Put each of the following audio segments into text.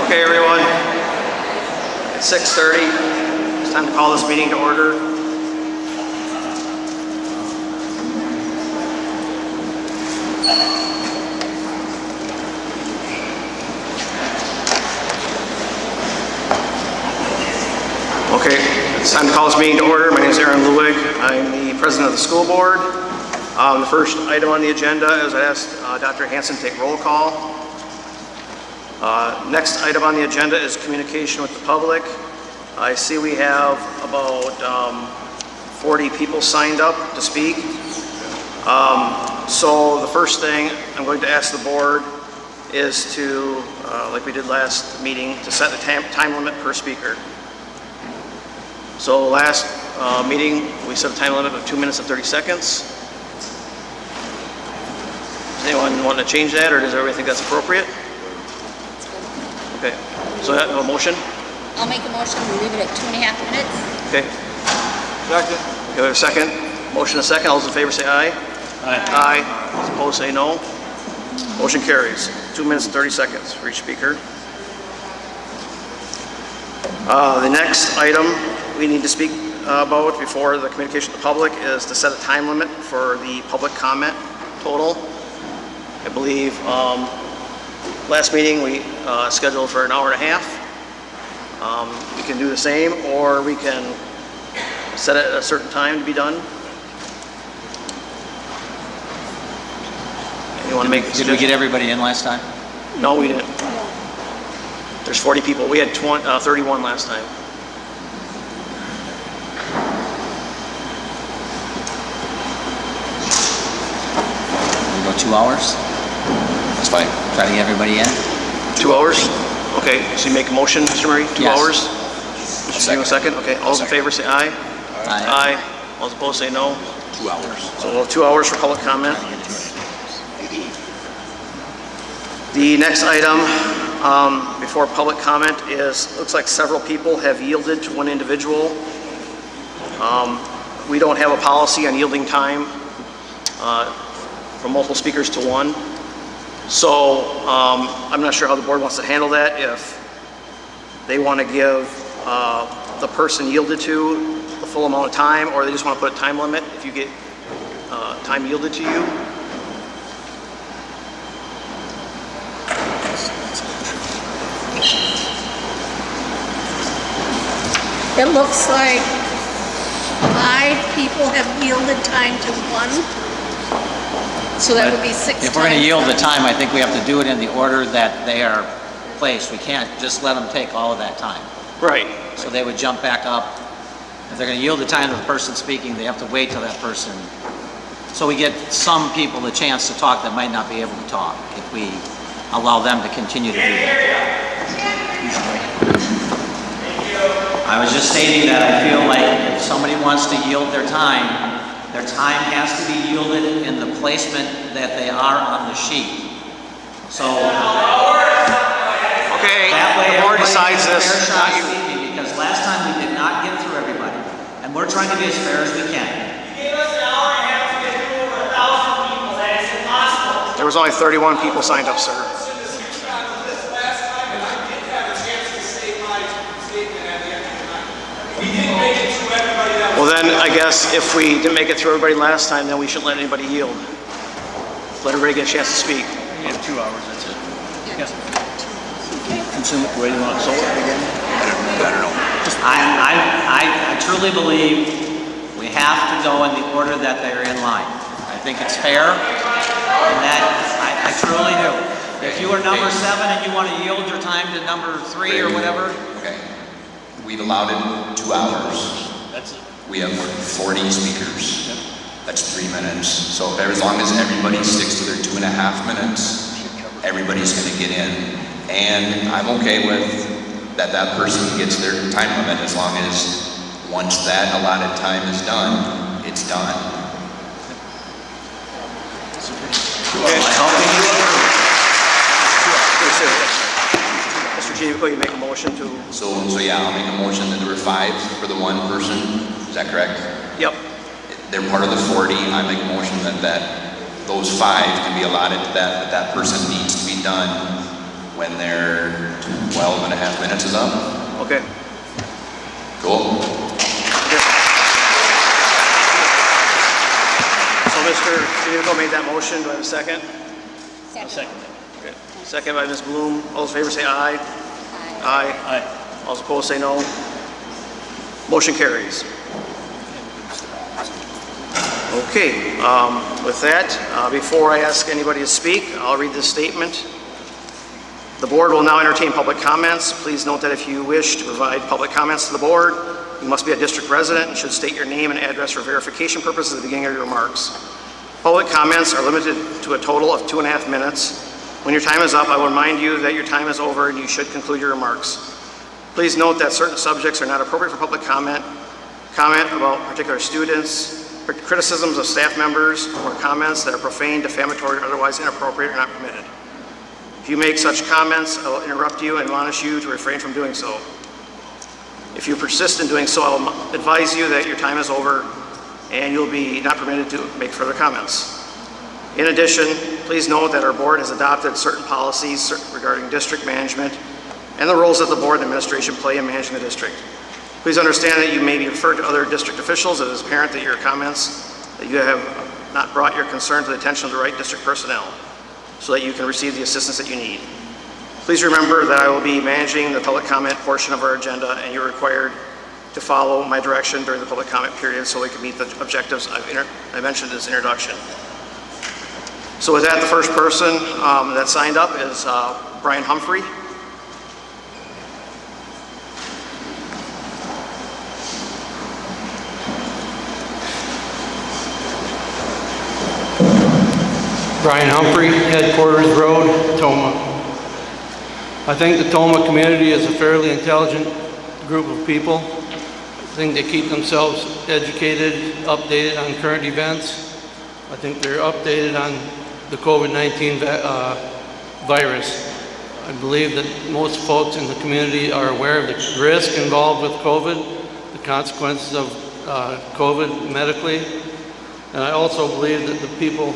Okay, everyone. It's 6:30. It's time to call this meeting to order. Okay, it's time to call this meeting to order. My name is Aaron Lewig. I'm the president of the school board. The first item on the agenda is I asked Dr. Hanson to take roll call. Next item on the agenda is communication with the public. I see we have about 40 people signed up to speak. So the first thing I'm going to ask the board is to, like we did last meeting, to set the time limit per speaker. So last meeting, we set a time limit of 2 minutes and 30 seconds. Does anyone want to change that, or does everybody think that's appropriate? Okay, so that, a motion? I'll make a motion to leave it at 2.5 minutes. Okay. Second. Okay, we have a second. Motion and a second. All those in favor say aye. Aye. Aye. Those opposed say no. Motion carries. 2 minutes and 30 seconds for each speaker. The next item we need to speak about before the communication to the public is to set a time limit for the public comment total. I believe last meeting we scheduled for an hour and a half. We can do the same, or we can set it at a certain time to be done. You want to make? Did we get everybody in last time? No, we didn't. There's 40 people. We had 31 last time. We go 2 hours? That's fine. Try to get everybody in? 2 hours? Okay, so you make a motion, Mr. Murray? 2 Yes. hours? Mr. Second. Second? Okay, all those in favor say aye. Aye. All those opposed say no. 2 hours. So we'll have 2 hours for public comment. The next item before public comment is, looks like several people have yielded to one individual. We don't have a policy on yielding time from multiple speakers to one. So I'm not sure how the board wants to handle that, if they want to give the person yielded to the full amount of time, or they just want to put a time limit if you get time yielded to you. It looks like 5 people have yielded time to 1. So that would be 6 times. If we're going to yield the time, I think we have to do it in the order that they are placed. We can't just let them take all of that time. Right. So they would jump back up. If they're going to yield the time to the person speaking, they have to wait till that person. So we get some people the chance to talk that might not be able to talk if we allow them to continue to do that. I was just stating that I feel like if somebody wants to yield their time has to be yielded in the placement that they are on the sheet. So Okay, that way the board everybody decides has a fair this. shot Not at you. speaking, because last time we did not get through everybody, and we're trying to be as fair as we can. You gave us an hour and a half to get through over 1,000 people. That is impossible. There was only 31 people signed up, sir. Well then, I guess if we didn't make it through everybody last time, then we shouldn't let anybody yield. Let everybody get a chance to speak. You have 2 hours, that's it. Yes. Consume it the way you want it sold again? I don't know. I truly believe we have to go in the order that they're in line. I think it's fair, and that I truly do. If you are number 7 and you want to yield your time to number 3 or whatever. Okay. We've allowed it 2 hours. That's it. We have 40 speakers. That's 3 minutes. So as long as everybody sticks to their 2.5 minutes, everybody's going to get in. And I'm okay with that person gets their time limit, as long as once that allotted time is done, it's done. Mr. Chivico, you make a motion to... So yeah, I'll make a motion that there were 5 for the one person. Is that correct? Yep. They're part of the 40. I make a motion that those 5 can be allotted to that, but that person needs to be done when they're 12 and a half minutes is up. Okay. Cool. So Mr. D'Amico made that motion. Do I have a second? Second. Okay. Second by Ms. Bloom. All those in favor say aye. Aye. Aye. All those opposed say no. Motion carries. Okay, with that, before I ask anybody to speak, I'll read this statement. The board will now entertain public comments. Please note that if you wish to provide public comments to the board, you must be a district resident and should state your name and address for verification purposes at the beginning of your remarks. Public comments are limited to a total of 2.5 minutes. When your time is up, I will remind you that your time is over and you should conclude your remarks. Please note that certain subjects are not appropriate for public comment. Comment about particular students, criticisms of staff members, or comments that are profane, defamatory, or otherwise inappropriate are not permitted. If you make such comments, I will interrupt you and admonish you to refrain from doing so. If you persist in doing so, I will advise you that your time is over and you'll be not permitted to make further comments. In addition, please note that our board has adopted certain policies regarding district management and the roles that the board and administration play in managing the district. Please understand that you may be referred to other district officials. It is apparent that your comments, that you have not brought your concern to the attention of the right district personnel so that you can receive the assistance that you need. Please remember that I will be managing the public comment portion of our agenda and you're required to follow my direction during the public comment period so we can meet the objectives I mentioned in this introduction. So with that, the first person that signed up is Brian Humphrey. Brian Humphrey, Headquarters Road, Toma. I think the Toma community is a fairly intelligent group of people. I think they keep themselves educated, updated on current events. I think they're updated on the COVID-19 virus. I believe that most folks in the community are aware of the risk involved with COVID, the consequences of COVID medically, and I also believe that the people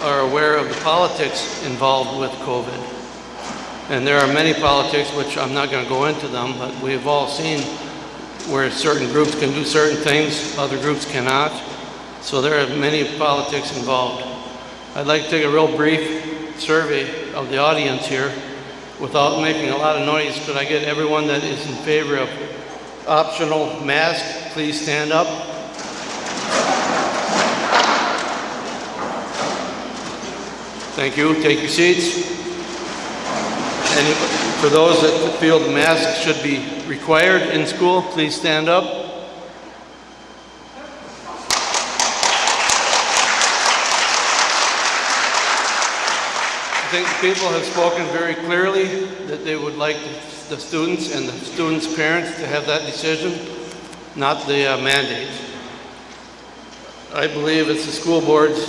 are aware of the politics involved with COVID. And there are many politics, which I'm not going to go into them, but we've all seen where certain groups can do certain things, other groups cannot. So there are many politics involved. I'd like to take a real brief survey of the audience here without making a lot of noise. Could I get everyone that is in favor of optional mask, please stand up. Thank you. Take your seats. And for those that feel the mask should be required in school, please stand up. I think people have spoken very clearly that they would like the students and the students' parents to have that decision, not the mandate. I believe it's the school board's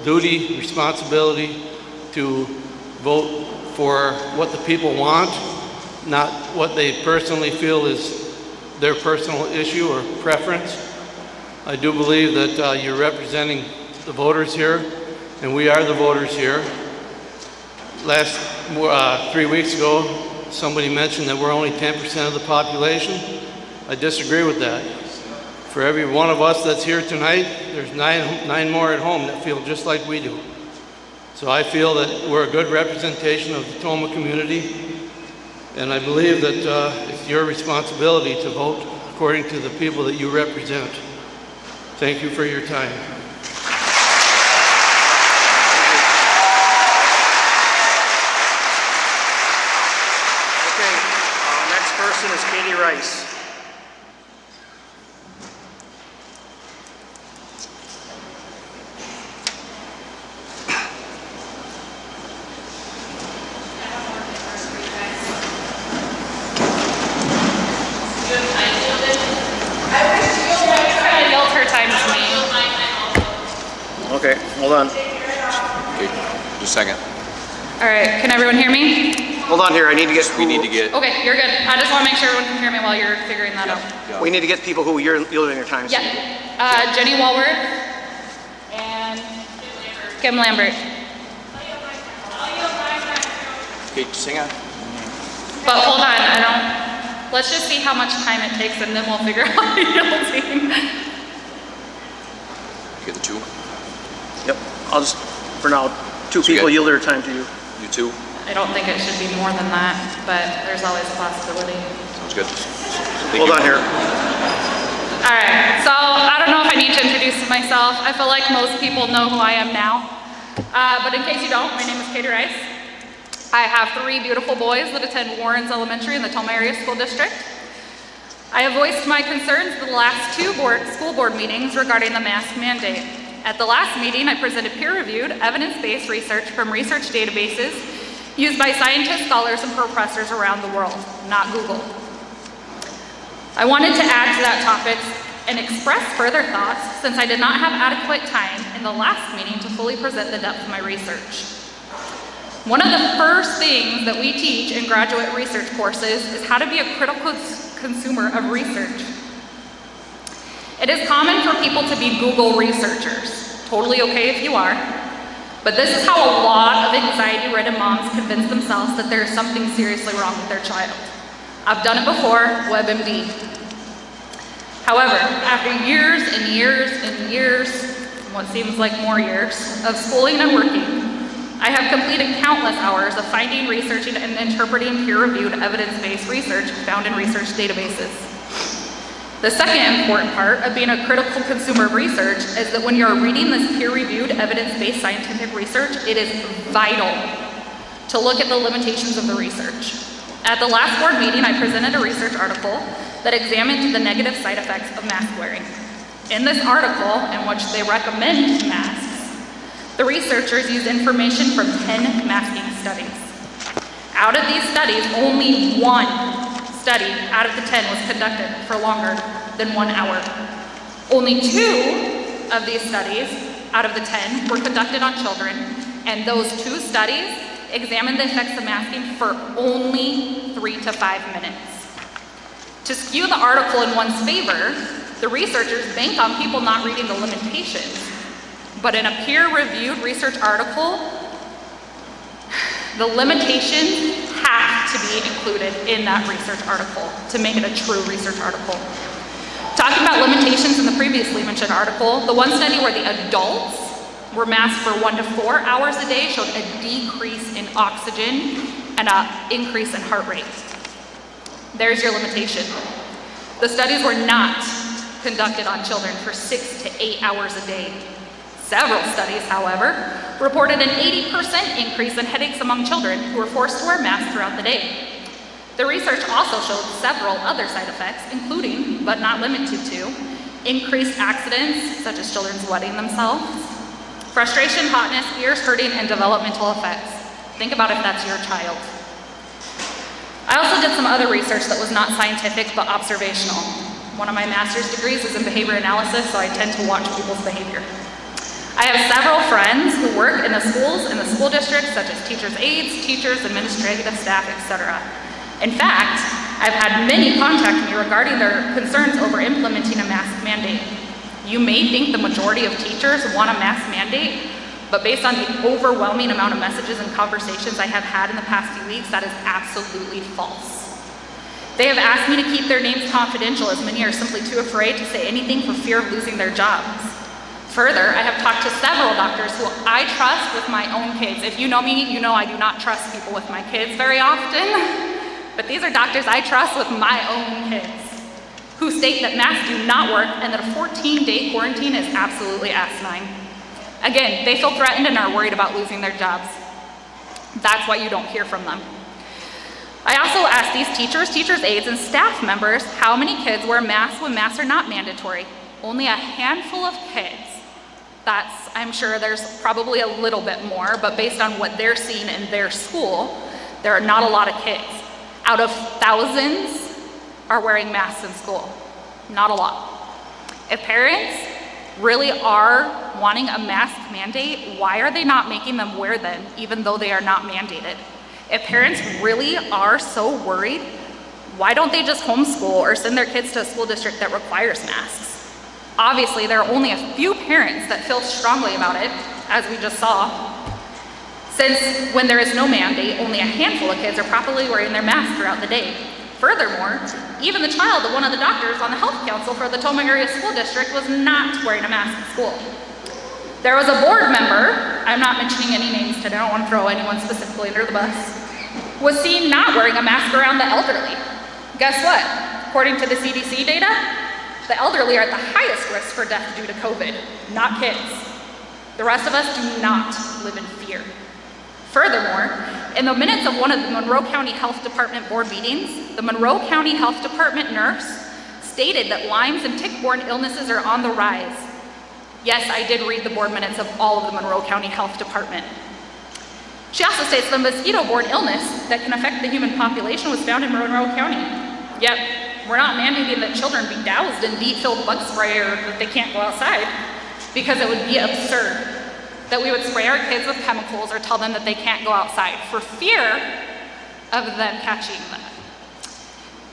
duty, responsibility to vote for what the people want, not what they personally feel is their personal issue or preference. I do believe that you're representing the voters here, and we are the voters here. Last 3 weeks ago, somebody mentioned that we're only 10% of the population. I disagree with that. For every one of us that's here tonight, there's nine more at home that feel just like we do. So I feel that we're a good representation of the Toma community, and I believe that it's your responsibility to vote according to the people that you represent. Thank you for your time. Okay, next person is Katie Rice. Okay, hold on. Okay, just a second. All right, can everyone hear me? Hold on here, I need to get... We need to get, Okay, you're good. I just want to make sure everyone can hear me while you're figuring that out. We need to get people who you're yielding your time to. Yeah. Jenny Walworth and Kim Lambert. okay, just hang on. But hold on, Let's just see how much time it takes and then we'll figure out the yielding. Okay, the 2? Yep, I'll just, for now, 2 So you people got- yield their time to you. You 2? I don't think it should be more than that, but there's always a possibility. Sounds good. Thank Hold you. on here. All right, so I don't know if I need to introduce myself. I feel like most people know who I am now. But in case you don't, my name is Katie Rice. I have 3 beautiful boys that attend Warrens Elementary in the Toma Area School District. I have voiced my concerns at the last 2 school board meetings regarding the mask mandate. At the last meeting, I presented peer-reviewed, evidence-based research from research databases used by scientists, scholars, and professors around the world, not Google. I wanted to add to that topic and express further thoughts since I did not have adequate time in the last meeting to fully present the depth of my research. One of the first things that we teach in graduate research courses is how to be a critical consumer of research. It is common for people to be Google researchers. Totally okay if you are. But this is how a lot of anxiety-ridden moms convince themselves that there is something seriously wrong with their child. I've done it before, WebMD. However, after years and years and years, what seems like more years, of schooling and working, I have completed countless hours of finding, researching, and interpreting peer-reviewed evidence-based research found in research databases. The second important part of being a critical consumer of research is that when you're reading this peer-reviewed evidence-based scientific research, it is vital to look at the limitations of the research. At the last board meeting, I presented a research article that examined the negative side effects of mask wearing. In this article, in which they recommend masks, the researchers used information from 10 masking studies. Out of these studies, only 1 study out of the 10 was conducted for longer than 1 hour. Only 2 of these studies out of the 10 were conducted on children, and those 2 studies examined the effects of masking for only 3 to 5 minutes. To skew the article in one's favor, the researchers bank on people not reading the limitations, but in a peer-reviewed research article, the limitations have to be included in that research article to make it a true research article. Talking about limitations in the previously mentioned article, the one study where the adults were masked for 1 to 4 hours a day showed a decrease in oxygen and an increase in heart rate. There's your limitation. The studies were not conducted on children for 6 to 8 hours a day. Several studies, however, reported an 80% increase in headaches among children who were forced to wear masks throughout the day. The research also showed several other side effects, including, but not limited to, increased accidents, such as children wetting themselves, frustration, hotness, ears hurting, and developmental effects. Think about if that's your child. I also did some other research that was not scientific, but observational. One of my master's degrees is in behavior analysis, so I tend to watch people's behavior. I have several friends who work in the schools, in the school districts, such as teachers' aides, teachers, administrative staff, etc. In fact, I've had many contact me regarding their concerns over implementing a mask mandate. You may think the majority of teachers want a mask mandate, but based on the overwhelming amount of messages and conversations I have had in the past few weeks, that is absolutely false. They have asked me to keep their names confidential, as many are simply too afraid to say anything for fear of losing their jobs. Further, I have talked to several doctors who I trust with my own kids. If you know me, you know I do not trust people with my kids very often, but these are doctors I trust with my own kids, who state that masks do not work and that a 14-day quarantine is absolutely asinine. Again, they feel threatened and are worried about losing their jobs. That's why you don't hear from them. I also asked these teachers, teachers' aides, and staff members how many kids wear masks when masks are not mandatory. Only a handful of kids. I'm sure there's probably a little bit more, but based on what they're seeing in their school, there are not a lot of kids. Out of thousands are wearing masks in school. Not a lot. If parents really are wanting a mask mandate, why are they not making them wear them, even though they are not mandated? If parents really are so worried, why don't they just homeschool or send their kids to a school district that requires masks? Obviously, there are only a few parents that feel strongly about it, as we just saw, since when there is no mandate, only a handful of kids are properly wearing their masks throughout the day. Furthermore, even the child of one of the doctors on the health council for the Toma Area School District was not wearing a mask at school. There was a board member, I'm not mentioning any names today, I don't want to throw anyone specifically under the bus, was seen not wearing a mask around the elderly. Guess what? According to the CDC data, the elderly are at the highest risk for death due to COVID, not kids. The rest of us do not live in fear. Furthermore, in the minutes of one of the Monroe County Health Department board meetings, the Monroe County Health Department nurse stated that Lyme's and tick-borne illnesses are on the rise. Yes, I did read the board minutes of all of the Monroe County Health Department. She also states the mosquito-borne illness that can affect the human population was found in Monroe County. Yet, we're not mandating that children be doused in DEET-filled bug spray or that they can't go outside, because it would be absurd that we would spray our kids with chemicals or tell them that they can't go outside for fear of them catching them.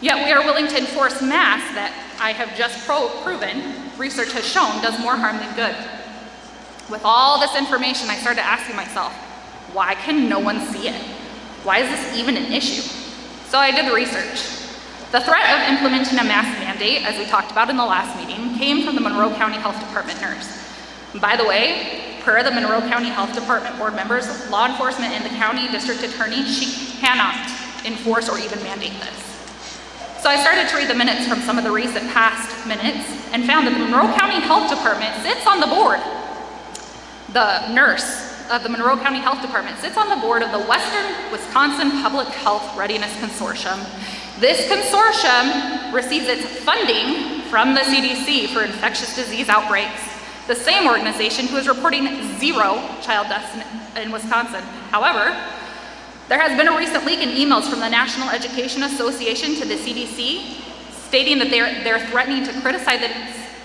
Yet we are willing to enforce masks that I have just proven, research has shown, does more harm than good. With all this information, I started asking myself, why can no one see it? Why is this even an issue? So I did the research. The threat of implementing a mask mandate, as we talked about in the last meeting, came from the Monroe County Health Department nurse. By the way, per the Monroe County Health Department board members, law enforcement and the county district attorney, she cannot enforce or even mandate this. So I started to read the minutes from some of the recent past minutes and found that the Monroe County Health Department sits on the board. The nurse of the Monroe County Health Department sits on the board of the Western Wisconsin Public Health Readiness Consortium. This consortium receives its funding from the CDC for infectious disease outbreaks, the same organization who is reporting 0 child deaths in Wisconsin. However, there has been a recent leak in emails from the National Education Association to the CDC stating that they're threatening to criticize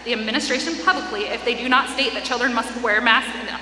the administration publicly if they do not state that children must wear masks in them.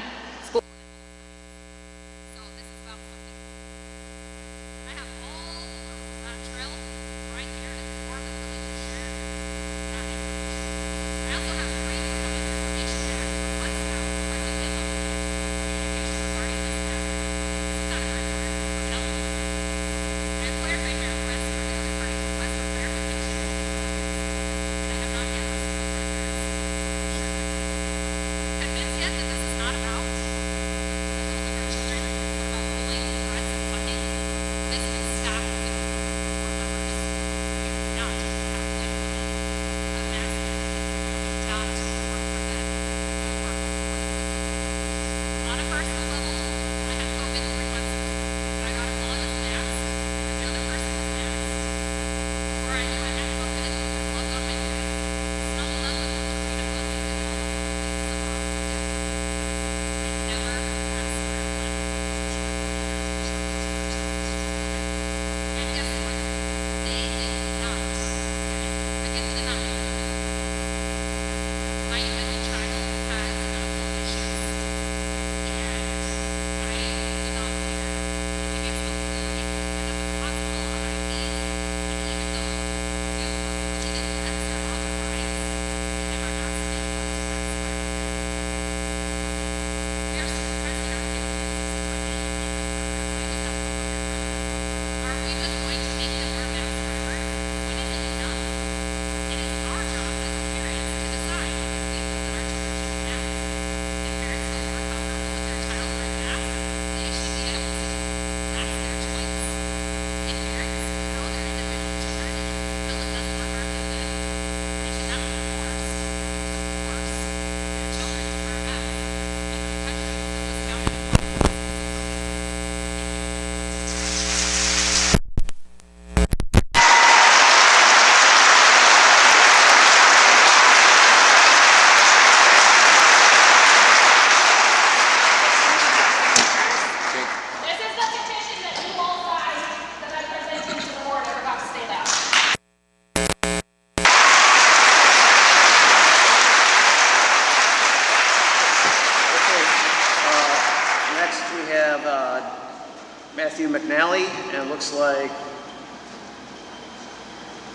McNally, and it looks like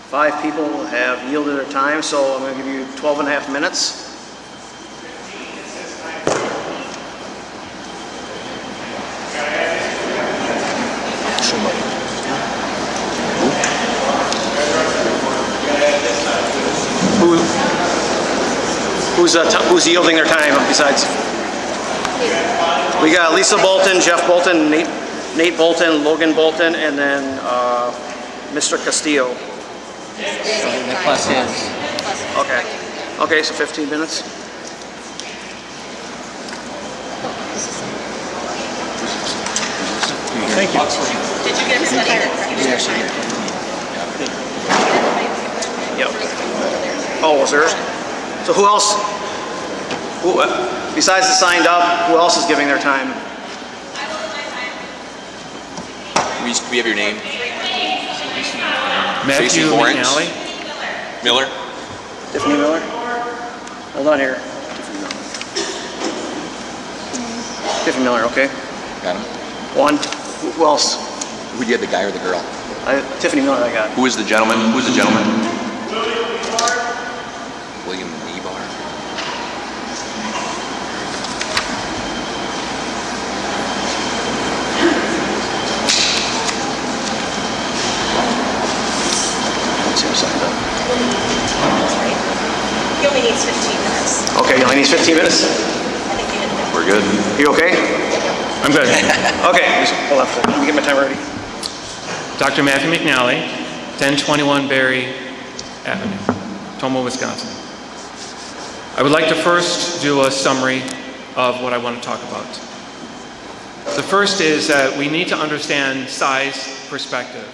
5 people have yielded their time, so I'm going to give you 12 and a half minutes. Who's yielding their time besides? We got Lisa Bolton, Jeff Bolton, Nate Bolton, Logan Bolton, and then Mr. Castillo. Plus his. Okay. Okay, so 15 minutes. Thank you. Did you get a study? Yes, I did. Yep. Oh, was there? So who else? Besides the signed up, who else is giving their time? We have your name. Matthew Stacey Lawrence. McNally. Miller. Tiffany Miller? Hold on here. Tiffany Miller, okay. Got him. One. Who else? Who do you have, the guy or the girl? Tiffany Miller I got. Who is the gentleman? Who's the gentleman? William Nebar. Let's see who signed up. He only needs 15 minutes. Okay, he only needs 15 minutes? I think he did that. We're good. You okay? I'm good. Okay, just hold on. Let me get my timer ready. Dr. Matthew McNally, 1021 Berry Avenue, Tomah, Wisconsin. I would like to first do a summary of what I want to talk about. The first is that we need to understand size perspective.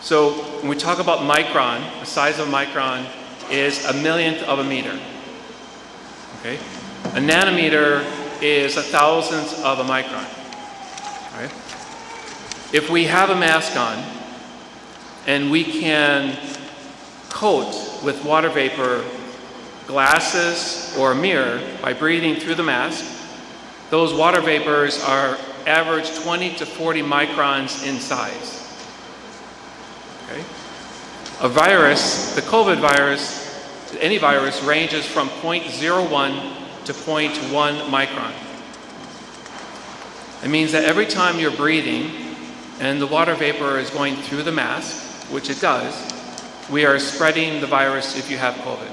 So when we talk about micron, the size of a micron is a millionth of a meter. Okay? A nanometer is a thousandth of a micron. Right? If we have a mask on and we can coat with water vapor glasses or a mirror by breathing through the mask, those water vapors are average 20 to 40 microns in size. Okay? A virus, the COVID virus, any virus ranges from 0.01 to 0.1 micron. It means that every time you're breathing and the water vapor is going through the mask, which it does, we are spreading the virus if you have COVID.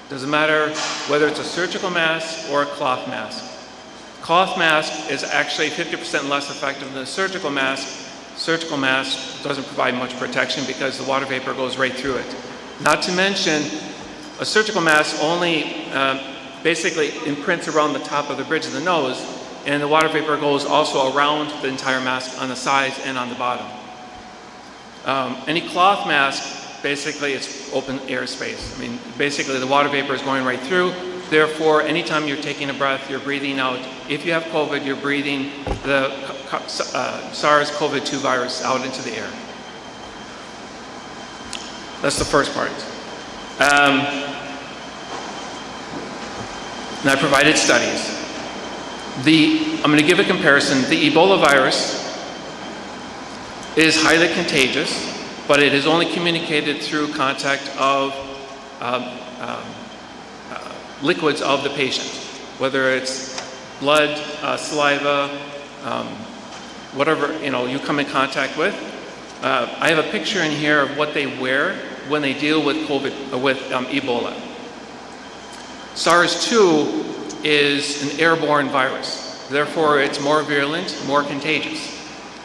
Doesn't matter whether it's a surgical mask or a cloth mask. Cloth mask is actually 50% less effective than a surgical mask. Surgical mask doesn't provide much protection because the water vapor goes right through it. Not to mention, a surgical mask only basically imprints around the top of the bridge of the nose, and the water vapor goes also around the entire mask on the sides and on the bottom. Any cloth mask, basically it's open air space. I mean, basically the water vapor is going right through. Therefore, anytime you're taking a breath, you're breathing out. If you have COVID, you're breathing the SARS-CoV-2 virus out into the air. That's the first part. And I provided studies. I'm going to give a comparison. The Ebola virus is highly contagious, but it is only communicated through contact of liquids of the patient, whether it's blood, saliva, whatever you come in contact with. I have a picture in here of what they wear when they deal with COVID, with Ebola. SARS-2 is an airborne virus. Therefore, it's more virulent, more contagious.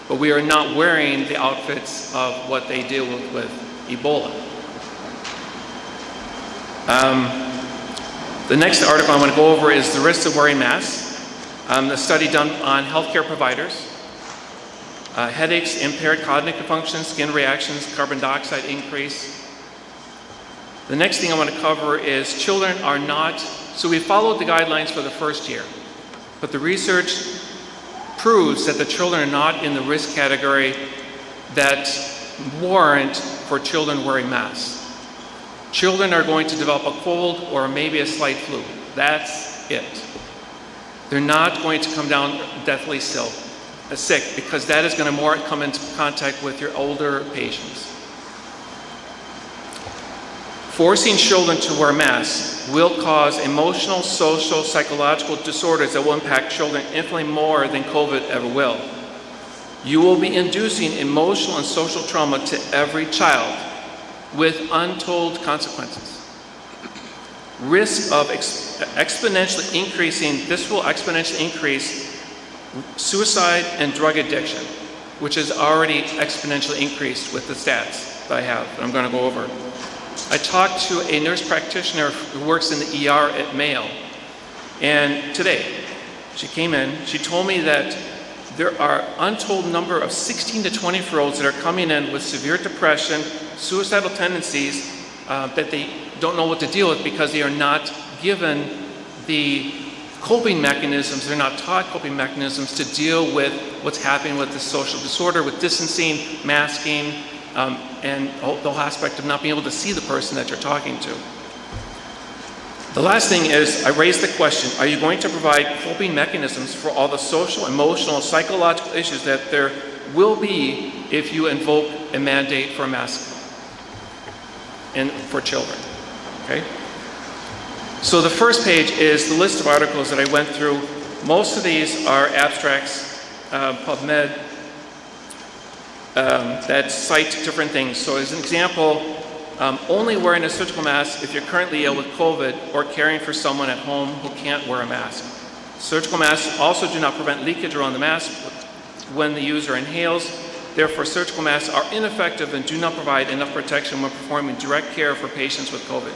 But we are not wearing the outfits of what they deal with Ebola. The next article I want to go over is the risks of wearing masks. The study done on healthcare providers. Headaches, impaired cognitive function, skin reactions, carbon dioxide increase. The next thing I want to cover is children are not, so we followed the guidelines for the first year, but the research proves that the children are not in the risk category that warrant for children wearing masks. Children are going to develop a cold or maybe a slight flu. That's it. They're not going to come down deathly sick because that is going to more come into contact with your older patients. Forcing children to wear masks will cause emotional, social, psychological disorders that will impact children infinitely more than COVID ever will. You will be inducing emotional and social trauma to every child with untold consequences. risk of exponentially increasing, this will exponentially increase suicide and drug addiction, which is already exponentially increased with the stats that I have, that I'm going to go over. I talked to a nurse practitioner who works in the ER at Mayo, and today she came in, she told me that there are untold number of 16 to 24-year-olds that are coming in with severe depression, suicidal tendencies, that they don't know what to deal with because they are not given the coping mechanisms, they're not taught coping mechanisms to deal with what's happening with this social disorder, with distancing, masking, and the whole aspect of not being able to see the person that you're talking to. The last thing is, I raised the question, are you going to provide coping mechanisms for all the social, emotional, psychological issues that there will be if you invoke a mandate for a mask and for children, okay? So the first page is the list of articles that I went through. Most of these are abstracts, PubMed, that cite different things. So as an example, only wearing a surgical mask if you're currently ill with COVID or caring for someone at home who can't wear a mask. Surgical masks also do not prevent leakage around the mask when the user inhales. Therefore, surgical masks are ineffective and do not provide enough protection when performing direct care for patients with COVID.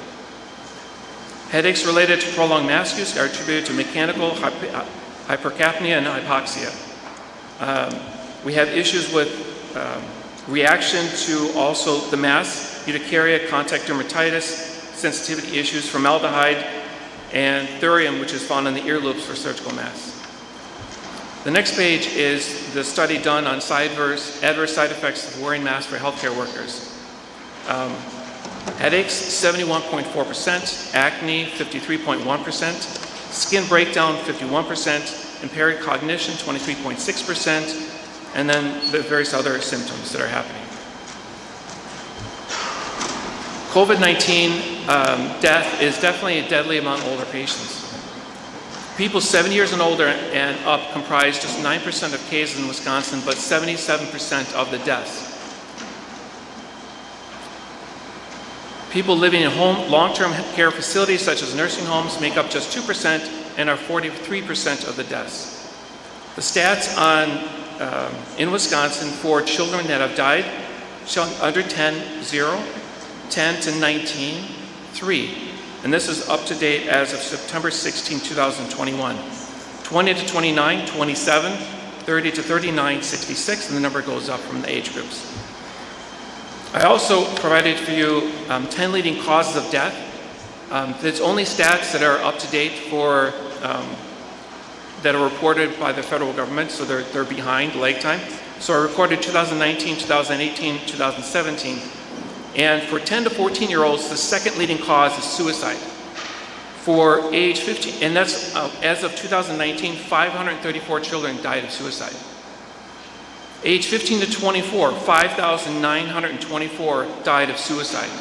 Headaches related to prolonged mask use are attributed to mechanical hypercapnia and hypoxia. We have issues with reaction to also the mask, urticaria, contact dermatitis, sensitivity issues, formaldehyde, and thurium, which is found in the ear loops for surgical masks. The next page is the study done on adverse side effects of wearing masks for healthcare workers. Headaches, 71.4%, acne, 53.1%, skin breakdown, 51%, impaired cognition, 23.6%, and then the various other symptoms that are happening. COVID-19 death is definitely deadly among older patients. People 70 years and older and up comprise just 9% of cases in Wisconsin, but 77% of the deaths. People living in long-term care facilities such as nursing homes make up just 2% and are 43% of the deaths. The stats in Wisconsin for children that have died, under 10, 0, 10 to 19, 3. And this is up to date as of September 16, 2021. 20 to 29, 27, 30 to 39, 66, and the number goes up from the age groups. I also provided for you 10 leading causes of death. There's only stats that are up to date for, that are reported by the federal government, so they're behind lag time. So I recorded 2019, 2018, 2017. And for 10 to 14-year-olds, the second leading cause is suicide. For age 15, and that's as of 2019, 534 children died of suicide. Age 15 to 24, 5,924 died of suicide.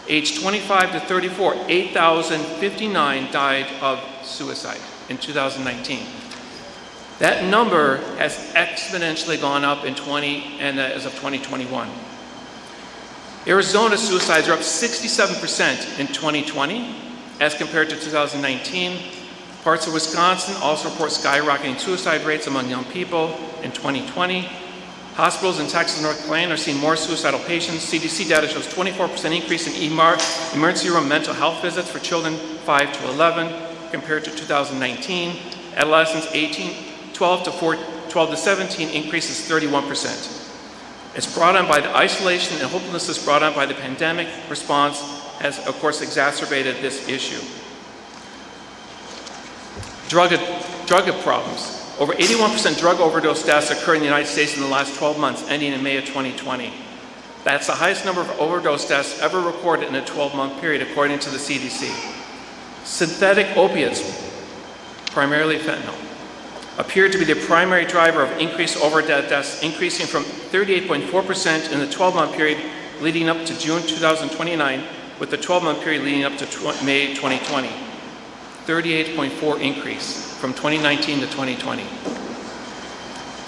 Age 25 to 34, 8,059 died of suicide in 2019. That number has exponentially gone up in as of 2021. Arizona suicides are up 67% in 2020 as compared to 2019. Parts of Wisconsin also report skyrocketing suicide rates among young people in 2020. Hospitals in Texas and North Carolina are seeing more suicidal patients. CDC data shows 24% increase in emergency room mental health visits for children 5 to 11 compared to 2019. Adolescents 12 to 17 increases 31%. It's brought on by the isolation and hopelessness brought on by the pandemic response has, of course, exacerbated this issue. Drug problems. Over 81% drug overdose deaths occur in the United States in the last 12 months, ending in May of 2020. That's the highest number of overdose deaths ever recorded in a 12-month period, according to the CDC. Synthetic opiates, primarily fentanyl, appeared to be the primary driver of increased overdose deaths, increasing from 38.4% in the 12-month period leading up to June 2029, with the 12-month period leading up to May 2020. 38.4 increase from 2019 to 2020.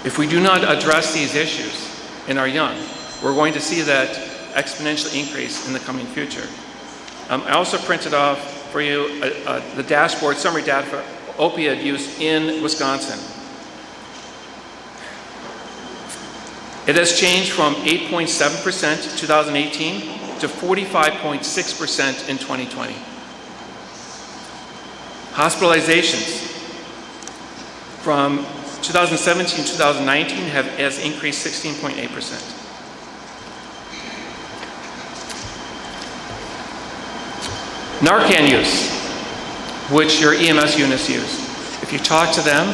If we do not address these issues in our young, we're going to see that exponential increase in the coming future. I also printed off for you the dashboard summary data for opioid use in Wisconsin. It has changed from 8.7% in 2018 to 45.6% in 2020. Hospitalizations from 2017 to 2019 has increased 16.8%. Narcan use, which your EMS units use. If you talk to them,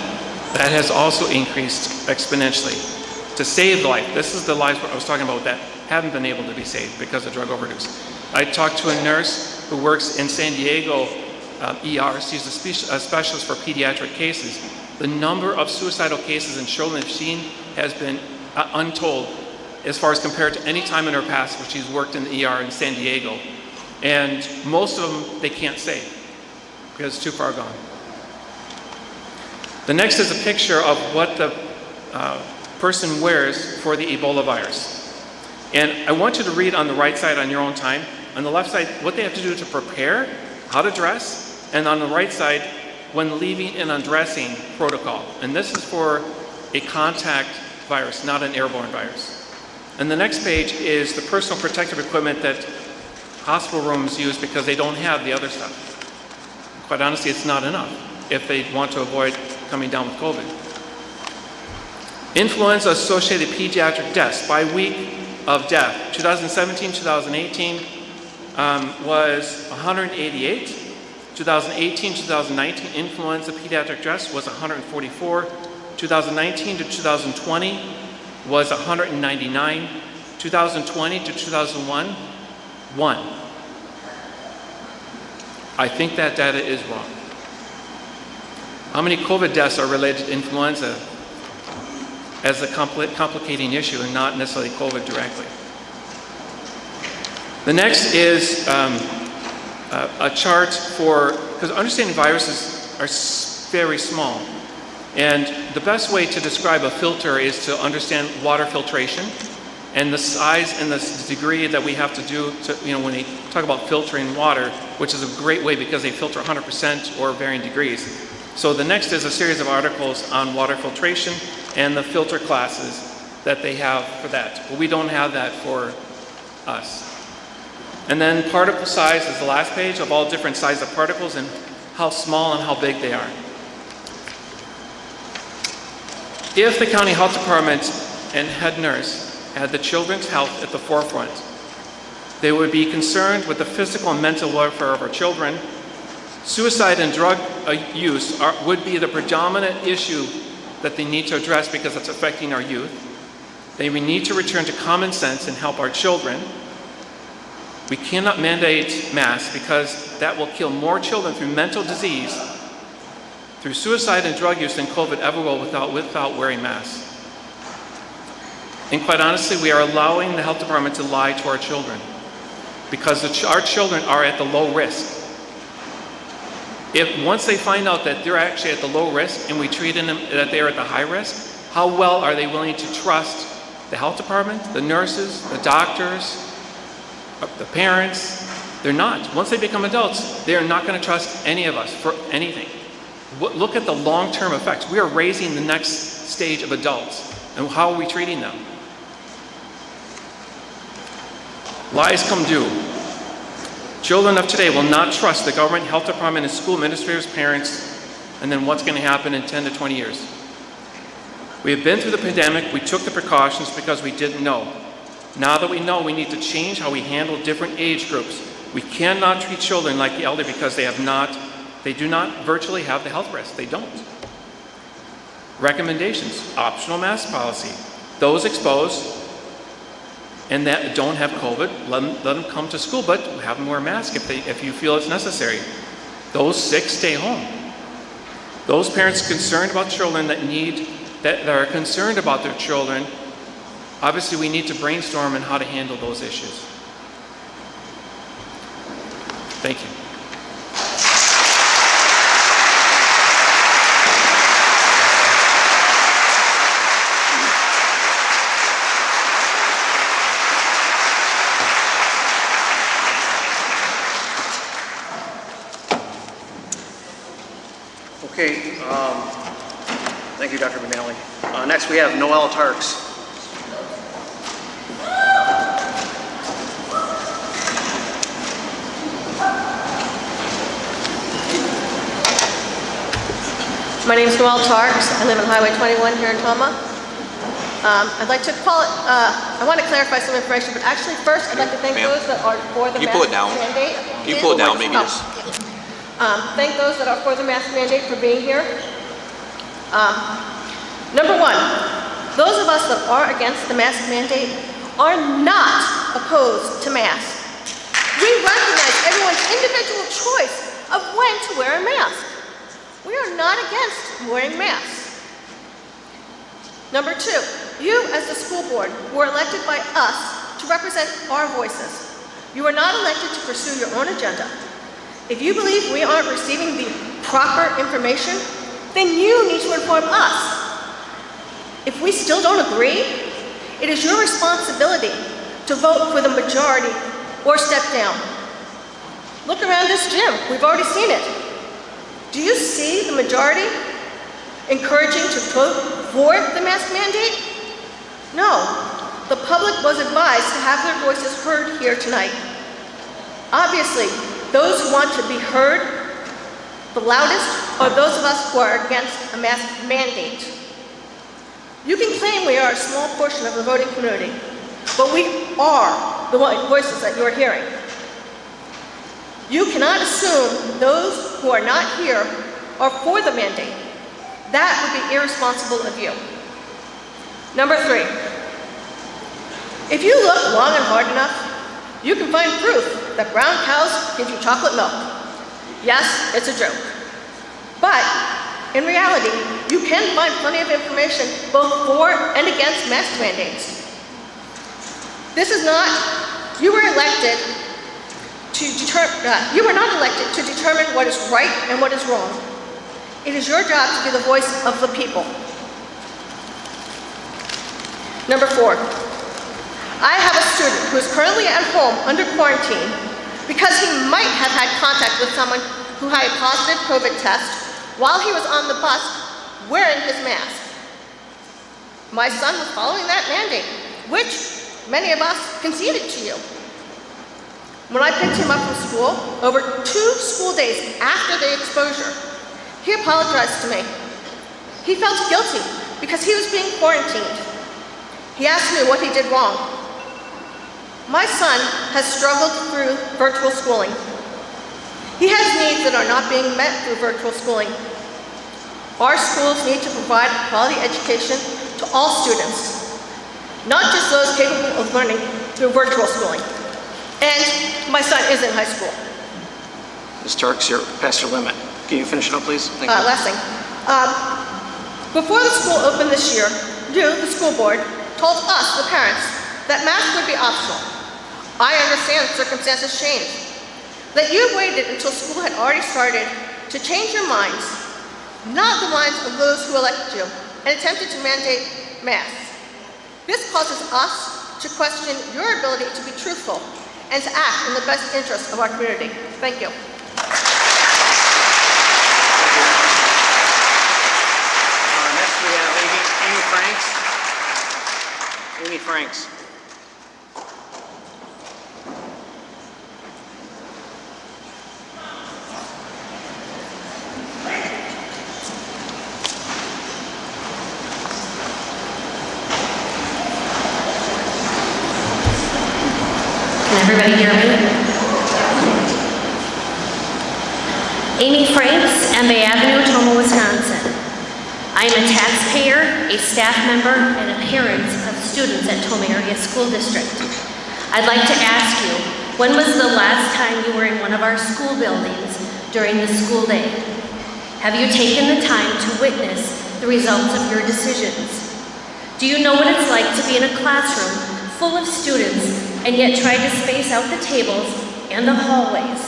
that has also increased exponentially. To save life, this is the lives I was talking about that haven't been able to be saved because of drug overdose. I talked to a nurse who works in San Diego ER. She's a specialist for pediatric cases. The number of suicidal cases in children she's seen has been untold as far as compared to any time in her past where she's worked in the ER in San Diego. And most of them they can't save because it's too far gone. The next is a picture of what the person wears for the Ebola virus. And I want you to read on the right side on your own time. On the left side, what they have to do to prepare, how to dress, and on the right side, when leaving and undressing protocol. And this is for a contact virus, not an airborne virus. And the next page is the personal protective equipment that hospital rooms use because they don't have the other stuff. Quite honestly, it's not enough if they want to avoid coming down with COVID. Influenza-associated pediatric deaths by week of death. 2017-2018 was 188. 2018-2019 influenza pediatric deaths was 144. 2019 to 2020 was 199. 2020 to 2001, 1. I think that data is wrong. How many COVID deaths are related to influenza as a complicating issue and not necessarily COVID directly? The next is a chart for, because understanding viruses are very small. And the best way to describe a filter is to understand water filtration and the size and the degree that we have to do to, when they talk about filtering water, which is a great way because they filter 100% or varying degrees. So the next is a series of articles on water filtration and the filter classes that they have for that. But we don't have that for us. And then particle size is the last page of all different sizes of particles and how small and how big they are. If the county health department and head nurse had the children's health at the forefront, they would be concerned with the physical and mental welfare of our children. Suicide and drug use would be the predominant issue that they need to address because it's affecting our youth. They need to return to common sense and help our children. We cannot mandate masks because that will kill more children through mental disease, through suicide and drug use than COVID ever will without wearing masks. And quite honestly, we are allowing the health department to lie to our children because our children are at the low risk. If once they find out that they're actually at the low risk and we treat them that they're at the high risk, how well are they willing to trust the health department, the nurses, the doctors, the parents? They're not. Once they become adults, they are not going to trust any of us for anything. Look at the long-term effects. We are raising the next stage of adults, and how are we treating them? Lies come due. Children of today will not trust the government, health department, and school administrators, parents, and then what's going to happen in 10 to 20 years. We have been through the pandemic. We took the precautions because we didn't know. Now that we know, we need to change how we handle different age groups. We cannot treat children like the elderly because they do not virtually have the health risk. They don't. Recommendations: optional mask policy. Those exposed and that don't have COVID, let them come to school, but have them wear a mask if you feel it's necessary. Those sick, stay home. Those parents concerned about children that are concerned about their children, obviously we need to brainstorm on how to handle those issues. Thank you. Okay, thank you, Dr. McNally. Next, we have Noela Tarks. My name is Noela Tarks. I live on Highway 21 here in Toma. I'd like to call it, I want to clarify some information, but actually first I'd like to thank those that are for the mask mandate. Can you pull it down, maybe just? Thank those that are for the mask mandate for being here. Number one, those of us that are against the mask mandate are not opposed to masks. We recognize everyone's individual choice of when to wear a mask. We are not against wearing masks. Number two, you as the school board were elected by us to represent our voices. You are not elected to pursue your own agenda. If you believe we aren't receiving the proper information, then you need to inform us. If we still don't agree, it is your responsibility to vote for the majority or step down. Look around this gym, we've already seen it. Do you see the majority encouraging to vote for the mask mandate? No. The public was advised to have their voices heard here tonight. Obviously, those who want to be heard the loudest are those of us who are against a mask mandate. You can claim we are a small portion of the voting community, but we are the voices that you're hearing. You cannot assume those who are not here are for the mandate. That would be irresponsible of you. Number three, if you look long and hard enough, you can find proof that brown cows give you chocolate milk. Yes, it's a joke. But in reality, you can find plenty of information both for and against mask mandates. This is not, you were not elected to determine what is right and what is wrong. It is your job to be the voice of the people. Number four, I have a student who is currently at home under quarantine because he might have had contact with someone who had a positive COVID test while he was on the bus wearing his mask. My son was following that mandate, which many of us conceded to you. When I picked him up from school, over 2 school days after the exposure, he apologized to me. He felt guilty because he was being quarantined. He asked me what he did wrong. My son has struggled through virtual schooling. He has needs that are not being met through virtual schooling. Our schools need to provide a quality education to all students, not just those capable of learning through virtual schooling. And my son is in high school. Ms. Tarks, you're past your limit. Can you finish it up, please? Thank you. Last thing. Before the school opened this year, you, the school board, told us, the parents, that masks would be optional. I understand circumstances change. That you waited until school had already started to change your minds, not the minds of those who elected you, and attempted to mandate masks. This causes us to question your ability to be truthful and to act in the best interest of our community. Thank you. Next we have Amy Franks. Amy Franks. Can everybody hear me? Amy Franks, MA Avenue, Toma, Wisconsin. I am a taxpayer, a staff member, and a parent of students at Toma Area School District. I'd like to ask you, when was the last time you were in one of our school buildings during the school day? Have you taken the time to witness the results of your decisions? Do you know what it's like to be in a classroom full of students and yet try to space out the tables and the hallways?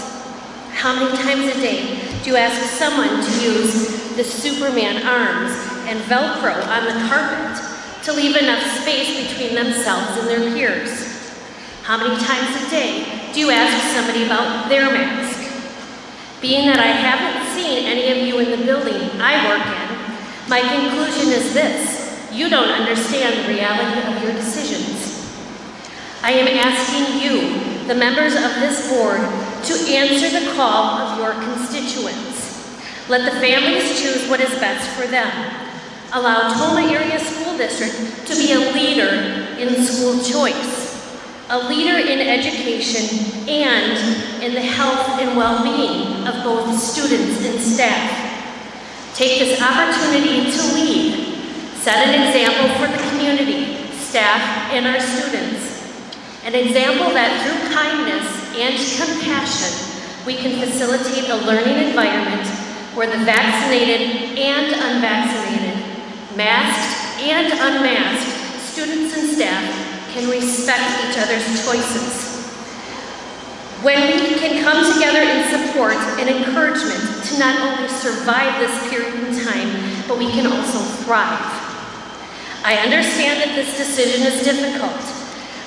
How many times a day do you ask someone to use the Superman arms and Velcro on the carpet to leave enough space between themselves and their peers? How many times a day do you ask somebody about their mask? Being that I haven't seen any of you in the building I work in, my conclusion is this: you don't understand the reality of your decisions. I am asking you, the members of this board, to answer the call of your constituents. Let the families choose what is best for them. Allow Toma Area School District to be a leader in school choice, a leader in education and in the health and well-being of both students and staff. Take this opportunity to lead. Set an example for the community, staff, and our students. An example that through kindness and compassion, we can facilitate a learning environment where the vaccinated and unvaccinated, masked and unmasked students and staff can respect each other's choices. When we can come together in support and encouragement to not only survive this period in time, but we can also thrive. I understand that this decision is difficult.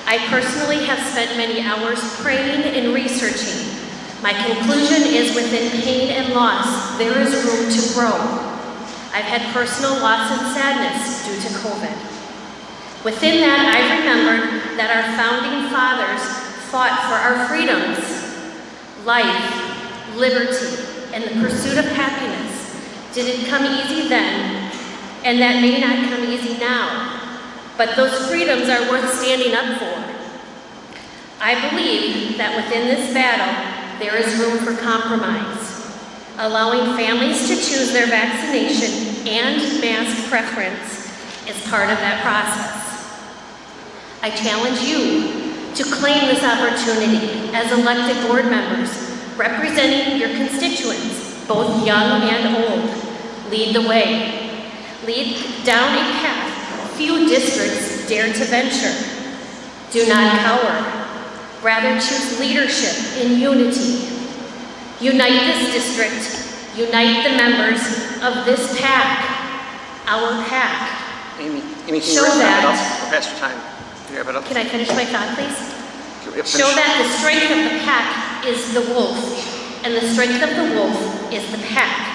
I personally have spent many hours praying and researching. My conclusion is within pain and loss, there is room to grow. I've had personal loss and sadness due to COVID. Within that, I remembered that our founding fathers fought for our freedoms, life, liberty, and the pursuit of happiness. Did it come easy then? And that may not come easy now. But those freedoms are worth standing up for. I believe that within this battle, there is room for compromise. Allowing families to choose their vaccination and mask preference is part of that process. I challenge you to claim this opportunity as elected board members, representing your constituents, both young and old. Lead the way. Lead down a path few districts dare to venture. Do not cower. Rather choose leadership in unity. Unite this district. Unite the members of this PAC, our PAC. Amy, can you Show wrap it up? that. We're past your time. Can you wrap it up? Can I finish my thought, please? Yep, Show finish. that the strength of the pack is the wolf, and the strength of the wolf is the pack.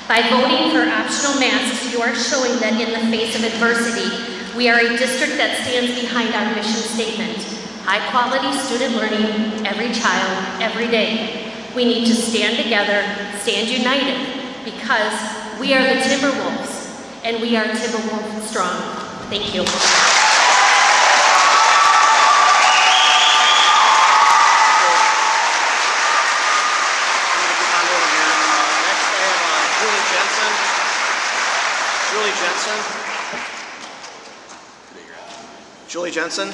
By voting for optional masks, you are showing that in the face of adversity, we are a district that stands behind our mission statement. High-quality student learning, every child, every day. We need to stand together, stand united, because we are the Timberwolves, and we are Timberwolf strong. Thank you. Julie Jensen.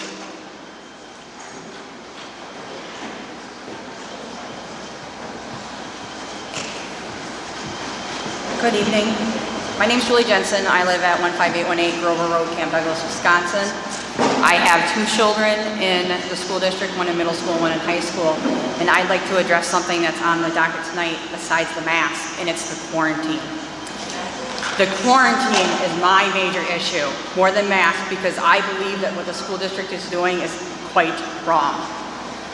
Good evening. My name is Julie Jensen. I live at 15818 Grover Road, Camp Douglas, Wisconsin. I have 2 children in the school district, one in middle school, one in high school, and I'd like to address something that's on the docket tonight besides the mask, and it's the quarantine. The quarantine is my major issue, more than masks, because I believe that what the school district is doing is quite wrong.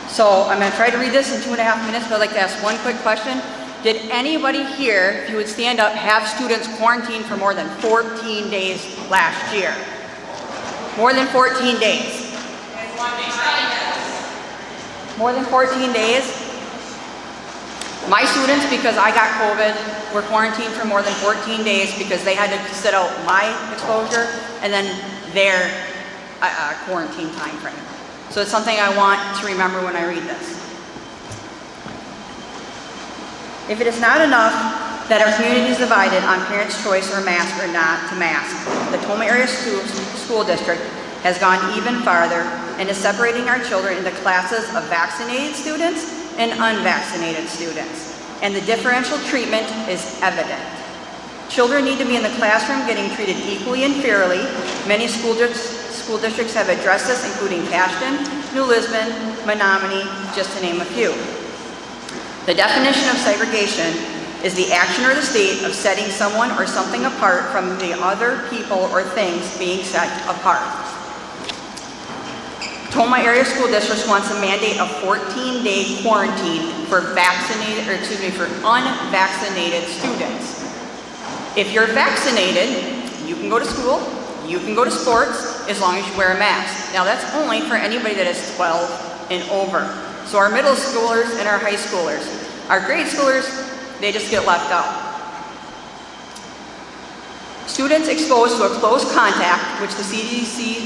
So I'm going to try to read this in 2.5 minutes, but I'd like to ask one quick question. Did anybody here, if you would stand up, have students quarantined for more than 14 days last year? More than 14 days. More than 14 days? My students, because I got COVID, were quarantined for more than 14 days because they had to sit out my exposure and then their quarantine time frame. So it's something I want to remember when I read this. If it is not enough that our community is divided on parents' choice or mask or not to mask, the Toma Area School District has gone even farther and is separating our children into classes of vaccinated students and unvaccinated students. And the differential treatment is evident. Children need to be in the classroom getting treated equally and fairly. Many school districts have addressed this, including Cashton, New Lisbon, Menominee, just to name a few. The definition of segregation is the action or the state of setting someone or something apart from the other people or things being set apart. Toma Area School District wants to mandate a 14-day quarantine for unvaccinated students. If you're vaccinated, you can go to school, you can go to sports, as long as you wear a mask. Now that's only for anybody that is 12 and over. So our middle schoolers and our high schoolers. Our grade schoolers, they just get left out. Students exposed to a close contact, which the CDC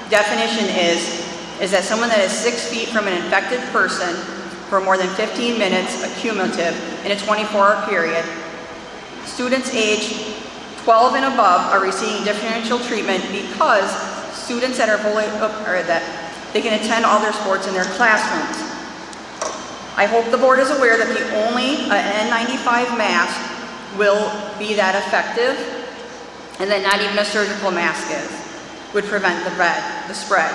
definition is that someone that is 6 feet from an infected person for more than 15 minutes accumulative in a 24-hour period. Students age 12 and above are receiving differential treatment because students that they can attend all their sports in their classrooms. I hope the board is aware that the only N95 mask will be that effective, and that not even a surgical mask would prevent the spread.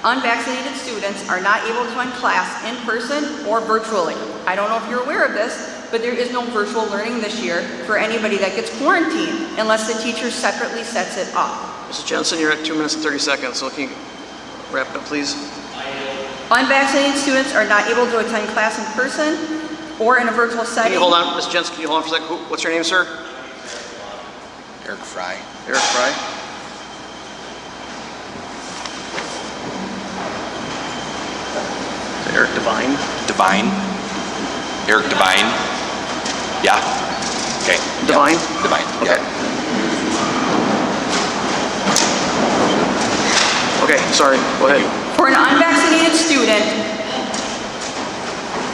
Unvaccinated students are not able to attend class in person or virtually. I don't know if you're aware of this, but there is no virtual learning this year for anybody that gets quarantined unless the teacher separately sets it up. Mrs. Jensen, you're at 2 minutes and 30 seconds, so can you wrap it up, please? Unvaccinated students are not able to attend class in person or in a virtual setting. Can you hold on, Mrs. Jensen, can you hold on for a second? What's your name, sir? Eric Fry. Eric Fry. Eric Devine. Devine. Eric Devine. Yeah. Okay. Devine? Yeah. Devine. Okay. Yeah. Okay, sorry, go ahead. For an unvaccinated student,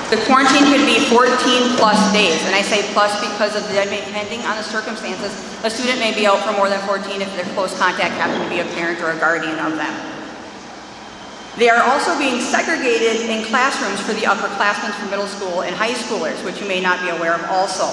the quarantine could be 14 plus days. And I say plus because of depending on the circumstances, a student may be out for more than 14 if their close contact happened to be a parent or a guardian of them. They are also being segregated in classrooms for the upperclassmen for middle school and high schoolers, which you may not be aware of also.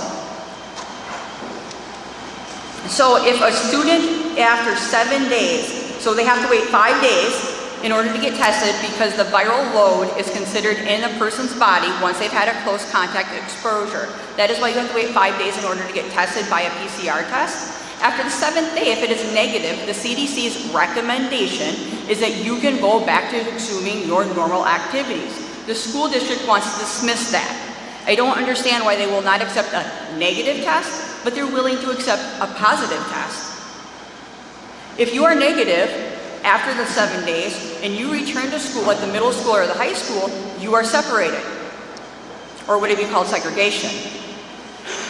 So if a student after 7 days, so they have to wait 5 days in order to get tested because the viral load is considered in a person's body once they've had a close contact exposure. That is why you have to wait 5 days in order to get tested by a PCR test. After the 7th day, if it is negative, the CDC's recommendation is that you can go back to resuming your normal activities. The school district wants to dismiss that. I don't understand why they will not accept a negative test, but they're willing to accept a positive test. If you are negative after the 7 days and you return to school at the middle school or the high school, you are separated, or would it be called segregation?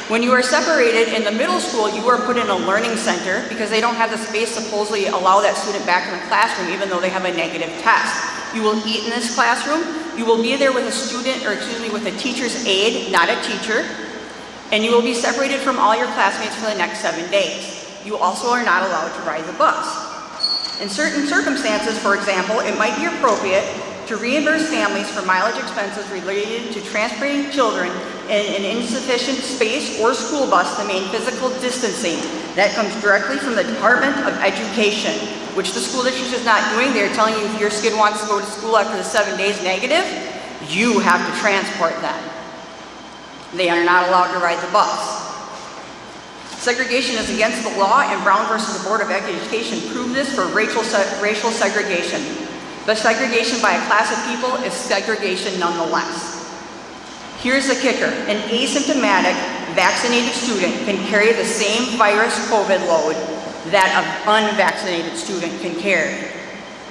When you are separated in the middle school, you are put in a learning center because they don't have the space to supposedly allow that student back in the classroom even though they have a negative test. You will eat in this classroom, you will be there with a student, or excuse me, with a teacher's aide, not a teacher, and you will be separated from all your classmates for the next 7 days. You also are not allowed to ride the bus. In certain circumstances, for example, it might be appropriate to reimburse families for mileage expenses related to transporting children in an insufficient space or school bus to maintain physical distancing. That comes directly from the Department of Education, which the school district is not doing. They're telling you if your kid wants to go to school after the 7 days negative, you have to transport them. They are not allowed to ride the bus. Segregation is against the law, and Brown versus the Board of Education proved this for racial segregation. But segregation by a class of people is segregation nonetheless. Here's the kicker. An asymptomatic vaccinated student can carry the same virus COVID load that an unvaccinated student can carry.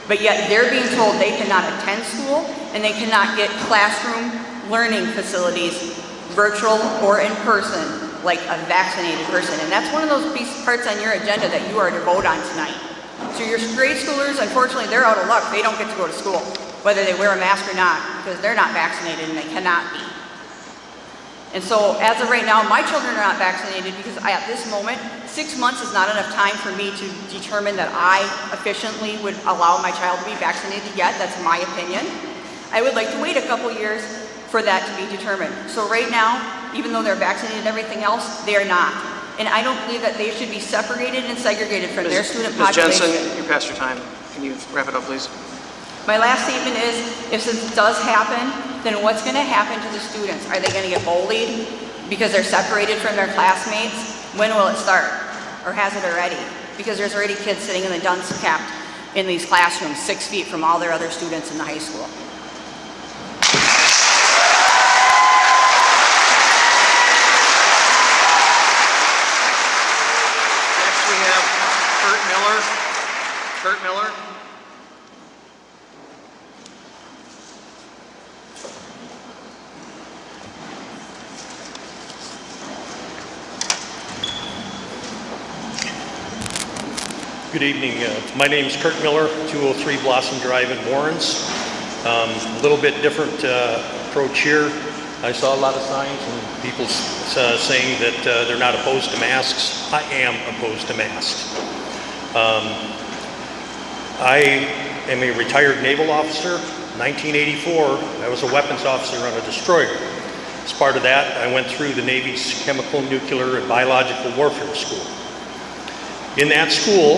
But yet they're being told they cannot attend school and they cannot get classroom learning facilities, virtual or in person, like a vaccinated person. And that's one of those parts on your agenda that you are to vote on tonight. So your grade schoolers, unfortunately, they're out of luck. They don't get to go to school, whether they wear a mask or not, because they're not vaccinated and they cannot be. And so as of right now, my children are not vaccinated because at this moment, 6 months is not enough time for me to determine that I efficiently would allow my child to be vaccinated yet. That's my opinion. I would like to wait a couple years for that to be determined. So right now, even though they're vaccinated and everything else, they are not. And I don't believe that they should be separated and segregated from their student population. Ms. Jensen, you're past your time. Can you wrap it up, please? My last statement is, if this does happen, then what's going to happen to the students? Are they going to get bullied because they're separated from their classmates? When will it start? Or has it already? Because there's already kids sitting in the dunce cap in these classrooms 6 feet from all their other students in the high school. Good evening. My name is Kurt Miller, 203 Blossom Drive in Warrens. A little bit different approach here. I saw a lot of signs and people saying that they're not opposed to masks. I am opposed to masks. I am a retired naval officer. 1984, I was a weapons officer on a destroyer. As part of that, I went through the Navy's Chemical, Nuclear, and Biological Warfare School. In that school,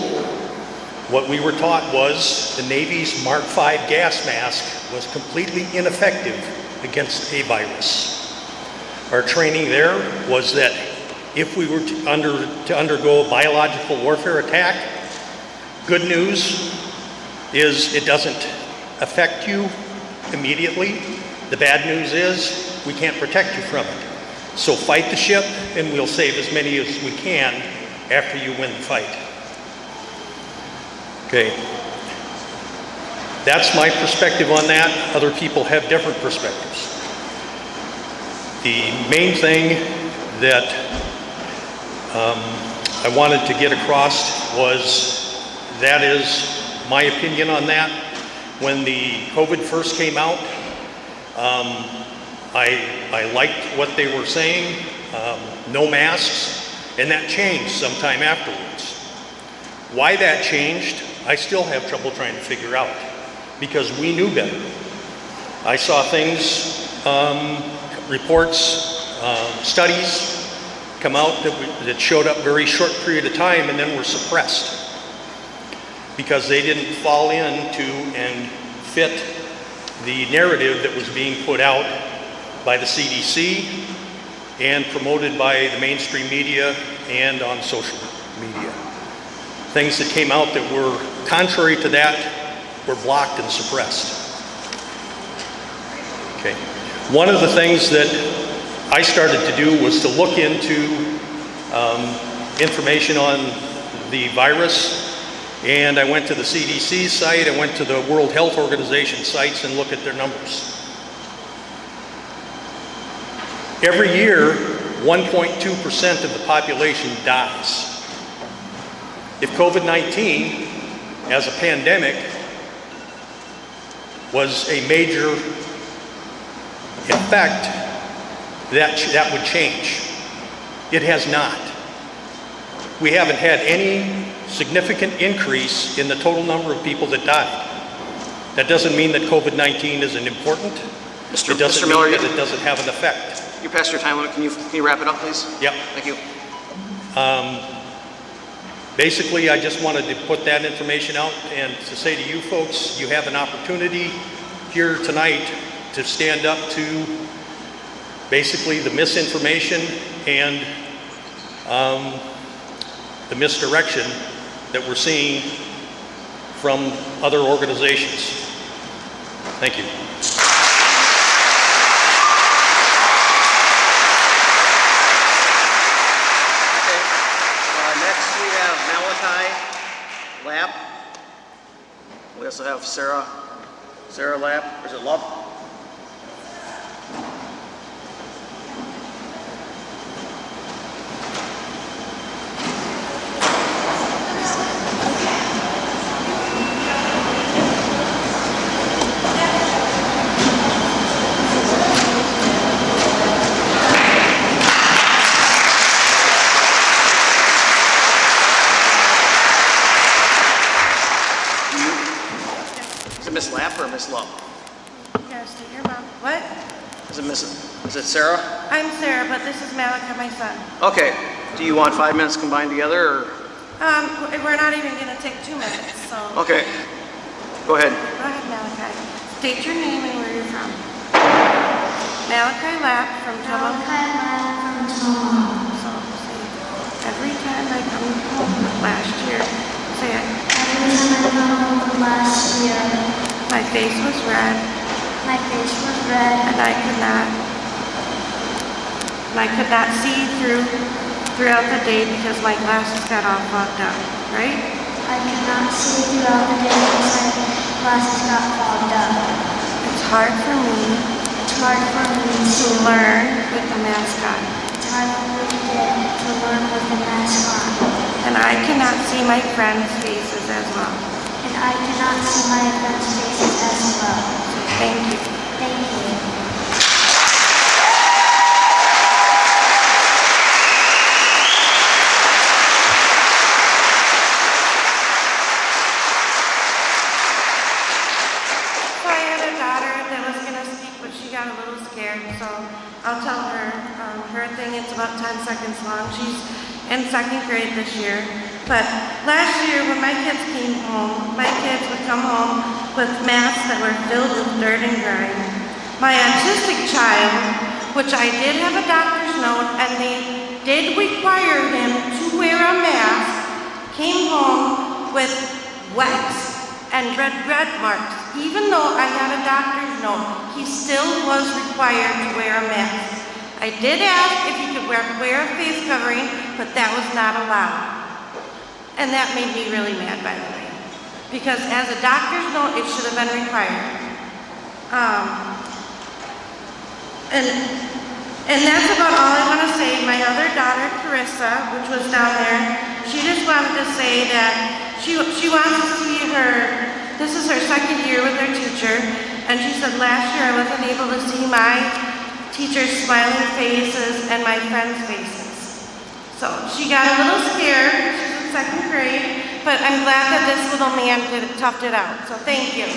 what we were taught was the Navy's Mark V gas mask was completely ineffective against a virus. Our training there was that if we were to undergo a biological warfare attack, good news is it doesn't affect you immediately. The bad news is we can't protect you from it. So fight the ship and we'll save as many as we can after you win the fight. Okay. That's my perspective on that. Other people have different perspectives. The main thing that I wanted to get across was, that is my opinion on that. When the COVID first came out, I liked what they were saying, no masks, and that changed sometime afterwards. Why that changed, I still have trouble trying to figure out, because we knew better. I saw things, reports, studies come out that showed up very short period of time and then were suppressed because they didn't fall into and fit the narrative that was being put out by the CDC and promoted by the mainstream media and on social media. Things that came out that were contrary to that were blocked and suppressed. Okay. One of the things that I started to do was to look into information on the virus, and I went to the CDC site, I went to the World Health Organization sites and looked at their numbers. Every year, 1.2% of the population dies. If COVID-19, as a pandemic, was a major effect, that would change. It has not. We haven't had any significant increase in the total number of people that died. That doesn't mean that COVID-19 isn't important. It doesn't mean that it doesn't have an effect. You're past your time limit. Can you wrap it up, please? Yep. Thank you. Basically, I just wanted to put that information out and to say to you folks, you have an opportunity here tonight to stand up to basically the misinformation and the misdirection that we're seeing from other organizations. Thank you. Lap. We also have Sarah Lap. Is it Love? Miss Lap or Miss Love? Yeah, state your mom. What? Is it Sarah? I'm Sarah, but this is Malachi, my son. Okay. Do you want 5 minutes combined together, or? We're not even gonna take 2 minutes, so. Okay. Go ahead. Go ahead, Malachi. State your name and where you're from. Malachi Lap from Tomo. So, say, every time I come home last year, say it. Every time I come home last year, my face was red. My face was red. And I could not see throughout the day because my glasses got all fogged up, right? I could not see throughout the day because my glasses got fogged up. It's hard for me to learn with the mask on. It's hard finally did to learn with the mask on. And I cannot see my friends' faces as well. And I cannot see my friends' faces as well. Thank you. Thank you. Got a little scared, so I'll tell her. Her thing, it's about 10 seconds long. She's in 2nd grade this year. But last year when my kids came home, my kids would come home with masks that were filled with dirt and grime. My autistic child, which I did have a doctor's note, and they did require him to wear a mask, came home with wax and red marks. Even though I had a doctor's note, he still was required to wear a mask. I did ask if he could wear a face covering, but that was not allowed. And that made me really mad, by the way. Because as a doctor's note, it should have been required. And that's about all I want to say. My other daughter, Carissa, which was down there, she just wanted to say that she wants to see her. This is her 2nd year with her teacher, and she said last year I wasn't able to see my teacher's smiling faces and my friends' faces. So she got a little scared. She's in 2nd grade, but I'm glad that this little man toughed it out. So thank you.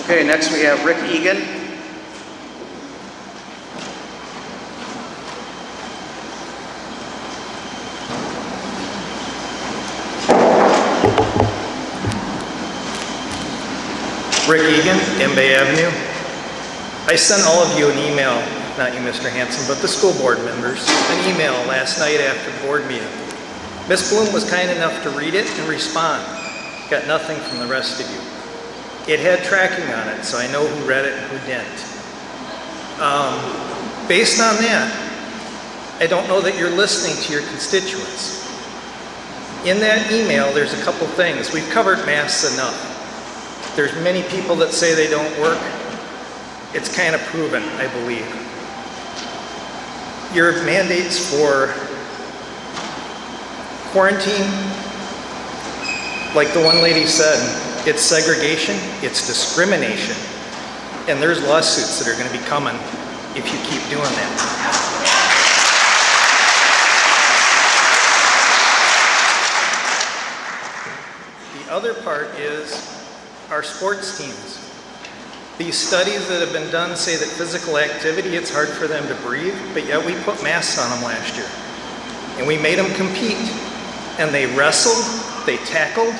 Okay, next we have Rick Egan. Rick Egan, Bay Avenue. I sent all of you an email, not you, Mr. Hanson, but the school board members, an email last night after the board meeting. Ms. Bloom was kind enough to read it and respond. Got nothing from the rest of you. It had tracking on it, so I know who read it and who didn't. Based on that, I don't know that you're listening to your constituents. In that email, there's a couple things. We've covered masks enough. There's many people that say they don't work. It's kind of proven, I believe. Your mandates for quarantine, like the one lady said, it's segregation, it's discrimination, and there's lawsuits that are going to be coming if you keep doing that. The other part is our sports teams. These studies that have been done say that physical activity, it's hard for them to breathe, but yet we put masks on them last year. And we made them compete. And they wrestled, they tackled,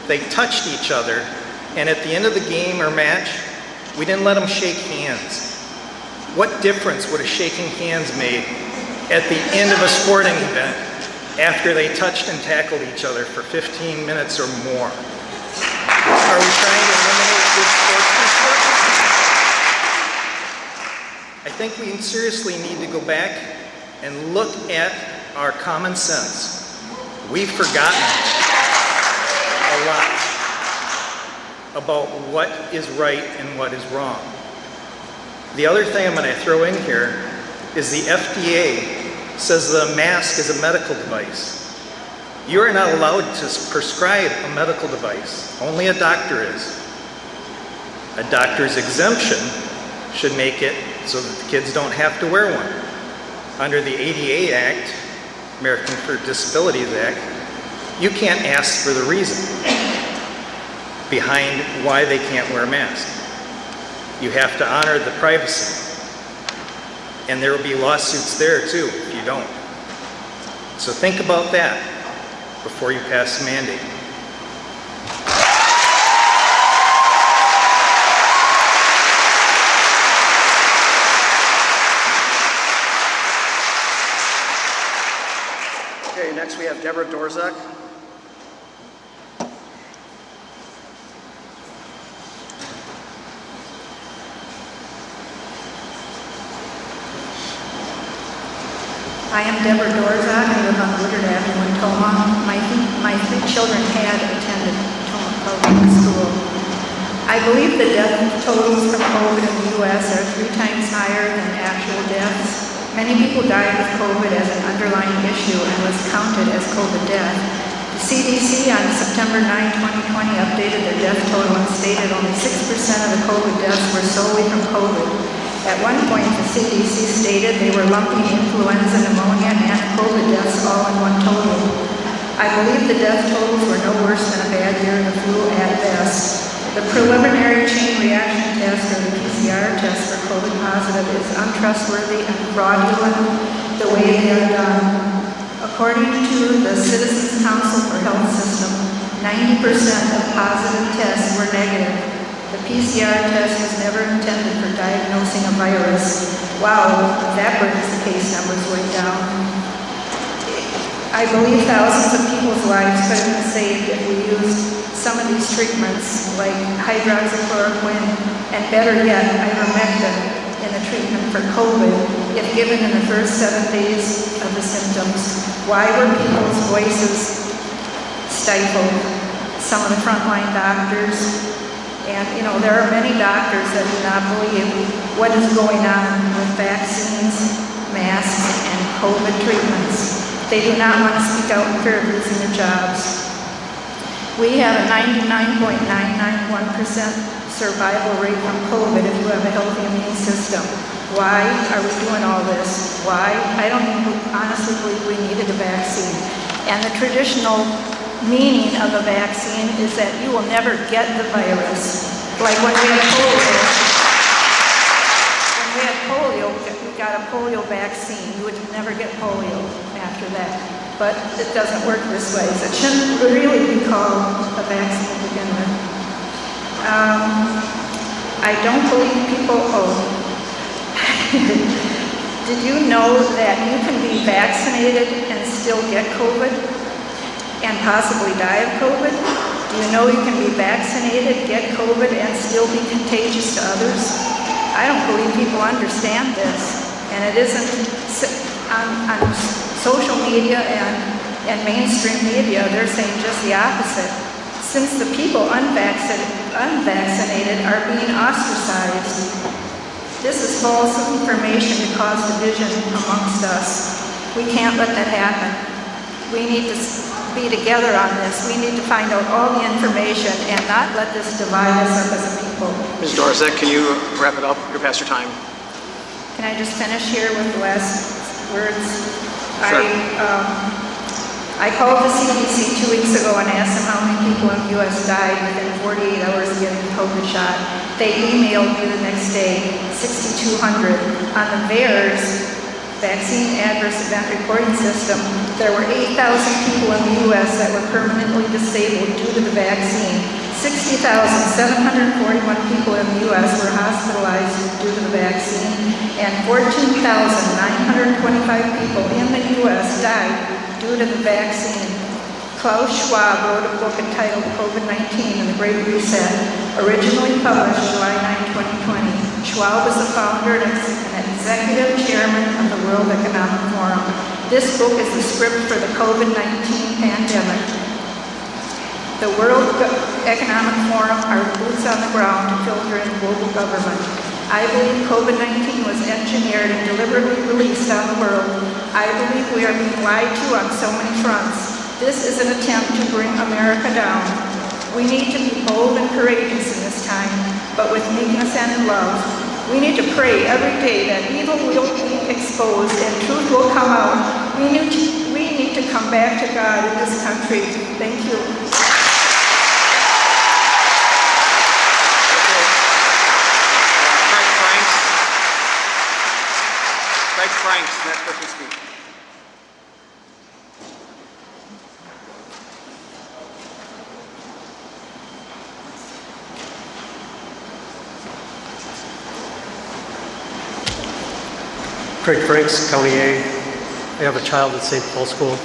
they touched each other, and at the end of the game or match, we didn't let them shake hands. What difference would a shaking hands made at the end of a sporting event after they touched and tackled each other for 15 minutes or more? Are we trying to eliminate good sportsmanship? I think we seriously need to go back and look at our common sense. We've forgotten a lot about what is right and what is wrong. The other thing I'm going to throw in here is the FDA says the mask is a medical device. You are not allowed to prescribe a medical device. Only a doctor is. A doctor's exemption should make it so that the kids don't have to wear one. Under the ADA Act, American with Disabilities Act, you can't ask for the reason behind why they can't wear a mask. You have to honor the privacy. And there will be lawsuits there too if you don't. So think about that before you pass a mandate. Okay, next we have Deborah Dorzak. I am Deborah Dorzak. I live on Woodard Avenue in Toma. My three children had attended Toma Public School. I believe the death totals from COVID in the U.S. are 3 times higher than actual deaths. Many people died with COVID as an underlying issue and was counted as COVID death. The CDC on September 9, 2020 updated their death total and stated only 6% of the COVID deaths were solely from COVID. At one point, the CDC stated they were lumping influenza, pneumonia, and COVID deaths all in one total. I believe the death totals were no worse than a bad year in the flu at best. The preliminary chain reaction test, or the PCR test for COVID positive, is untrustworthy and fraudulent the way they are done. According to the Citizens Council for Health System, 90% of positive tests were negative. The PCR test was never intended for diagnosing a virus. Wow, that brings the case numbers way down. I believe thousands of people's lives could have been saved if we used some of these treatments, like hydroxychloroquine, and better yet, ivermectin in the treatment for COVID, if given in the first 7 days of the symptoms. Why were people's voices stifled? Some of the frontline doctors, and there are many doctors that do not believe what is going on with vaccines, masks, and COVID treatments. They do not want to speak out in fear of losing their jobs. We have a 99.991% survival rate from COVID if you have a healthy immune system. Why are we doing all this? Why? I don't honestly believe we needed a vaccine. And the traditional meaning of a vaccine is that you will never get the virus. Like when we had polio, we got a polio vaccine. You would never get polio after that. But it doesn't work this way. So it shouldn't really be called a vaccine to begin with. I don't believe people, did you know that you can be vaccinated and still get COVID and possibly die of COVID? Do you know you can be vaccinated, get COVID, and still be contagious to others? I don't believe people understand this. And it isn't on social media and mainstream media, they're saying just the opposite. Since the people unvaccinated are being ostracized, this is false information to cause division amongst us. We can't let that happen. We need to be together on this. We need to find out all the information and not let this divide us up as a people. Ms. Dorzak, can you wrap it up? You're past your time. Can I just finish here with the last words? Sure. I called the CDC 2 weeks ago and asked them how many people in the U.S. died within 48 hours of getting the COVID shot. They emailed me the next day, 6,200. On the VAERS, Vaccine Adverse Event Reporting System, there were 8,000 people in the U.S. that were permanently disabled due to the vaccine. 60,741 people in the U.S. were hospitalized due to the vaccine, and 14,925 people in the U.S. died due to the vaccine. Klaus Schwab wrote a book entitled COVID-19 and the Great Reset, originally published July 9, 2020. Schwab was the founder and executive chairman of the World Economic Forum. This book is the script for the COVID-19 pandemic. The World Economic Forum are boots on the ground to filter in global government. I believe COVID-19 was engineered and deliberately released on the world. I believe we are being lied to on so many fronts. This is an attempt to bring America down. We need to be bold and courageous in this time, but with meekness and in love. We need to pray every day that evil will be exposed and truth will come out. We need to come back to God in this country. Thank you. Craig Franks, next person to speak. Craig Franks, County A. I have a child at St. Paul School.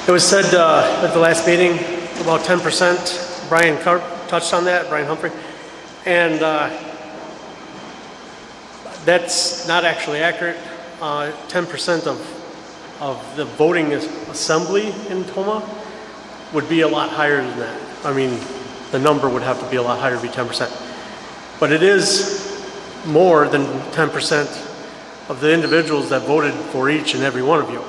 It was said at the last meeting, about 10%. Brian touched on that, Brian Humphrey. And that's not actually accurate. 10% of the voting assembly in Toma would be a lot higher than that. I mean, the number would have to be a lot higher to be 10%. But it is more than 10% of the individuals that voted for each and every one of you.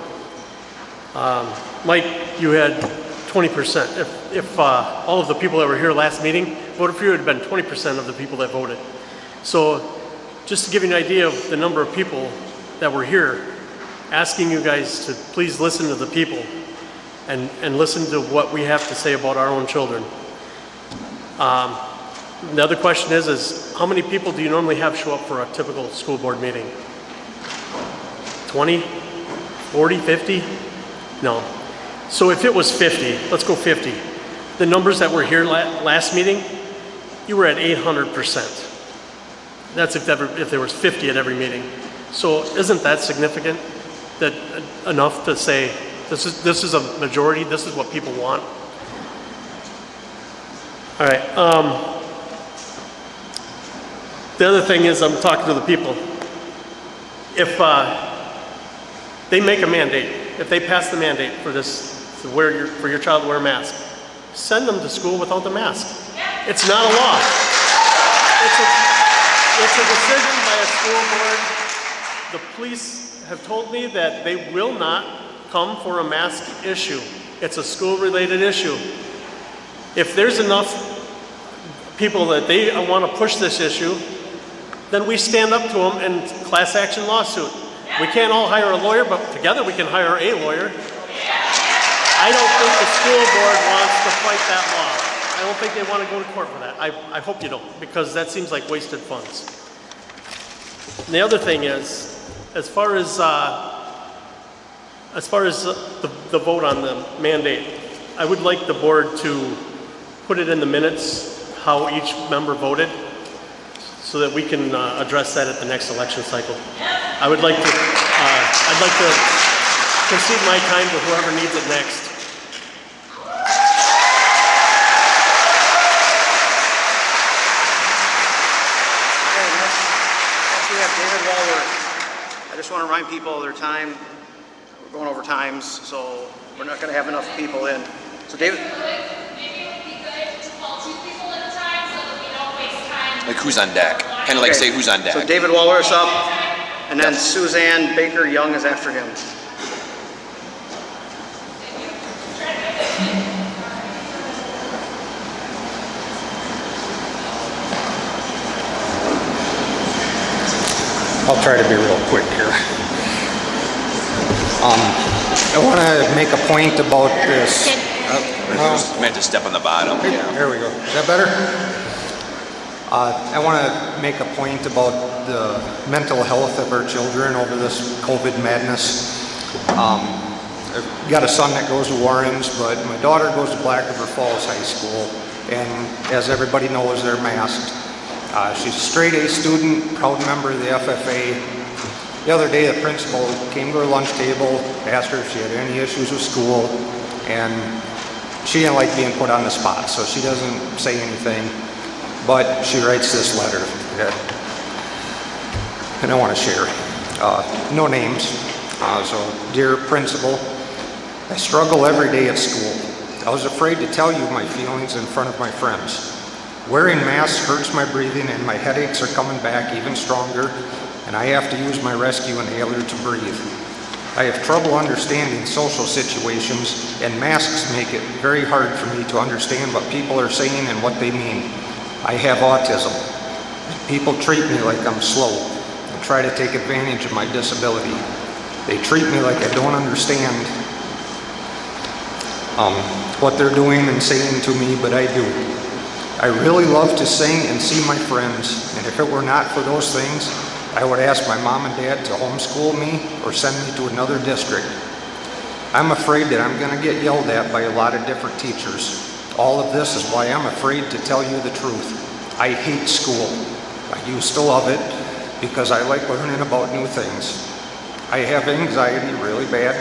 Mike, you had 20%. If all of the people that were here last meeting voted for you, it would have been 20% of the people that voted. So just to give you an idea of the number of people that were here, asking you guys to please listen to the people and listen to what we have to say about our own children. The other question is how many people do you normally have show up for a typical school board meeting? 20, 40, 50? No. So if it was 50, let's go 50. The numbers that were here last meeting, you were at 800%. That's if there was 50 at every meeting. So isn't that significant? That enough to say this is a majority, this is what people want? All right. The other thing is I'm talking to the people. If they make a mandate, if they pass the mandate for this, for your child to wear a mask, send them to school without the mask. It's not a law. It's a decision by a school board. The police have told me that they will not come for a mask issue. It's a school-related issue. If there's enough people that they want to push this issue, then we stand up to them in class action lawsuit. We can't all hire a lawyer, but together we can hire a lawyer. I don't think the school board wants to fight that law. I don't think they want to go to court for that. I hope you don't, because that seems like wasted funds. And the other thing is, as far as the vote on the mandate, I would like the board to put it in the minutes how each member voted, so that we can address that at the next election cycle. I'd like to concede my time to whoever needs it next. Next we have David Walworth. I just want to remind people of their time. We're going over times, so we're not going to have enough people in. So David. Like who's on deck? Kind of like say who's on deck. So David Waller's up, and then Suzanne Baker Young is after him. I'll try to be real quick here. I want to make a point about this. Meant to step on the bottom. Yeah. There we go. Is that better? I want to make a point about the mental health of our children over this COVID madness. I've got a son that goes to Warrens, but my daughter goes to Black River Falls High School, and as everybody knows, they're masked. She's a straight A student, proud member of the FFA. The other day, the principal came to her lunch table, asked her if she had any issues with school, and she didn't like being put on the spot, so she doesn't say anything. But she writes this letter, and I want to share. No names. So, dear principal, I struggle every day at school. I was afraid to tell you my feelings in front of my friends. Wearing masks hurts my breathing, and my headaches are coming back even stronger, and I have to use my rescue inhaler to breathe. I have trouble understanding social situations, and masks make it very hard for me to understand what people are saying and what they mean. I have autism. People treat me like I'm slow and try to take advantage of my disability. They treat me like I don't understand what they're doing and saying to me, but I do. I really love to sing and see my friends, and if it were not for those things, I would ask my mom and dad to homeschool me or send me to another district. I'm afraid that I'm going to get yelled at by a lot of different teachers. All of this is why I'm afraid to tell you the truth. I hate school. I used to love it because I like learning about new things. I have anxiety really bad,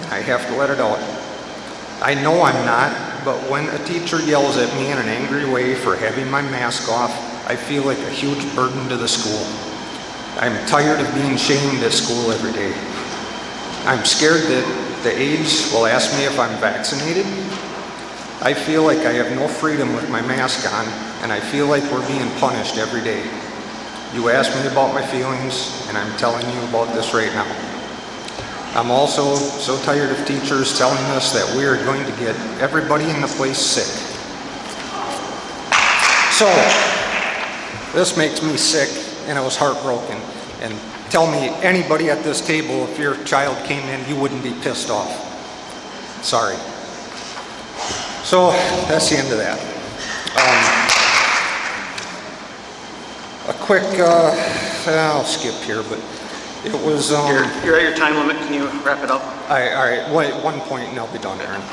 and I have to let it out. I know I'm not, but when a teacher yells at me in an angry way for having my mask off, I feel like a huge burden to the school. I'm tired of being shamed at school every day. I'm scared that the aides will ask me if I'm vaccinated. I feel like I have no freedom with my mask on, and I feel like we're being punished every day. You asked me about my feelings, and I'm telling you about this right now. I'm also so tired of teachers telling us that we are going to get everybody in the place sick. So, this makes me sick, and I was heartbroken. And tell me, anybody at this table, if your child came in, you wouldn't be pissed off. Sorry. So, that's the end of that. A quick, I'll skip here, but it was... You're at your time limit. Can you wrap it up? All right, wait, 1 point and I'll be done, Aaron.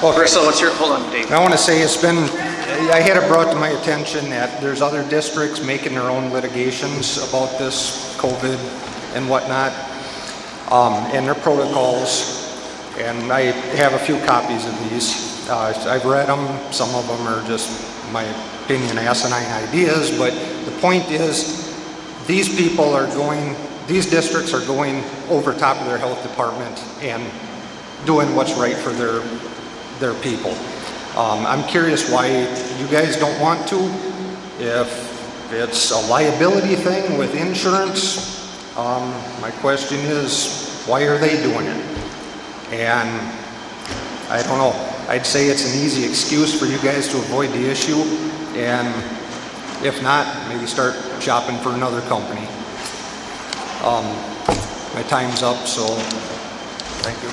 Okay. So what's your, hold on, Dave. I want to say I had it brought to my attention that there's other districts making their own litigations about this COVID and whatnot, and their protocols, and I have a few copies of these. I've read them. Some of them are just my opinion, asinine ideas, but the point is these districts are going over top of their health department and doing what's right for their people. I'm curious why you guys don't want to. If it's a liability thing with insurance, my question is, why are they doing it? And I don't know. I'd say it's an easy excuse for you guys to avoid the issue, and if not, maybe start shopping for another company. My time's up, so thank you.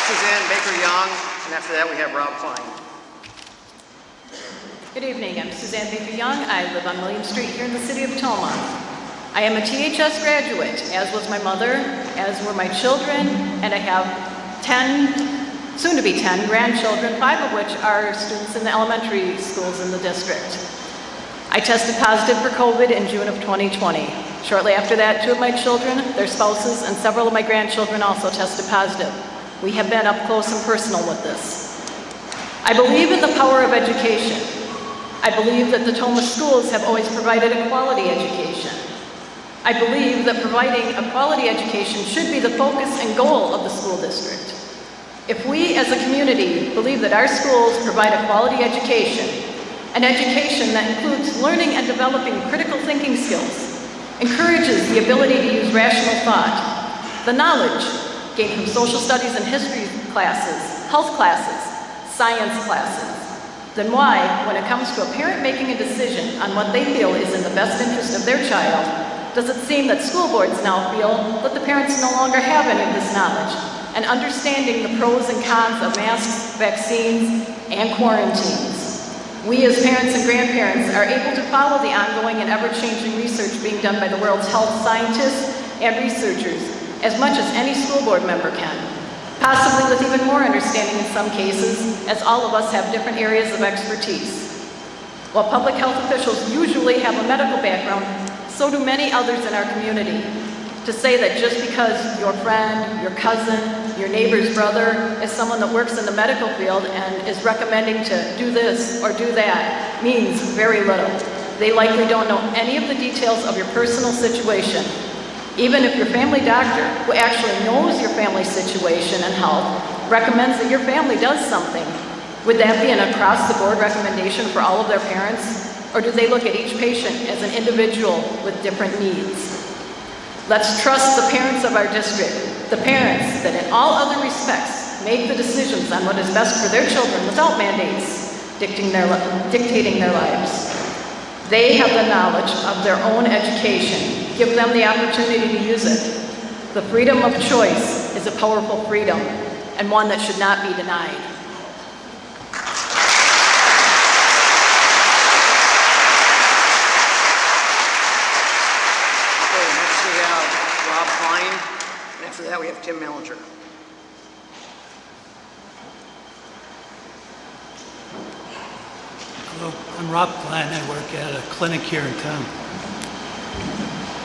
Suzanne Baker-Young, and after that we have Rob Klein. Good evening, I'm Suzanne Baker-Young. I live on William Street here in the city of Toma. I am a THS graduate, as was my mother, as were my children, and I have 10, soon to be 10, grandchildren, 5 of which are students in the elementary schools in the district. I tested positive for COVID in June of 2020. Shortly after that, 2 of my children, their spouses, and several of my grandchildren also tested positive. We have been up close and personal with this. I believe in the power of education. I believe that the Toma schools have always provided a quality education. I believe that providing a quality education should be the focus and goal of the school district. If we as a community believe that our schools provide a quality education, an education that includes learning and developing critical thinking skills, encourages the ability to use rational thought, the knowledge gained from social studies and history classes, health classes, science classes, then why, when it comes to a parent making a decision on what they feel is in the best interest of their child, does it seem that school boards now feel that the parents no longer have any of this knowledge and understanding the pros and cons of masks, vaccines, and quarantines? We as parents and grandparents are able to follow the ongoing and ever-changing research being done by the world's health scientists and researchers as much as any school board member can. Possibly with even more understanding in some cases, as all of us have different areas of expertise. While public health officials usually have a medical background, so do many others in our community. To say that just because your friend, your cousin, your neighbor's brother is someone that works in the medical field and is recommending to do this or do that means very little. They likely don't know any of the details of your personal situation. Even if your family doctor, who actually knows your family situation and health, recommends that your family does something, would that be an across-the-board recommendation for all of their parents? Or do they look at each patient as an individual with different needs? Let's trust the parents of our district, the parents that in all other respects make the decisions on what is best for their children without mandates dictating their lives. They have the knowledge of their own education. Give them the opportunity to use it. The freedom of choice is a powerful freedom and one that should not be denied. Okay, next we have Rob Klein, and after that we have Tim Mellinger. Hello, I'm Rob Klein. I work at a clinic here in town.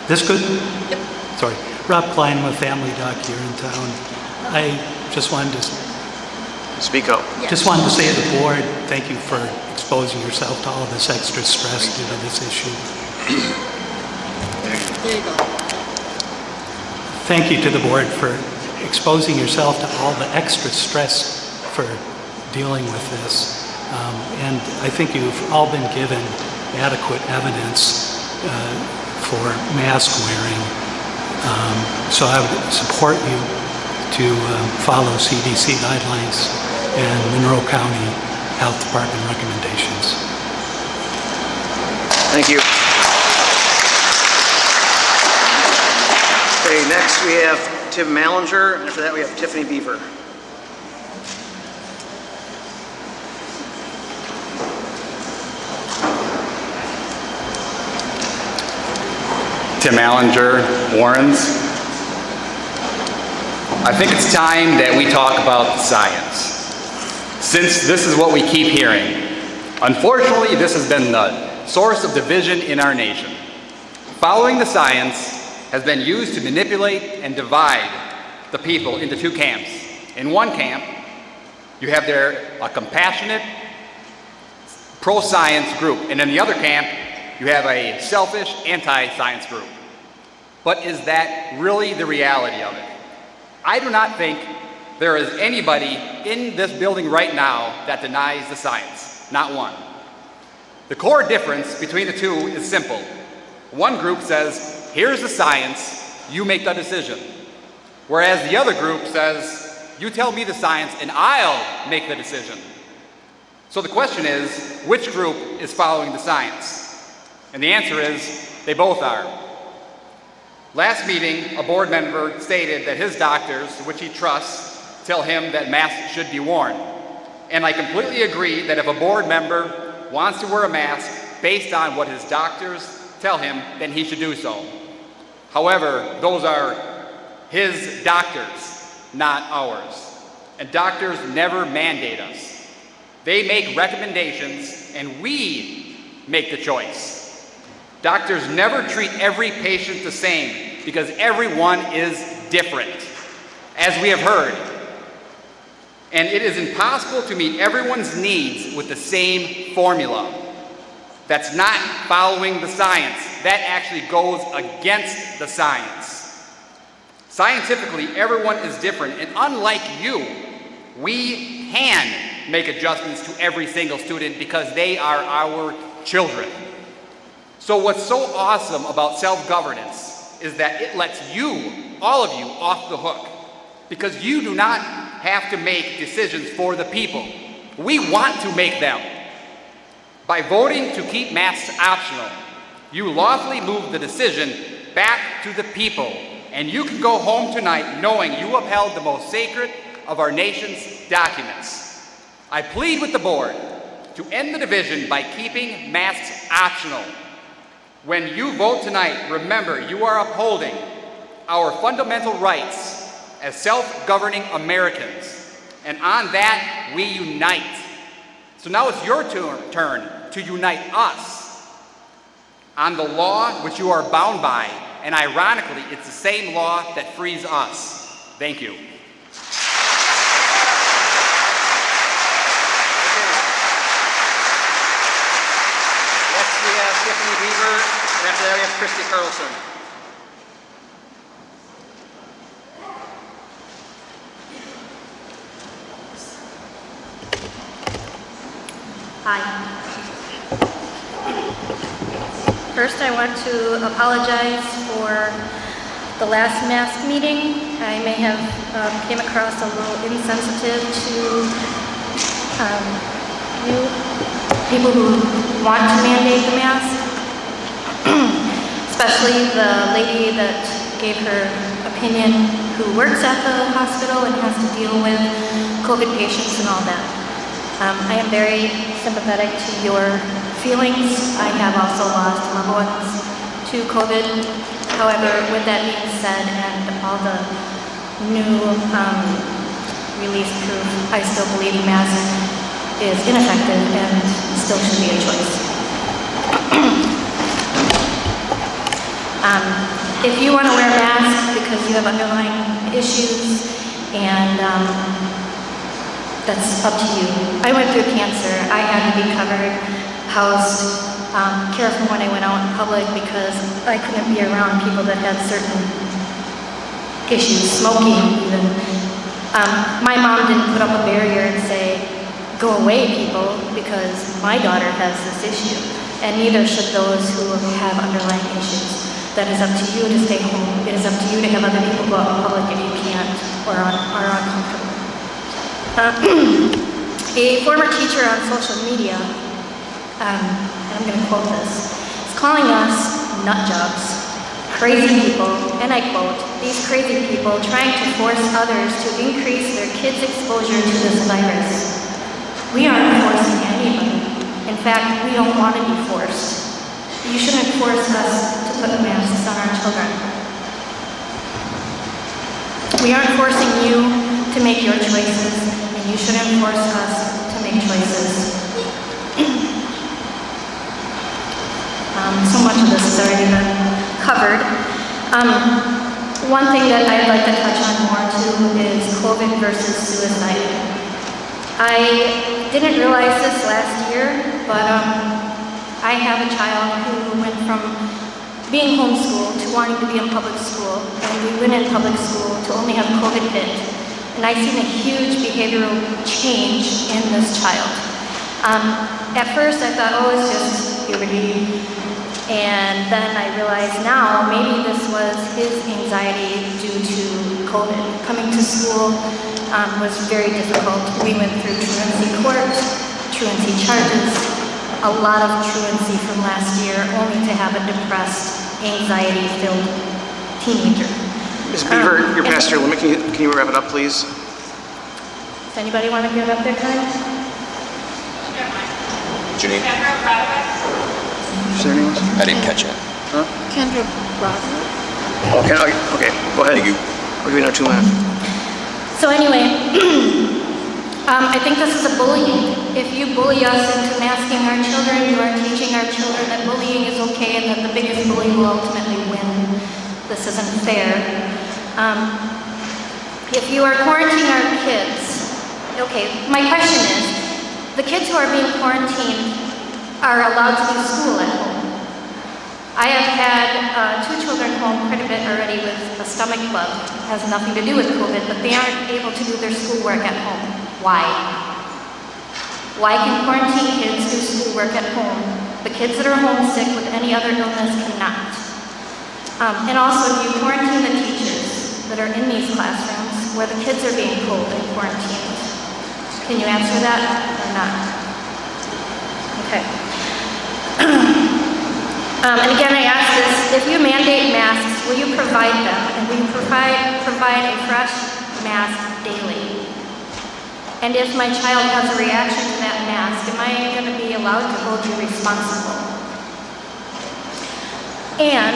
This good? Yep. Sorry. Rob Klein with Family Doc here in town. I just wanted to... Speak up. Just wanted to say to the board, thank you for exposing yourself to all this extra stress due to this issue. There you go. Thank you to the board for exposing yourself to all the extra stress for dealing with this. And I think you've all been given adequate evidence for mask wearing. So I would support you to follow CDC guidelines and Monroe County Health Department recommendations. Thank you. Okay, next we have Tim Mallinger, and after that we have Tiffany Beaver. Tim Mallinger, Warrens. I think it's time that we talk about science, since this is what we keep hearing. Unfortunately, this has been the source of division in our nation. Following the science has been used to manipulate and divide the people into two camps. In one camp, you have a compassionate, pro-science group, and in the other camp, you have a selfish, anti-science group. But is that really the reality of it? I do not think there is anybody in this building right now that denies the science. Not one. The core difference between the two is simple. One group says, here's the science, you make the decision. Whereas the other group says, you tell me the science and I'll make the decision. So the question is, which group is following the science? And the answer is, they both are. Last meeting, a board member stated that his doctors, which he trusts, tell him that masks should be worn. And I completely agree that if a board member wants to wear a mask based on what his doctors tell him, then he should do so. However, those are his doctors, not ours. And doctors never mandate us. They make recommendations and we make the choice. Doctors never treat every patient the same because everyone is different, as we have heard. And it is impossible to meet everyone's needs with the same formula. That's not following the science. That actually goes against the science. Scientifically, everyone is different, and unlike you, we can make adjustments to every single student because they are our children. So what's so awesome about self-governance is that it lets you, all of you, off the hook. Because you do not have to make decisions for the people. We want to make them. By voting to keep masks optional, you lawfully move the decision back to the people. And you can go home tonight knowing you upheld the most sacred of our nation's documents. I plead with the board to end the division by keeping masks optional. When you vote tonight, remember you are upholding our fundamental rights as self-governing Americans. And on that, we unite. So now it's your turn to unite us on the law which you are bound by. And ironically, it's the same law that frees us. Thank you. Next we have Tiffany Beaver, and after that we have Christy Carlson. Hi. First, I want to apologize for the last mask meeting. I may have came across a little insensitive to you people who want to mandate the mask, especially the lady that gave her opinion who works at the hospital and has to deal with COVID patients and all that. I am very sympathetic to your feelings. I have also lost loved ones to COVID. However, with that being said, and all the new release proof, I still believe mask is ineffective and still should be a choice. If you want to wear a mask because you have underlying issues, and that's up to you. I went through cancer. I had to be covered, housed, careful when I went out in public because I couldn't be around people that had certain issues, smoking even. My mom didn't put up a barrier and say, go away people, because my daughter has this issue, and neither should those who have underlying issues. That is up to you to stay home. It is up to you to have other people go out in public if you can't or are uncomfortable. A former teacher on social media, and I'm going to quote this, is calling us nut jobs, crazy people, and I quote, these crazy people trying to force others to increase their kids' exposure to this virus. We aren't forcing anybody. In fact, we don't want to be forced. You shouldn't force us to put masks on our children. We aren't forcing you to make your choices, and you shouldn't force us to make choices. So much of this has already been covered. One thing that I'd like to touch on more too is COVID versus suicide. I didn't realize this last year, but I have a child who went from being homeschooled to wanting to be in public school, and we went in public school to only have COVID hit. And I've seen a huge behavioral change in this child. At first I thought, oh, it's just puberty. And then I realized now maybe this was his anxiety due to COVID. Coming to school was very difficult. We went through truancy court, truancy charges, a lot of truancy from last year, only to have a depressed, anxiety-filled teenager. Ms. Beaver, you're past your limit. Can you wrap it up, please? Does anybody want to give up their time? Janine? Is there anyone? I didn't catch it. Huh? Kendra Brosnan. Okay, go ahead. We're giving our 2 minutes. So anyway, I think this is a bullying. If you bully us into masking our children, you are teaching our children that bullying is okay and that the biggest bully will ultimately win. This isn't fair. If you are quarantining our kids, okay, my question is, the kids who are being quarantined are allowed to do school at home. I have had 2 children home quite a bit already with a stomach bug. It has nothing to do with COVID, but they aren't able to do their schoolwork at home. Why? Why can quarantine kids do schoolwork at home? The kids that are homesick with any other illness cannot. And also, do you quarantine the teachers that are in these classrooms where the kids are being pulled and quarantined? Can you answer that or not? Okay. And again, I ask this, if you mandate masks, will you provide them? And will you provide a fresh mask daily? And if my child has a reaction to that mask, am I going to be allowed to hold you responsible? And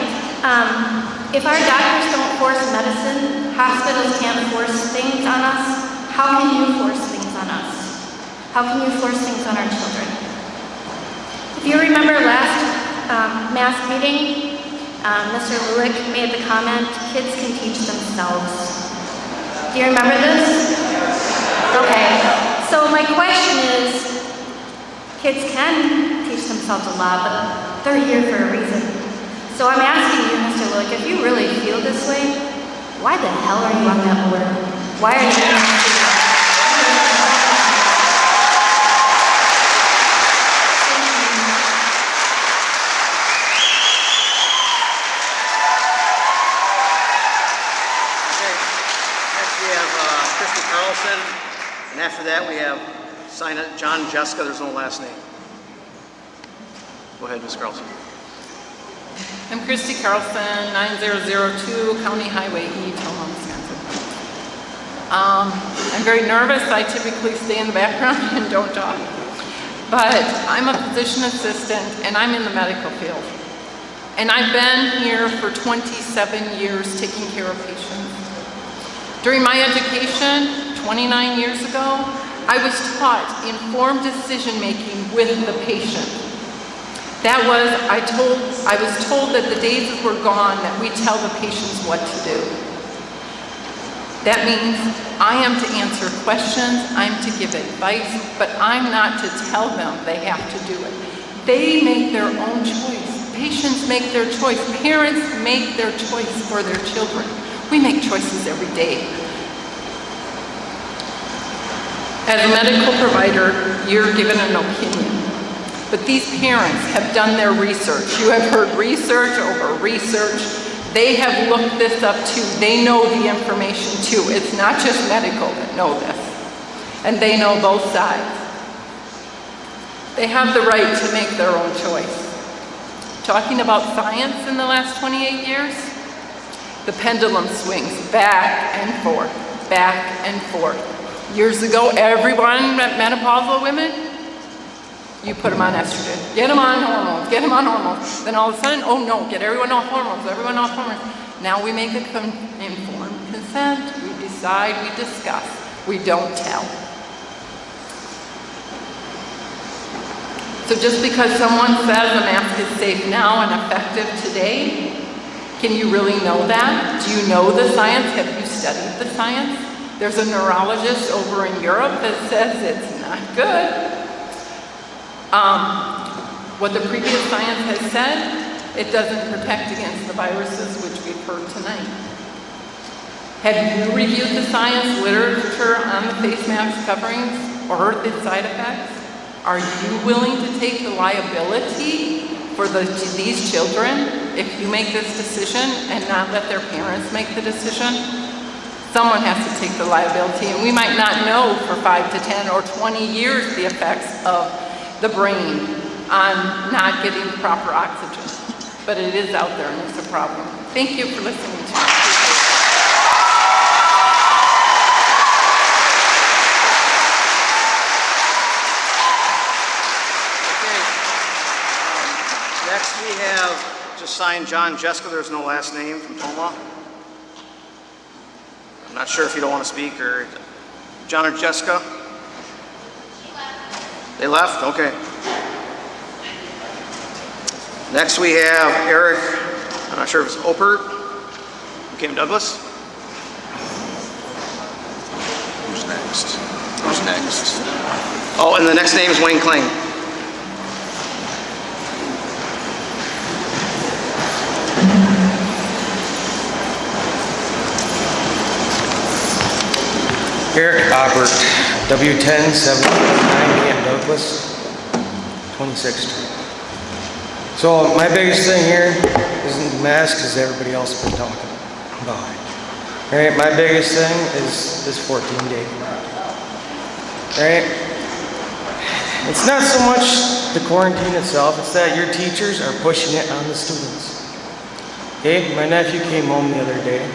if our doctors don't force medicine, hospitals can't force things on us, how can you force things on us? How can you force things on our children? If you remember last mask meeting, Mr. Lulick made the comment, kids can teach themselves. Do you remember this? Okay, so my question is, kids can teach themselves a lot, but they're here for a reason. So I'm asking you, Mr. Lulick, if you really feel this way, why the hell are you on that board? Why are you And after that, we have John Jessica. There's no last name. Go ahead, Ms. Carlson. I'm Christy Carlson, 9002 County Highway E, Toma, Wisconsin. I'm very nervous. I typically stay in the background and don't talk. But I'm a physician assistant and I'm in the medical field. And I've been here for 27 years taking care of patients. During my education, 29 years ago, I was taught informed decision-making with the patient. I was told that the days were gone that we tell the patients what to do. That means I am to answer questions, I'm to give advice, but I'm not to tell them they have to do it. They make their own choice. Patients make their choice. Parents make their choice for their children. We make choices every day. As a medical provider, you're given an opinion. But these parents have done their research. You have heard research over research. They have looked this up too. They know the information too. It's not just medical that know this. And they know both sides. They have the right to make their own choice. Talking about science in the last 28 years, the pendulum swings back and forth, back and forth. Years ago, everyone, menopausal women, you put them on estrogen. Get them on hormones, get them on hormones. Then all of a sudden, oh no, get everyone off hormones, everyone off hormones. Now we make informed consent, we decide, we discuss, we don't tell. So just because someone says a mask is safe now and effective today, can you really know that? Do you know the science? Have you studied the science? There's a neurologist over in Europe that says it's not good. What the previous science has said, it doesn't protect against the viruses which we've heard tonight. Have you reviewed the science literature on the face mask coverings or heard the side effects? Are you willing to take the liability for these children if you make this decision and not let their parents make the decision? Someone has to take the liability, and we might not know for 5 to 10 or 20 years the effects of the brain on not getting proper oxygen. But it is out there and it's a problem. Thank you for listening to me. Next we have just signed John Jessica. There's no last name from Toma. I'm not sure if you don't want to speak or John or Jessica. They left? Okay. Next we have Eric, I'm not sure if it's Opert, who came Douglas. Who's next? Who's next? Oh, and the next name is Wayne Kling. Eric Opert, W10 799 Camp Douglas, 26th Street. So my biggest thing here isn't the mask, as everybody else has been talking about. All right, my biggest thing is this 14-day. All right, it's not so much the quarantine itself; it's that your teachers are pushing it on the students. Okay, my nephew came home the other day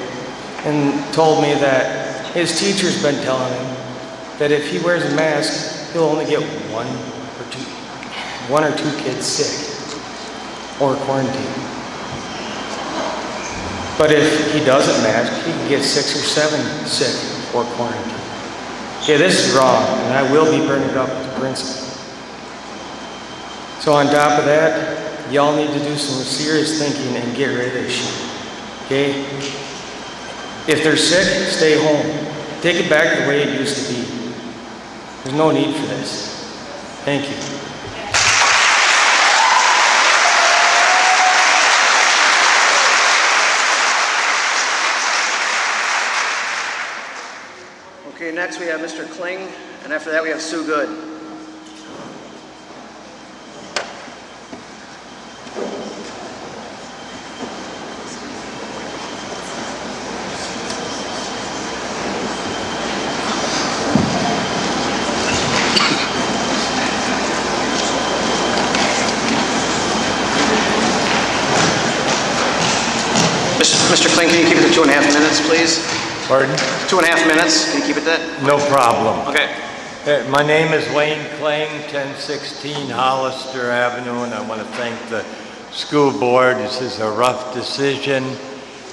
and told me that his teacher's been telling him that if he wears a mask, he'll only get one or two kids sick or quarantined. But if he doesn't mask, he can get 6 or 7 sick or quarantined. Okay, this is wrong, and I will be bringing it up with the principal. So on top of that, y'all need to do some serious thinking and get rid of this shit. Okay? If they're sick, stay home. Take it back the way it used to be. There's no need for this. Thank you. Okay, next we have Mr. Kling, and after that we have Sue Good. Mr. Kling, can you keep it to 2.5 minutes, please? Pardon? 2.5 minutes. Can you keep it that? No problem. Okay. My name is Wayne Kling, 1016 Hollister Avenue, and I want to thank the school board. This is a rough decision.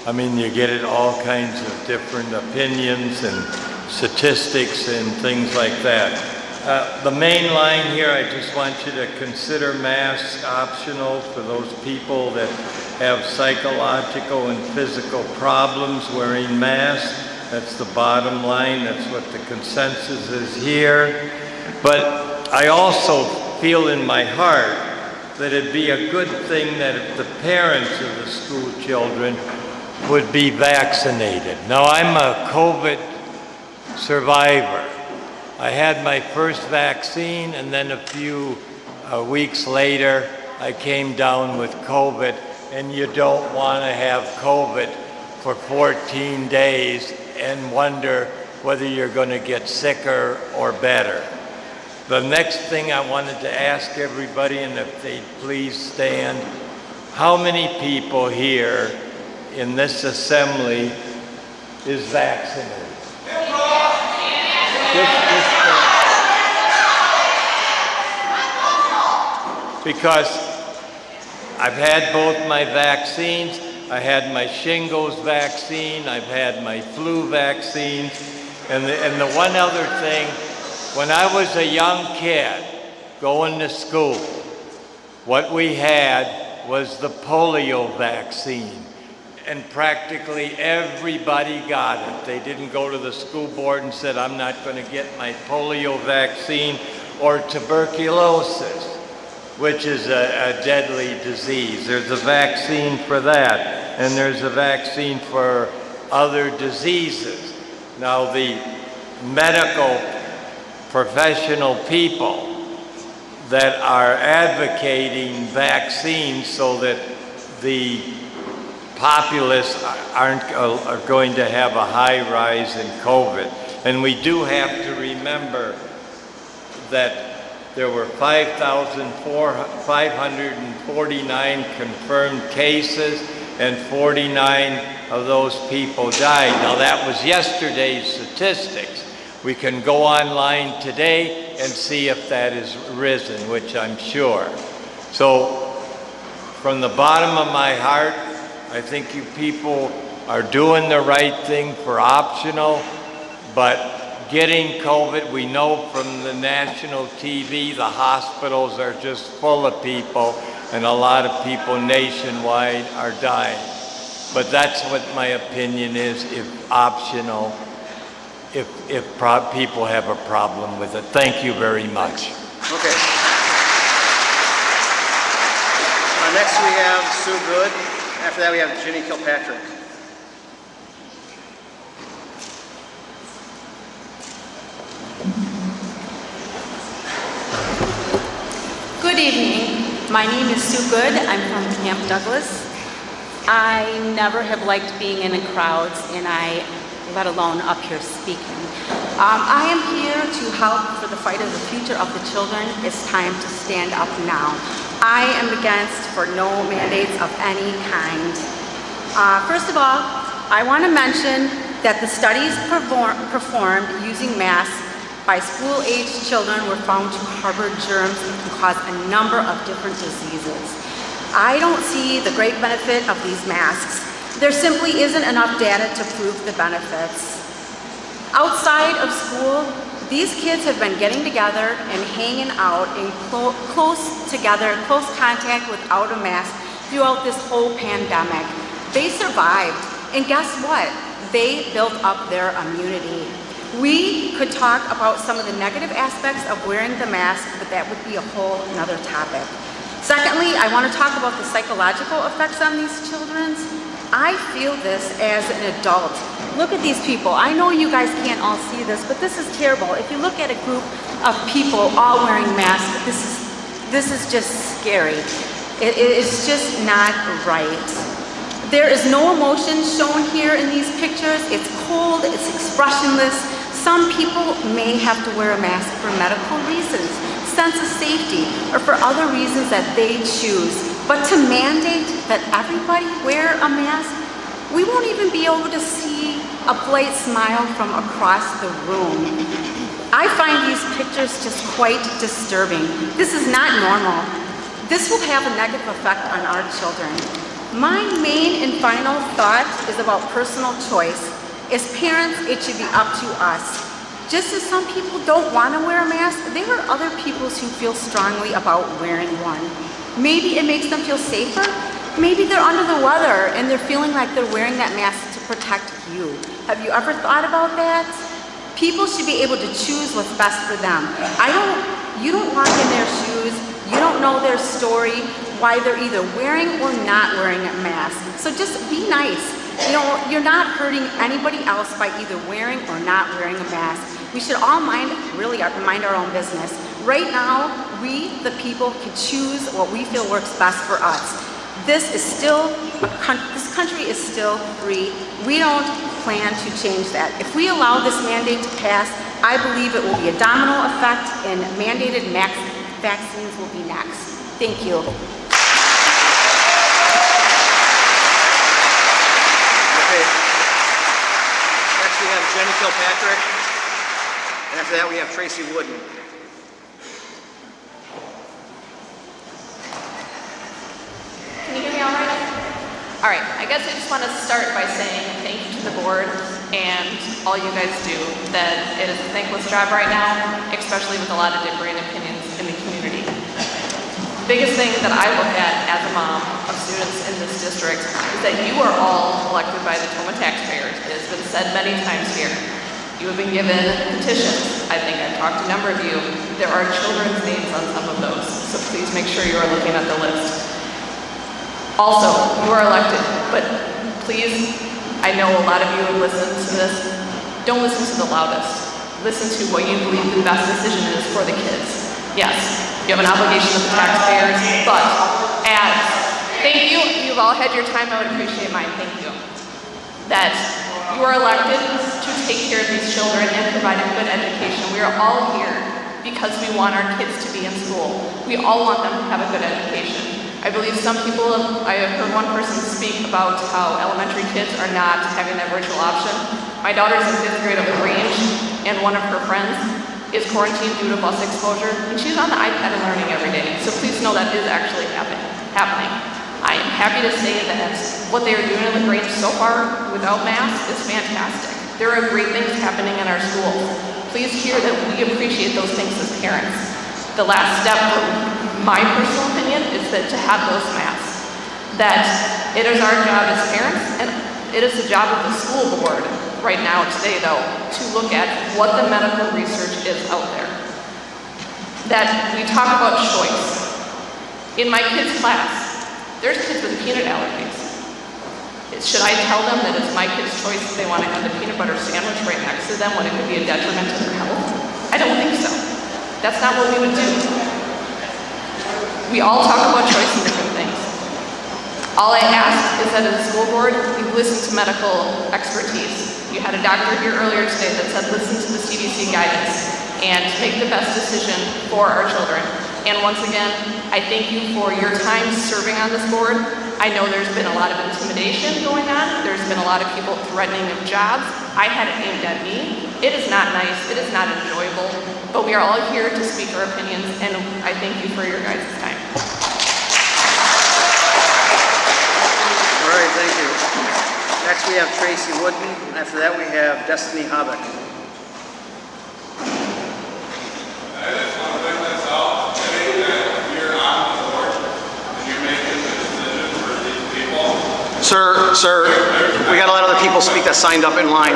I mean, you get it all kinds of different opinions and statistics and things like that. The main line here, I just want you to consider masks optional for those people that have psychological and physical problems wearing masks. That's the bottom line. That's what the consensus is here. But I also feel in my heart that it'd be a good thing that if the parents of the school children would be vaccinated. Now, I'm a COVID survivor. I had my first vaccine, and then a few weeks later, I came down with COVID, and you don't want to have COVID for 14 days and wonder whether you're going to get sicker or better. The next thing I wanted to ask everybody, and if they'd please stand, how many people here in this assembly is vaccinated? Because I've had both my vaccines. I had my shingles vaccine, I've had my flu vaccines, and the one other thing, when I was a young kid going to school, what we had was the polio vaccine. And practically everybody got it. They didn't go to the school board and said, I'm not going to get my polio vaccine, or tuberculosis, which is a deadly disease. There's a vaccine for that, and there's a vaccine for other diseases. Now, the medical professional people that are advocating vaccines so that the populace are going to have a high rise in COVID. And we do have to remember that there were 5,549 confirmed cases, and 49 of those people died. Now, that was yesterday's statistics. We can go online today and see if that has risen, which I'm sure. So, from the bottom of my heart, I think you people are doing the right thing for optional, but getting COVID, we know from the national TV, the hospitals are just full of people, and a lot of people nationwide are dying. But that's what my opinion is, if optional, if people have a problem with it. Thank you very much. Okay. Next we have Sue Good. After that we have Ginny Kilpatrick. Good evening. My name is Sue Good. I'm from Camp Douglas. I never have liked being in crowds, and let alone up here speaking. I am here to help for the fight of the future of the children. It's time to stand up now. I am against for no mandates of any kind. First of all, I want to mention that the studies performed using masks by school-aged children were found to harbor germs that can cause a number of different diseases. I don't see the great benefit of these masks. There simply isn't enough data to prove the benefits. Outside of school, these kids have been getting together and hanging out in close contact without a mask throughout this whole pandemic. They survived, and guess what? They built up their immunity. We could talk about some of the negative aspects of wearing the mask, but that would be a whole another topic. Secondly, I want to talk about the psychological effects on these children. I feel this as an adult. Look at these people. I know you guys can't all see this, but this is terrible. If you look at a group of people all wearing masks, this is just scary. It's just not right. There is no emotion shown here in these pictures. It's cold, it's expressionless. Some people may have to wear a mask for medical reasons, sense of safety, or for other reasons that they choose. But to mandate that everybody wear a mask, we won't even be able to see a bright smile from across the room. I find these pictures just quite disturbing. This is not normal. This will have a negative effect on our children. My main and final thought is about personal choice. As parents, it should be up to us. Just as some people don't want to wear a mask, there are other people who feel strongly about wearing one. Maybe it makes them feel safer. Maybe they're under the weather and they're feeling like they're wearing that mask to protect you. Have you ever thought about that? People should be able to choose what's best for them. You don't walk in their shoes. You don't know their story, why they're either wearing or not wearing a mask. So just be nice. You know, you're not hurting anybody else by either wearing or not wearing a mask. We should all mind our own business. Right now, we, the people, can choose what we feel works best for us. This country is still free. We don't plan to change that. If we allow this mandate to pass, I believe it will be a domino effect and mandated vaccines will be next. Thank you. Okay. Next we have Jenny Kilpatrick, and after that we have Tracy Wooden. Can you hear me all right? All right, I guess I just want to start by saying thank you to the board and all you guys do, that it is a thankless job right now, especially with a lot of differing opinions in the community. The biggest thing that I look at as a mom of students in this district is that you are all elected by the Toma taxpayers. It has been said many times here. You have been given petitions. I think I've talked to a number of you. There are children's names on some of those, so please make sure you are looking at the list. Also, you are elected, but please, I know a lot of you have listened to this. Don't listen to the loudest. Listen to what you believe the best decision is for the kids. Yes, you have an obligation to the taxpayers, but thank you, you've all had your time, I would appreciate mine, thank you. That you are elected to take care of these children and provide a good education. We are all here because we want our kids to be in school. We all want them to have a good education. I believe some people, I have heard one person speak about how elementary kids are not having that virtual option. My daughter's in 5th grade of the Grange, and one of her friends is quarantined due to bus exposure, and she's on the iPad and learning every day. So please know that is actually happening. I am happy to say that what they are doing in the Grange so far without masks is fantastic. There are great things happening in our schools. Please hear that we appreciate those things as parents. The last step, my personal opinion, is that to have those masks. That it is our job as parents, and it is the job of the school board right now, today though, to look at what the medical research is out there. That we talk about choice. In my kids' class, there's kids with peanut allergies. Should I tell them that it's my kids' choice if they want to have the peanut butter sandwich right next to them when it could be a detriment to their health? I don't think so. That's not what we would do. We all talk about choice and different things. All I ask is that as a school board, you listen to medical expertise. You had a doctor here earlier today that said listen to the CDC guidance and make the best decision for our children. And once again, I thank you for your time serving on this board. I know there's been a lot of intimidation going on. There's been a lot of people threatening of jobs. I had it aimed at me. It is not nice. It is not enjoyable. But we are all here to speak our opinions, and I thank you for your guys' time. All right, thank you. Next we have Tracy Wooden. After that we have Destiny Habeck. Sir, we got to let other people speak that signed up in line.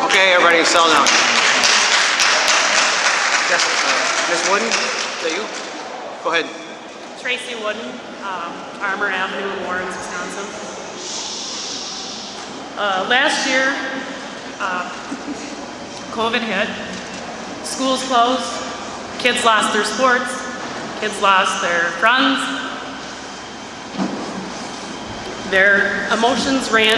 Okay, everybody settle down. Yes, Ms. Wooden, is that you? Go ahead. Tracy Wooden, Armour Avenue in Warren, Wisconsin. Last year, COVID hit, schools closed, kids lost their sports, kids lost their friends. Their emotions ran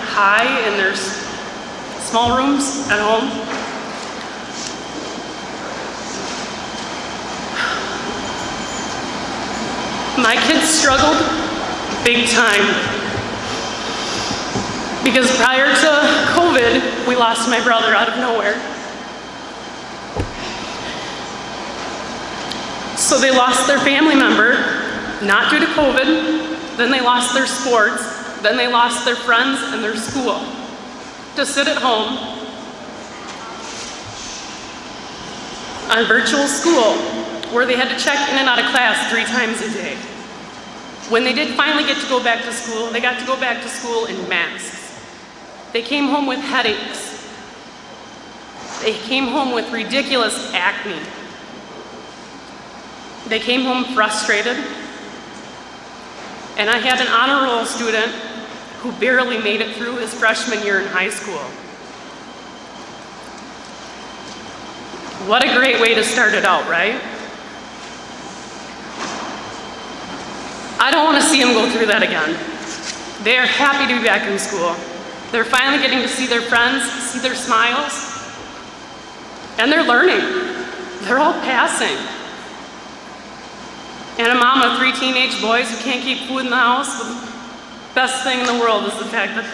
high in their small rooms at home. My kids struggled big time. Because prior to COVID, we lost my brother out of nowhere. So they lost their family member, not due to COVID, then they lost their sports, then they lost their friends and their school. To sit at home on virtual school where they had to check in and out of class 3 times a day. When they did finally get to go back to school, they got to go back to school in masks. They came home with headaches. They came home with ridiculous acne. They came home frustrated. And I had an honor roll student who barely made it through his freshman year in high school. What a great way to start it out, right? I don't want to see them go through that again. They are happy to be back in school. They're finally getting to see their friends, see their smiles, and they're learning. They're all passing. And a mom of 3 teenage boys who can't keep food in the house, the best thing in the world is the fact that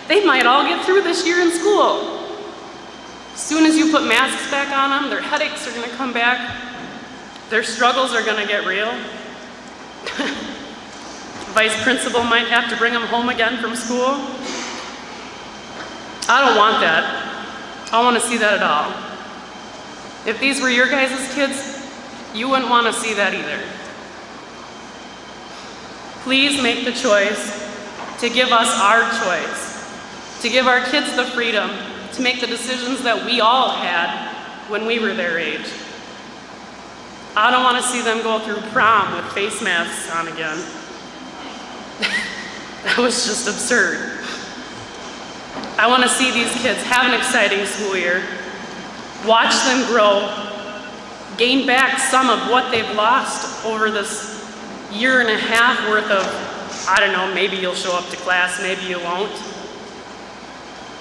they might all get through this year in school. As soon as you put masks back on them, their headaches are going to come back. Their struggles are going to get real. Vice principal might have to bring them home again from school. I don't want that. I don't want to see that at all. If these were your guys' kids, you wouldn't want to see that either. Please make the choice to give us our choice, to give our kids the freedom to make the decisions that we all had when we were their age. I don't want to see them go through prom with face masks on again. That was just absurd. I want to see these kids have an exciting school year, watch them grow, gain back some of what they've lost over this 1.5 years worth of, I don't know, maybe you'll show up to class, maybe you won't.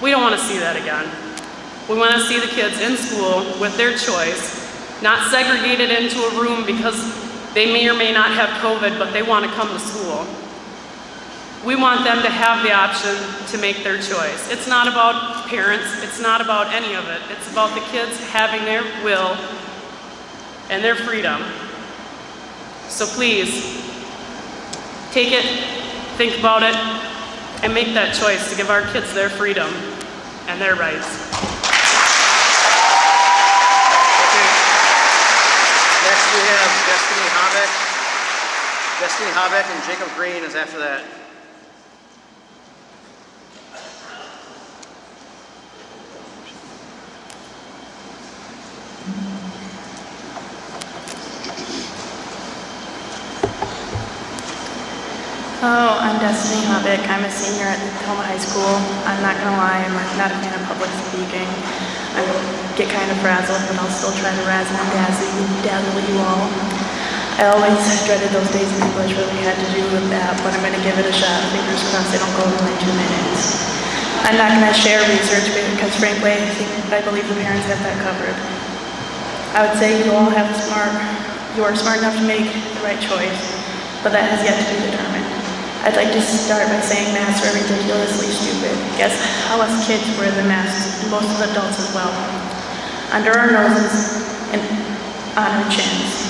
We don't want to see that again. We want to see the kids in school with their choice, not segregated into a room because they may or may not have COVID, but they want to come to school. We want them to have the option to make their choice. It's not about parents, it's not about any of it. It's about the kids having their will and their freedom. So please, take it, think about it, and make that choice to give our kids their freedom and their rights. Next we have Destiny Habeck. Destiny Habeck and Jacob Green is after that. Hello, I'm Destiny Habeck. I'm a senior at Tacoma High School. I'm not gonna lie, I'm not a fan of public speaking. I get kind of frazzled, but I'll still try to razzle and dazzle you all. I always dreaded those days in English where we had to do with that, but I'm gonna give it a shot. Fingers crossed they don't go over in 2 minutes. I'm not gonna share research because frankly, I believe the parents have that covered. I would say you all have you are smart enough to make the right choice, but that has yet to be determined. I'd like to start by saying masks are ridiculously stupid. Guess how us kids wear the masks, and most of the adults as well. Under our noses and on our chins.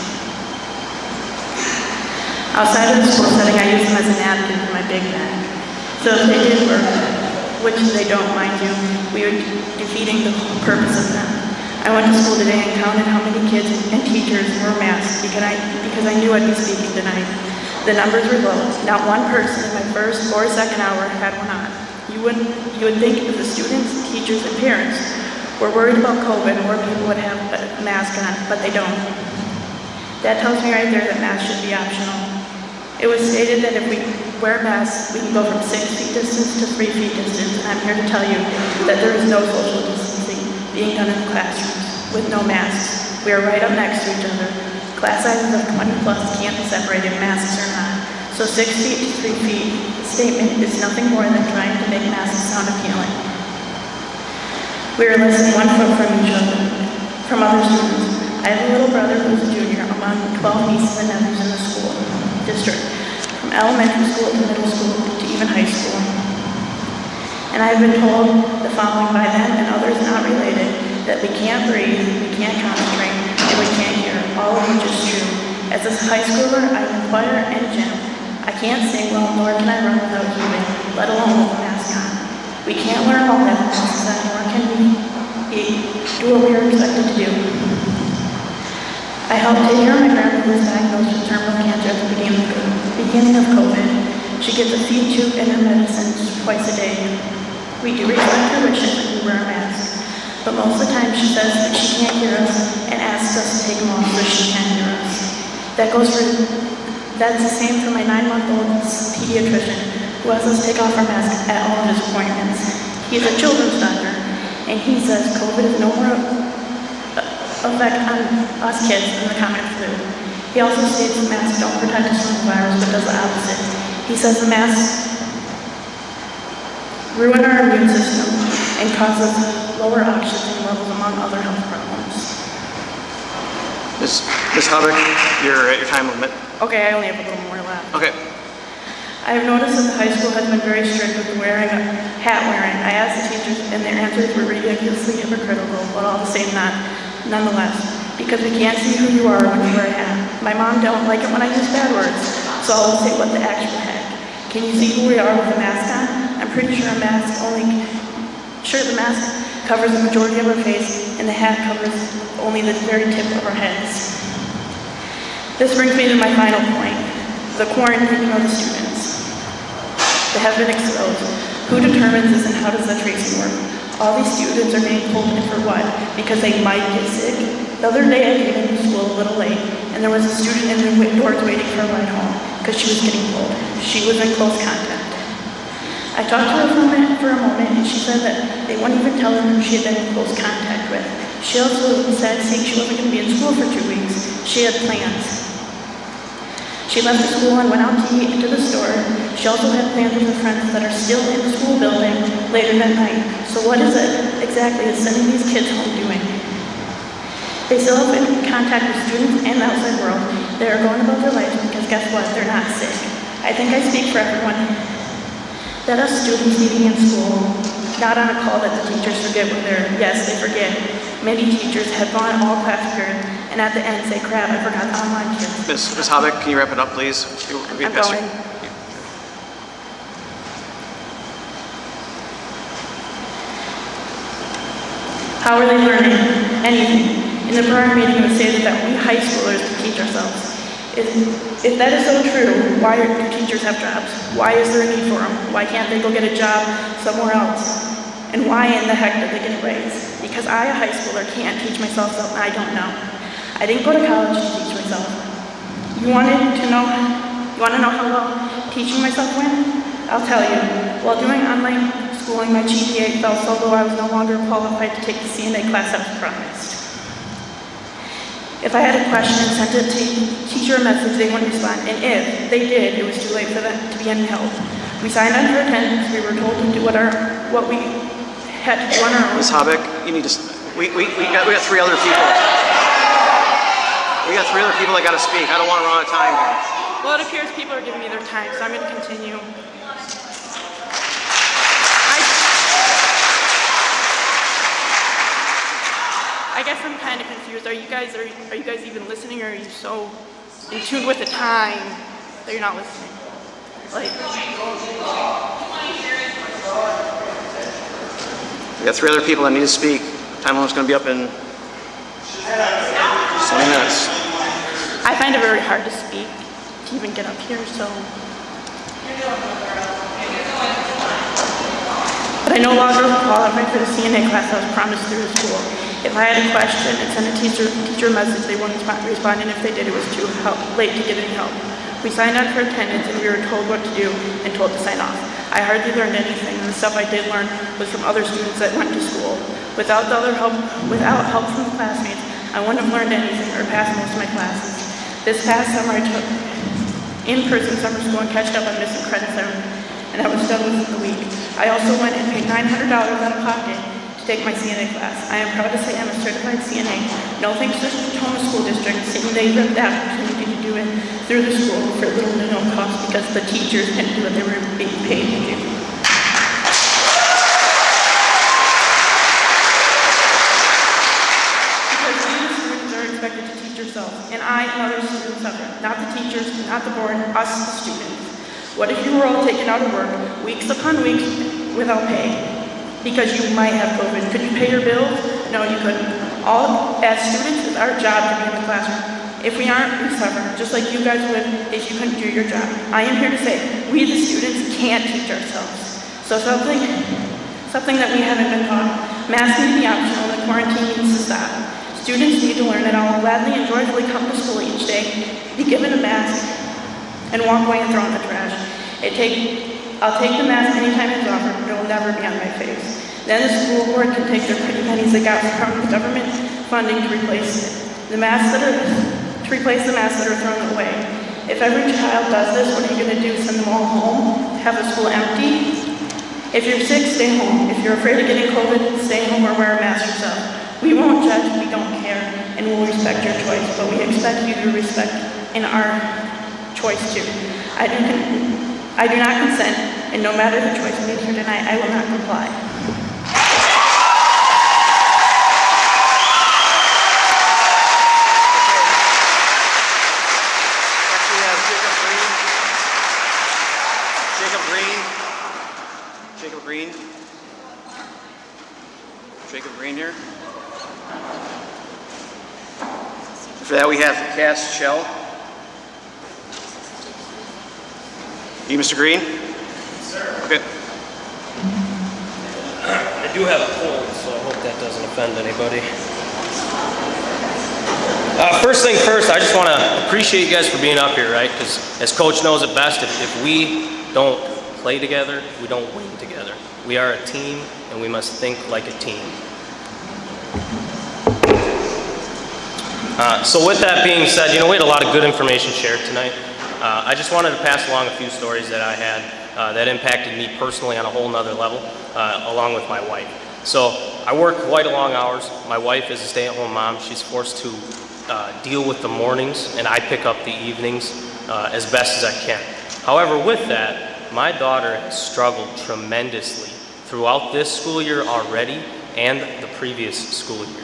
Outside of the school setting, I use them as a napkin for my big bag. So if they did work, which they don't, mind you, we are defeating the whole purpose of them. I went to school today and counted how many kids and teachers wore masks because I knew I'd be speaking tonight. The numbers were low. Not one person in my first or second hour had one on. You would think if the students, teachers, and parents were worried about COVID, more people would have a mask on, but they don't. That tells me right there that masks should be optional. It was stated that if we wear masks, we can go from 6 feet distance to 3 feet distance, and I'm here to tell you that there is no social distancing being done in classrooms with no masks. We are right up next to each other. Class sizes of 20 plus can't be separated, masks or not. So 6 feet to 3 feet statement is nothing more than trying to make masks sound appealing. We are less than 1 foot from each other, from other students. I have a little brother who's a junior among 12 nieces and nephews in the school district, from elementary school to middle school to even high school. And I have been told the following by them and others not related, that we can't breathe, we can't concentrate, and we can't hear, all of which is true. As a high schooler, I'm in choir and gym. I can't sing well, nor can I run without heaving, let alone with a mask on. We can't learn all that masks on, nor can we do what we are expected to do. I helped take care of my grandma who was diagnosed with terminal cancer at the beginning of COVID. She gets a feed tube and her medicines twice a day. We do respect her wishes and we wear a mask. But most of the time she says that she can't hear us and asks us to take them off so she can hear us. That's the same for my 9-month-old pediatrician who has us take off our mask at all of his appointments. He's a children's doctor and he says COVID is no more effect on us kids than the common flu. He also states the masks don't protect us from the virus but does the opposite. He says the masks ruin our immune system and causes lower oxygen levels among other health problems. Ms. Hubbock, you're at your time limit. Okay, I only have a little more left. Okay. I have noticed that the high school has been very strict with the hat wearing. I asked the teachers and their answers were ridiculously hypocritical, but all the same nonetheless, because we can't see who you are when you wear a hat. My mom don't like it when I use bad words, so I will say what the actual heck. Can you see who we are with a mask on? I'm pretty sure the mask covers the majority of our face and the hat covers only the very tip of our heads. This brings me to my final point, the quarantining of the students. They have been exposed. Who determines this and how does the tracing work? All these students are being pulled in for what? Because they might get sick? The other day I came into school a little late and there was a student in the doors waiting for a ride home because she was getting pulled. She was in close contact. I talked to her for a moment and she said that they wouldn't even tell her who she had been in close contact with. She also said saying she wasn't going to be in school for 2 weeks. She had plans. She left the school and went out to eat into the store. She also had plans with her friends that are still in the school building later that night. So what is it exactly is sending these kids home doing? They still have been in contact with students and the outside world. They are going about their lives because guess what? They're not sick. I think I speak for everyone that us students need to be in school, not on a call that the teachers forget when they're, yes, they forget. Many teachers have gone all class period and at the end say, crap, I forgot the online kids. Ms. Hubbock, can you wrap it up, please? I'm going. How are they learning? Anything. In the prior meeting, it was stated that we high schoolers can teach ourselves. If that is so true, why do teachers have jobs? Why is there a need for them? Why can't they go get a job somewhere else? And why in the heck did they get a raise? Because I, a high schooler, can't teach myself something I don't know. I didn't go to college to teach myself. You want to know how well teaching myself went? I'll tell you. While doing online schooling, my GPA fell so low I was no longer qualified to take the CNA class I was promised. If I had a question and sent it to teacher a message, they wouldn't respond. And if they did, it was too late for them to be any help. We signed on for attendance. We were told to do what we had to do on our own. Ms. Hubbock, you need to. We got 3 other people. We got 3 other people that got to speak. I don't want to run out of time here. Well, it appears people are giving me their time, so I'm going to continue. I guess I'm kind of confused. Are you guys even listening, or are you so in tune with the time that you're not listening? Like, We got 3 other people that need to speak. Time limit's going to be up in 20 minutes. I find it very hard to speak, to even get up here, so. But I no longer qualify for the CNA class I was promised through the school. If I had a question and sent a teacher a message, they wouldn't respond, and if they did, it was too late to get any help. We signed on for attendance, and we were told what to do and told to sign off. I hardly learned anything, and the stuff I did learn was from other students that went to school. Without help from the classmates, I wouldn't have learned anything or passed most of my classes. This past summer, I took in-person summer school and catched up on missing credits, and I was done within a week. I also went and paid $900 out of pocket to take my CNA class. I am proud to say I'm a certified CNA. No thanks to the Tacoma School District, saying they ripped the opportunity to do it through the school for little to no cost because the teachers didn't do what they were being paid to do. Because we students are expected to teach ourselves. ourselves, and I and other students suffer. Not the teachers, not the board, us, the students. What if you were all taken out of work, weeks upon weeks, without pay? Because you might have COVID. Could you pay your bills? No, you couldn't. All, as students, it's our job to be in the classroom. If we aren't, we suffer, just like you guys would if you couldn't do your job. I am here to say, we the students can't teach ourselves. So something that we haven't been taught. Masks need to be optional and the quarantine needs to stop. Students need to learn that I will gladly and joyfully come to school each day, be given a mask, and walk away and throw in the trash. I'll take the mask anytime it's offered, but it will never be on my face. Then the school board can take their pretty pennies they got from the government funding to replace the masks that are thrown away. If every child does this, what are you going to do? Send them all home? Have the school empty? If you're sick, stay home. If you're afraid of getting COVID, stay home or wear a mask yourself. We won't judge, we don't care, and we'll respect your choice, but we expect you to respect in our choice too. I do not consent, and no matter the choice made here tonight, I will not comply. Jacob Green here. For that we have Cass Shell. You, Mr. Green? Sir. Okay. I do have a cold, so I hope that doesn't offend anybody. First thing first, I just want to appreciate you guys for being up here, right? Because as Coach knows it best, if we don't play together, we don't win together. We are a team, and we must think like a team. So with that being said, we had a lot of good information shared tonight. I just wanted to pass along a few stories that I had that impacted me personally on a whole nother level, along with my wife. So I work quite long hours. My wife is a stay-at-home mom. She's forced to deal with the mornings, and I pick up the evenings as best as I can. However, with that, my daughter has struggled tremendously throughout this school year already and the previous school year.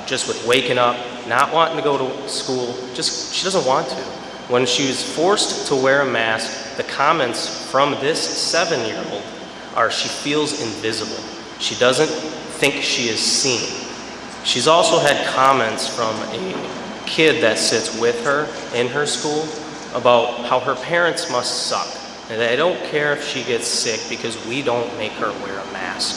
Just with waking up, not wanting to go to school, she doesn't want to. When she was forced to wear a mask, the comments from this 7-year-old are she feels invisible. She doesn't think she is seen. She's also had comments from a kid that sits with her in her school about how her parents must suck. And they don't care if she gets sick because we don't make her wear a mask.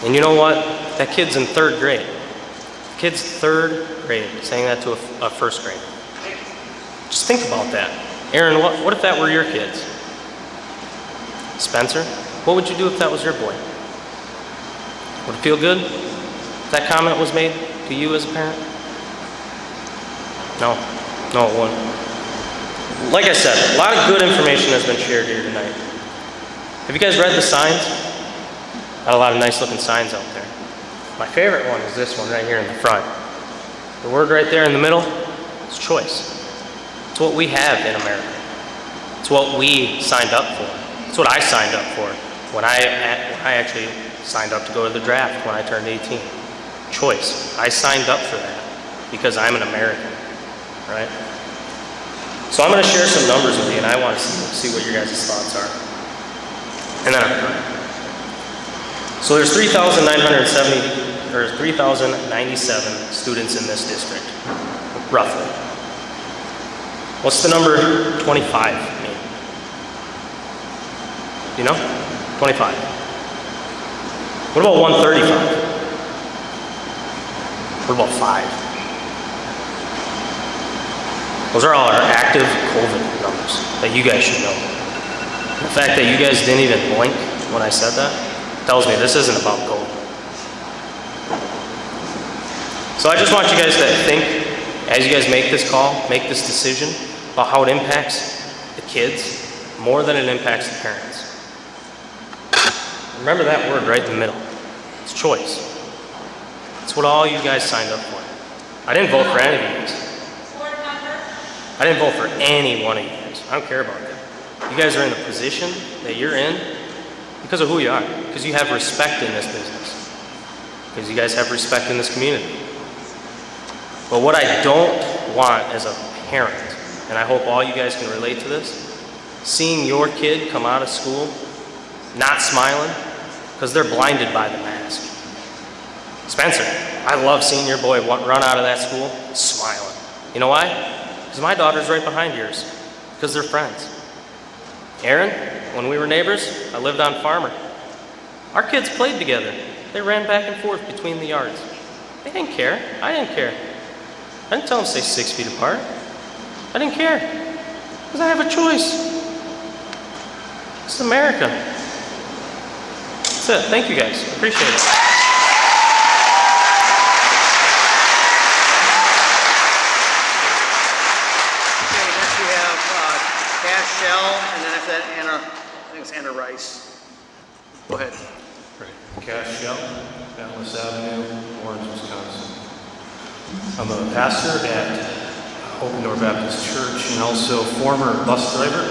And you know what? That kid's in 3rd grade. The kid's 3rd grade, saying that to a 1st grader. Just think about that. Aaron, what if that were your kids? Spencer, what would you do if that was your boy? Would it feel good if that comment was made to you as a parent? No, it wouldn't. Like I said, a lot of good information has been shared here tonight. Have you guys read the signs? Got a lot of nice looking signs out there. My favorite one is this one right here in the front. The word right there in the middle is choice. It's what we have in America. It's what we signed up for. It's what I signed up for when I actually signed up to go to the draft when I turned 18. Choice. I signed up for that because I'm an American, right? So I'm going to share some numbers with you, and I want to see what your guys' thoughts are. And then I'm done. So there's 3,097 students in this district, roughly. What's the number 25 mean? Do you know? 25. What about 135? What about 5? Those are all our active COVID numbers that you guys should know. The fact that you guys didn't even blink when I said that tells me this isn't about COVID. So I just want you guys to think, as you guys make this call, make this decision, about how it impacts the kids more than it impacts the parents. Remember that word right in the middle. It's choice. It's what all you guys signed up for. I didn't vote for any of you guys. I didn't vote for any one of you guys. I don't care about that. You guys are in the position that you're in because of who you are. Because you have respect in this business. Because you guys have respect in this community. But what I don't want as a parent, and I hope all you guys can relate to this, seeing your kid come out of school not smiling because they're blinded by the mask. Spencer, I love seeing your boy run out of that school smiling. You know why? Because my daughter's right behind yours, because they're friends. Aaron, when we were neighbors, I lived on Farmer. Our kids played together. They ran back and forth between the yards. They didn't care. I didn't care. I didn't tell them to stay 6 feet apart. I didn't care, because I have a choice. It's America. That's it. Thank you guys. Appreciate it. Okay, next we have Cash Shell, and then after that, I think it's Anna Rice. Go ahead. Cash Shell, Atlas Avenue, Orange, Wisconsin. I'm a pastor at Open Door Baptist Church and also former bus driver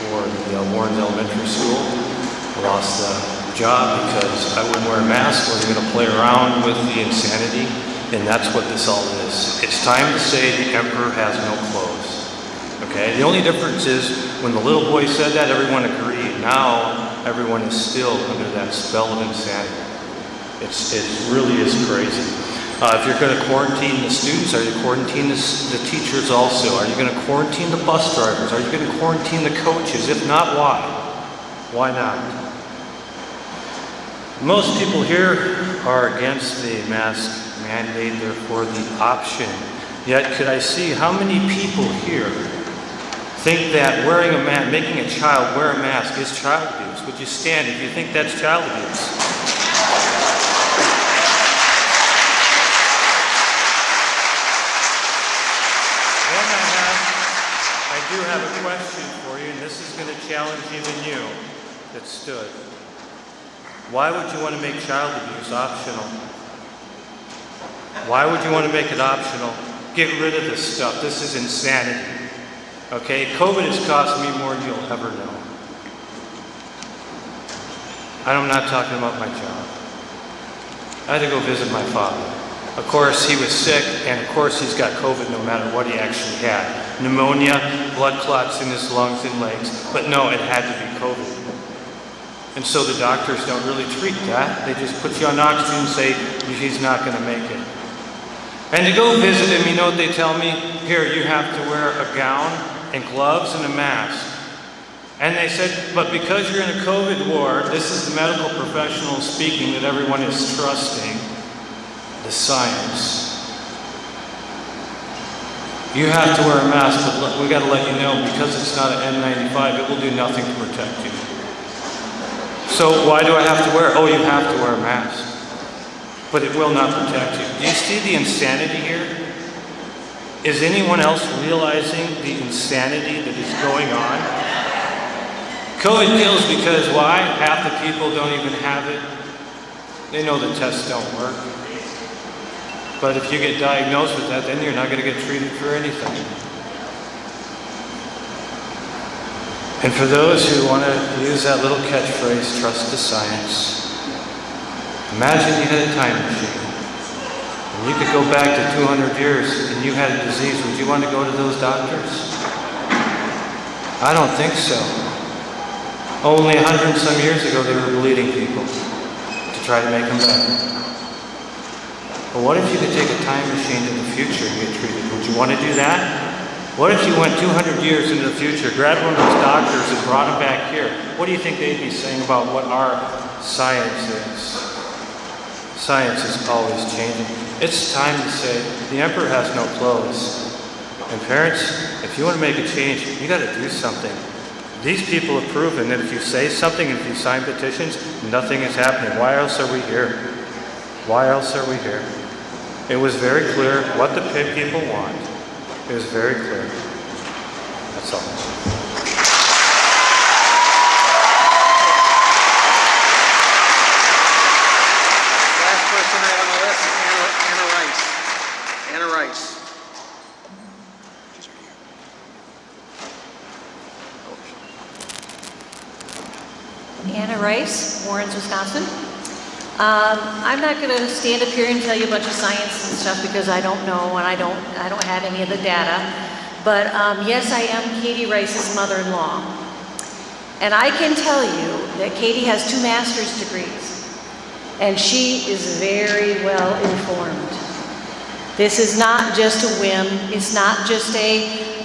for the Warrens Elementary School. I lost the job because I wouldn't wear a mask, wasn't going to play around with the insanity, and that's what this all is. It's time to say the emperor has no clothes. Okay? The only difference is when the little boy said that, everyone agreed. Now, everyone is still under that spell of insanity. It really is crazy. If you're going to quarantine the students, are you quarantining the teachers also? Are you going to quarantine the bus drivers? Are you going to quarantine the coaches? If not, why? Why not? Most people here are against the mask mandate, therefore the option. Yet, could I see how many people here think that wearing a mask, making a child wear a mask is child abuse? Would you stand if you think that's child abuse? I do have a question for you, and this is going to challenge even you that stood. Why would you want to make child abuse optional? Why would you want to make it optional? Get rid of this stuff. This is insanity. Okay? COVID has cost me more than you'll ever know. I'm not talking about my job. I had to go visit my father. Of course, he was sick, and of course, he's got COVID no matter what he actually had. Pneumonia, blood clots in his lungs and legs, but no, it had to be COVID. And so the doctors don't really treat that. They just put you on oxygen and say, he's not going to make it. And to go visit him, you know what they tell me? Here, you have to wear a gown and gloves and a mask. And they said, but because you're in a COVID ward, this is the medical professional speaking that everyone is trusting. The science. You have to wear a mask, but we got to let you know, because it's not an N95, it will do nothing to protect you. So why do I have to wear it? Oh, you have to wear a mask, but it will not protect you. Do you see the insanity here? Is anyone else realizing the insanity that is going on? COVID kills because why? Half the people don't even have it. They know the tests don't work. But if you get diagnosed with that, then you're not going to get treated for anything. And for those who want to use that little catchphrase, trust the science, imagine you had a time machine and you could go back to 200 years and you had a disease. Would you want to go to those doctors? I don't think so. Only 100 and some years ago they were bleeding people to try to make them better. But what if you could take a time machine to the future and get treated? Would you want to do that? What if you went 200 years into the future, grabbed one of those doctors and brought them back here? What do you think they'd be saying about what our science is? Science is always changing. It's time to say, the emperor has no clothes. And parents, if you want to make a change, you got to do something. These people have proven that if you say something and if you sign petitions, nothing is happening. Why else are we here? Why else are we here? It was very clear what the people want. It was very clear. That's all. Last person I have on the list is Anna Rice. Anna Rice, Warrens, Wisconsin. I'm not going to stand up here and tell you a bunch of science and stuff because I don't know and I don't have any of the data. But yes, I am Katie Rice's mother-in-law. And I can tell you that Katie has 2 master's degrees. And she is very well informed. This is not just a whim. It's not just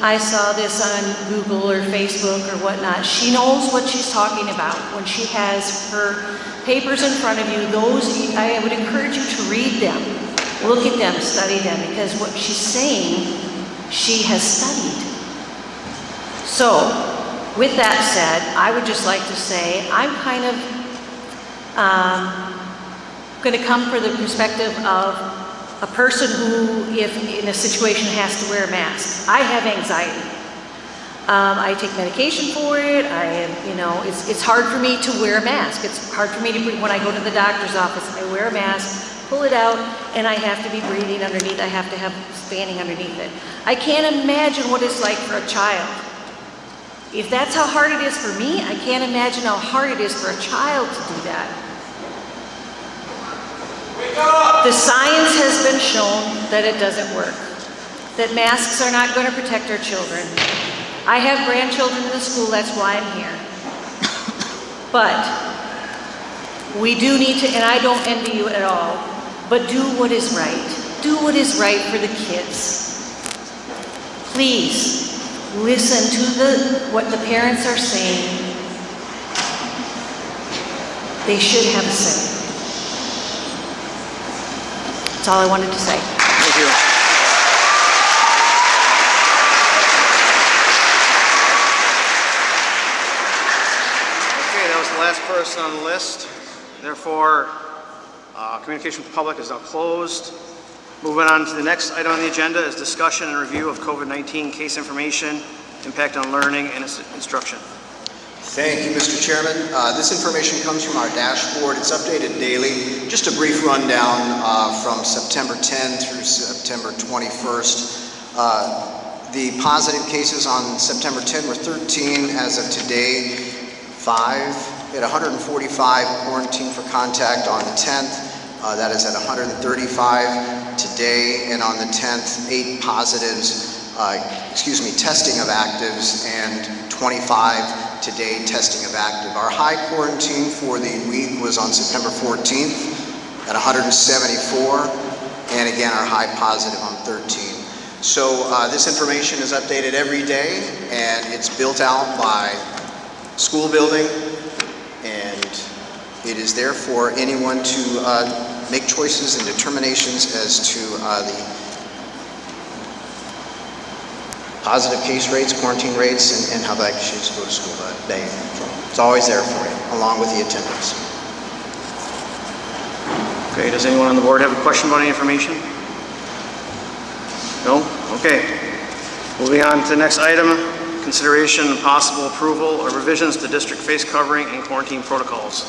I saw this on Google or Facebook or whatnot. She knows what she's talking about when she has her papers in front of you. Those, I would encourage you to read them, look at them, study them, because what she's saying, she has studied. So, with that said, I would just like to say, I'm kind of going to come from the perspective of a person who, if in a situation, has to wear a mask. I have anxiety. I take medication for it. It's hard for me to wear a mask. It's hard for me to breathe. When I go to the doctor's office, I wear a mask, pull it out, and I have to be breathing underneath. I have to have standing underneath it. I can't imagine what it's like for a child. If that's how hard it is for me, I can't imagine how hard it is for a child to do that. The science has been shown that it doesn't work, that masks are not going to protect our children. I have grandchildren in the school, that's why I'm here. But we do need to, and I don't envy you at all, but do what is right. Do what is right for the kids. Please listen to what the parents are saying. They should have a say. That's all I wanted to say. Thank you. Okay, that was the last person on the list. Therefore, communication with the public is now closed. Moving on to the next item on the agenda is discussion and review of COVID-19 case information, impact on learning and instruction. Thank you, Mr. Chairman. This information comes from our dashboard. It's updated daily. Just a brief rundown from September 10 through September 21st. The positive cases on September 10 were 13. As of today, 5. We had 145 quarantined for contact on the 10th. That is at 135 today. And on the 10th, 8 positives, testing of actives, and 25 today testing of active. Our high quarantine for the week was on September 14th at 174, and again our high positive on 13. So this information is updated every day, and it's built out by school building, and it is there for anyone to make choices and determinations as to the positive case rates, quarantine rates, and how the students go to school that day. It's always there for you, along with the attendance. Okay, does anyone on the board have a question about any information? No? Okay. Moving on to the next item, consideration and possible approval of revisions to district face covering and quarantine protocols.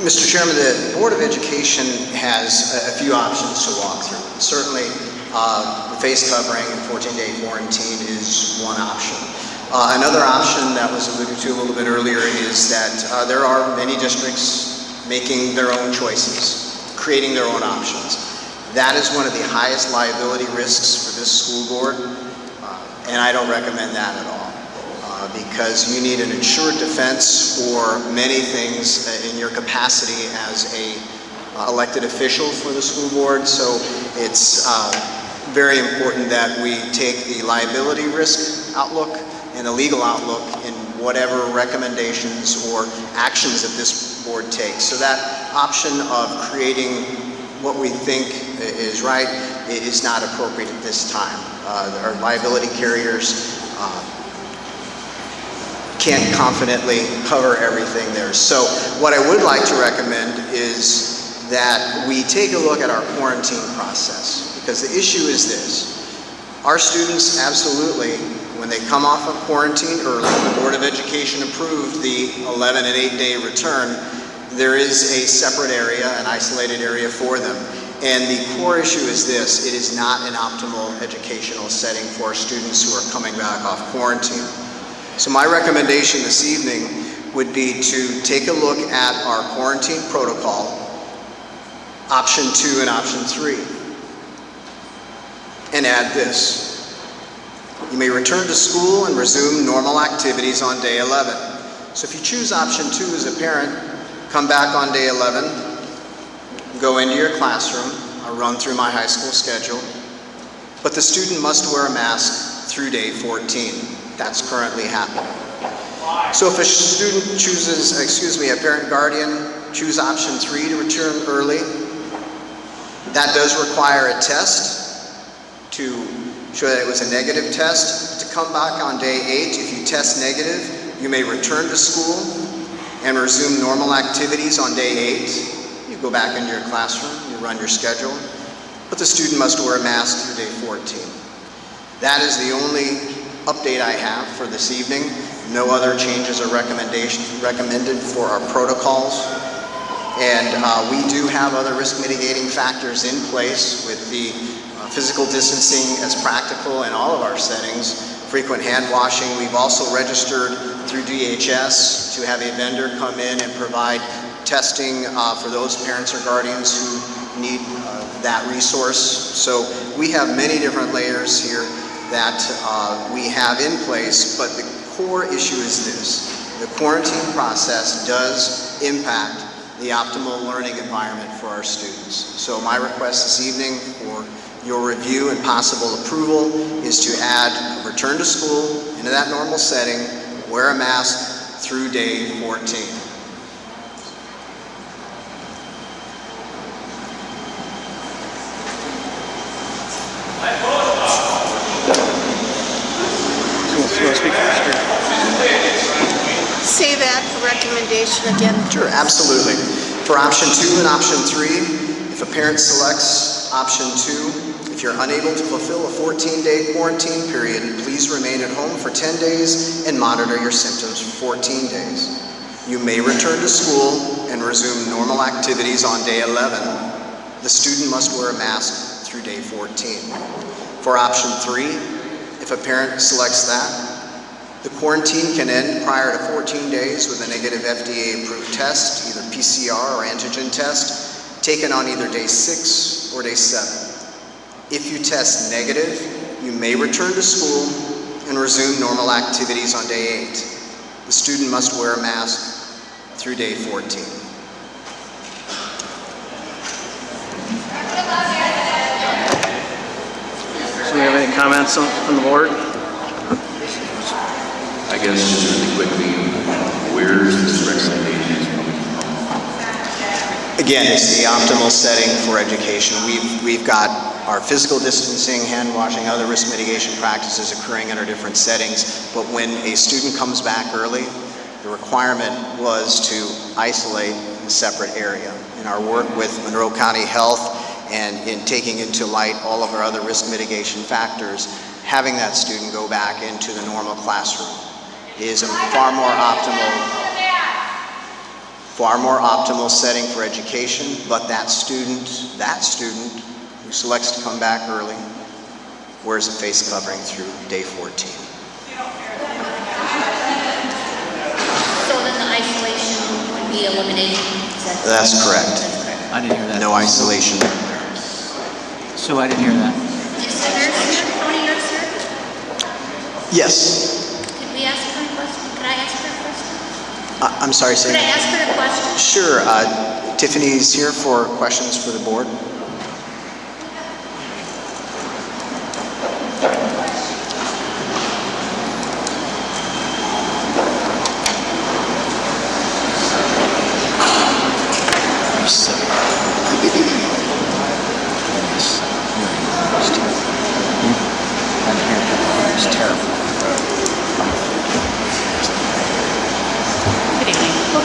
Mr. Chairman, the Board of Education has a few options to walk through. Certainly, the face covering and 14-day quarantine is one option. Another option that was alluded to a little bit earlier is that there are many districts making their own choices, creating their own options. That is one of the highest liability risks for this school board, and I don't recommend that at all. Because you need an insured defense for many things in your capacity as a elected official for the school board. So it's very important that we take the liability risk outlook and the legal outlook in whatever recommendations or actions that this board takes. So that option of creating what we think is right is not appropriate at this time. Our liability carriers can't confidently cover everything there. So what I would like to recommend is that we take a look at our quarantine process, because the issue is this. Our students absolutely, when they come off of quarantine early, the Board of Education approved the 11 and 8-day return, there is a separate area, an isolated area for them. And the core issue is this: it is not an optimal educational setting for students who are coming back off quarantine. So my recommendation this evening would be to take a look at our quarantine protocol, option 2 and option 3, and add this. You may return to school and resume normal activities on day 11. So if you choose option 2 as a parent, come back on day 11, go into your classroom. I'll run through my high school schedule, but the student must wear a mask through day 14. That's currently happening. So if a student chooses, a parent guardian choose option 3 to return early, that does require a test to show that it was a negative test. To come back on day 8, if you test negative, you may return to school and resume normal activities on day 8. You go back into your classroom, you run your schedule, but the student must wear a mask through day 14. That is the only update I have for this evening. No other changes or recommended for our protocols. And we do have other risk mitigating factors in place with the physical distancing as practical in all of our settings, frequent hand washing. We've also registered through DHS to have a vendor come in and provide testing for those parents or guardians who need that resource. So we have many different layers here that we have in place, but the core issue is this. The quarantine process does impact the optimal learning environment for our students. So my request this evening for your review and possible approval is to add a return to school into that normal setting, wear a mask through day 14. Say that recommendation again. Sure, absolutely. For option 2 and option 3, if a parent selects option 2, if you're unable to fulfill a 14-day quarantine period, please remain at home for 10 days and monitor your symptoms for 14 days. You may return to school and resume normal activities on day 11. The student must wear a mask through day 14. For option 3, if a parent selects that, the quarantine can end prior to 14 days with a negative FDA-approved test, either PCR or antigen test, taken on either day 6 or day 7. If you test negative, you may return to school and resume normal activities on day 8. The student must wear a mask through day 14. Do we have any comments from the board? I guess just really quickly, where is this recommendation coming from? Again, it's the optimal setting for education. We've got our physical distancing, hand washing, other risk mitigation practices occurring in our different settings, but when a student comes back early, the requirement was to isolate in a separate area. In our work with Monroe County Health and in taking into light all of our other risk mitigation factors, having that student go back into the normal classroom is a far more optimal setting for education, but that student who selects to come back early wears a face covering through day 14. So then the isolation would be eliminated? That's correct. I didn't hear that. No isolation. Sue, I didn't hear that. Is the nurse here, county nurse here? Yes. Could we ask her a question? Could I ask her a question? I'm sorry, say Could I ask her a question? Sure. Tiffany's here for questions for the board.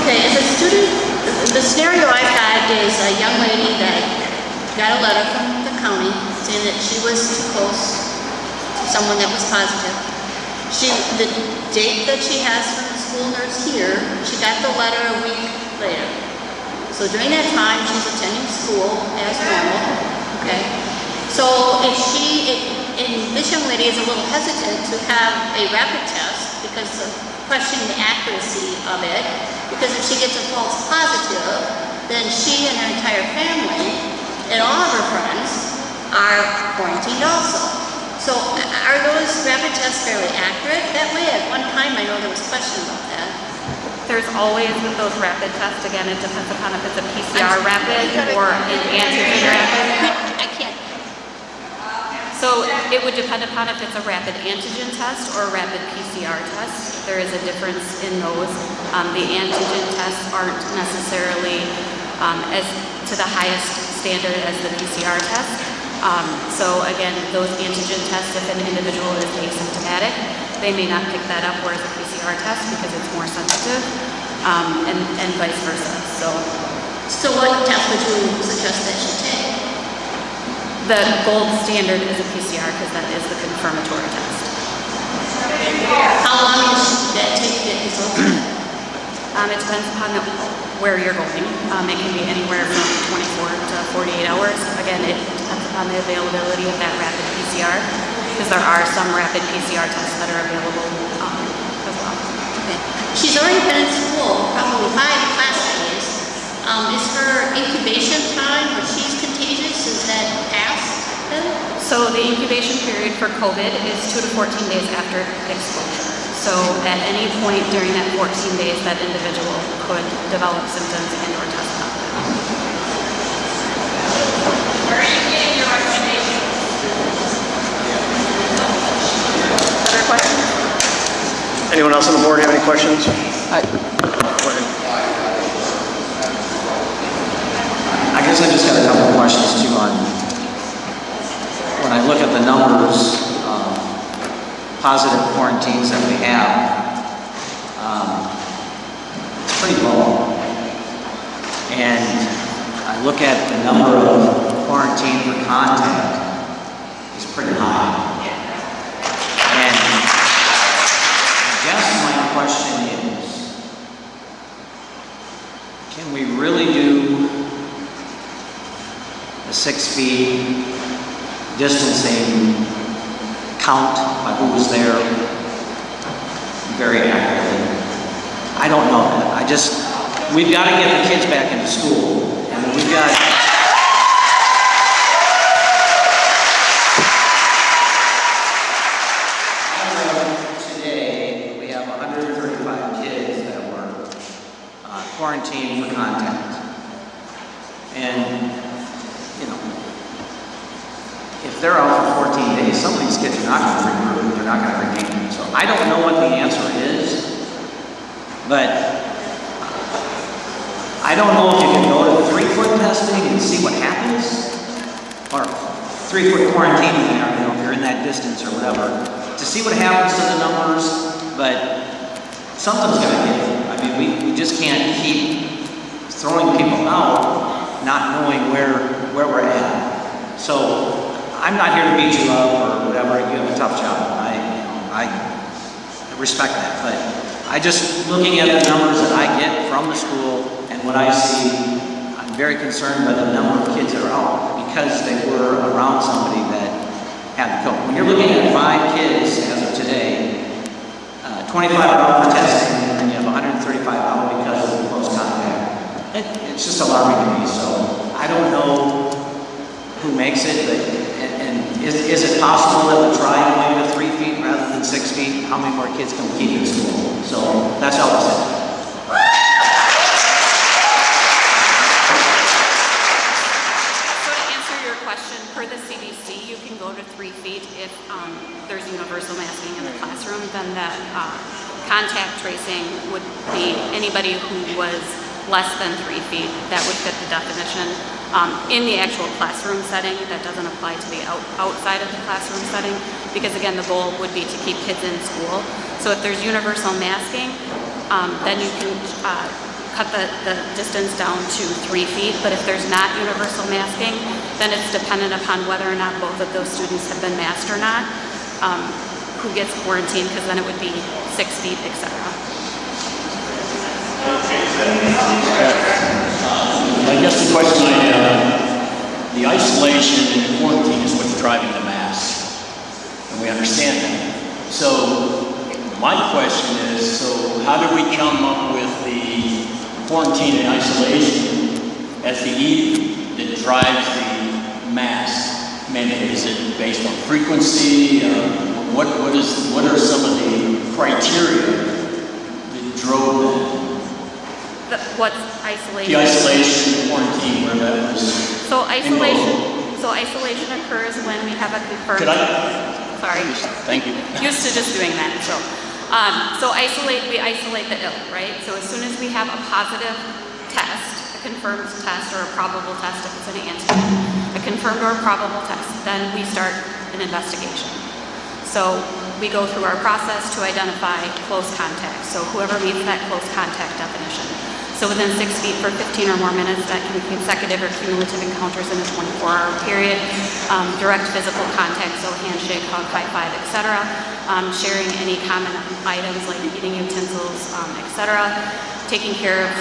Okay, as a student, the scenario I've had is a young lady that got a letter from the county saying that she was too close to someone that was positive. The date that she has from the school nurse here, she got the letter a week later. So during that time, she's attending school as normal, okay? So if this young lady is a little hesitant to have a rapid test because of questioning the accuracy of it, because if she gets a false positive, then she and her entire family and all of her friends are quarantined also. So are those rapid tests fairly accurate that way? At one time, I know there was question about that. There's always with those rapid tests, again, it depends upon if it's a PCR rapid or an antigen rapid. I can't. So it would depend upon if it's a rapid antigen test or a rapid PCR test. There is a difference in those. The antigen tests aren't necessarily as to the highest standard as the PCR test. So again, those antigen tests, if an individual is asymptomatic, they may not pick that up, whereas a PCR test, because it's more sensitive, and vice versa. So what test would you suggest that she take? The gold standard is a PCR, because that is the confirmatory test. How long does that take to get results? It depends upon where you're going. It can be anywhere from 24 to 48 hours. Again, it depends upon the availability of that rapid PCR, because there are some rapid PCR tests that are available as well. Okay. She's already been in school probably 5 class days. Is her incubation time where she's contagious, is that past then? So the incubation period for COVID is 2 to 14 days after exposure. So at any point during that 14 days, that individual could develop symptoms and or test positive. Where are you getting your recommendations? Other questions? Anyone else on the board have any questions? I guess I just got a couple of questions too on, when I look at the numbers, positive quarantines that we have, it's pretty low. And I look at the number of quarantine for contact, it's pretty high. And I guess my question is, can we really do the 6 feet distancing count by who was there very accurately? I don't know that. We've got to get the kids back into school, and we've got. Today, we have 135 kids that were quarantined for contact. And, you know, if they're out for 14 days, some of these kids are not going to regroup, they're not going to regain. So I don't know what the answer is, but I don't know if you can go to 3-foot testing and see what happens, or 3-foot quarantining, you know, if you're in that distance or whatever, to see what happens to the numbers, but something's going to give. I mean, we just can't keep throwing people out, not knowing where we're at. So I'm not here to beat you up or whatever. You have a tough job. I respect that, but I just, looking at the numbers that I get from the school and what I see, I'm very concerned by the number of kids that are out because they were around somebody that had the COVID. When you're looking at 5 kids as of today, 25 are out for testing, and then you have 135 out because of close contact. It's just alarming to me. So I don't know who makes it, but is it possible that we try going to 3 feet rather than 6 feet? How many more kids can we keep in school? So that's all I said. So to answer your question, per the CDC, you can go to 3 feet if there's universal masking in the classroom. Then that contact tracing would be anybody who was less than 3 feet. That would fit the definition. In the actual classroom setting, that doesn't apply to the outside of the classroom setting, because again, the goal would be to keep kids in school. So if there's universal masking, then you can cut the distance down to 3 feet. But if there's not universal masking, then it's dependent upon whether or not both of those students have been masked or not, who gets quarantined, because then it would be 6 feet, etc. I guess the question I have, the isolation and the quarantine is what's driving the mask, and we understand that. So My question is, so how do we come up with the quarantine and isolation as the edict that drives the mask mandate? Is it based on frequency? What are some of the criteria that drove that? What's isolation? The isolation and quarantine, where that was. So isolation occurs when we have a confirmed. Could I? Sorry. Thank you. Used to just doing that. So we isolate the ill, right? So as soon as we have a positive test, a confirmed test or a probable test, if it's an antigen, a confirmed or a probable test, then we start an investigation. So we go through our process to identify close contacts. So whoever meets that close contact definition. So within 6 feet for 15 or more minutes, that can be consecutive or cumulative encounters in a 24-hour period. Direct physical contact, so handshake, hug, high five, etc. Sharing any common items like eating utensils, etc. Taking care of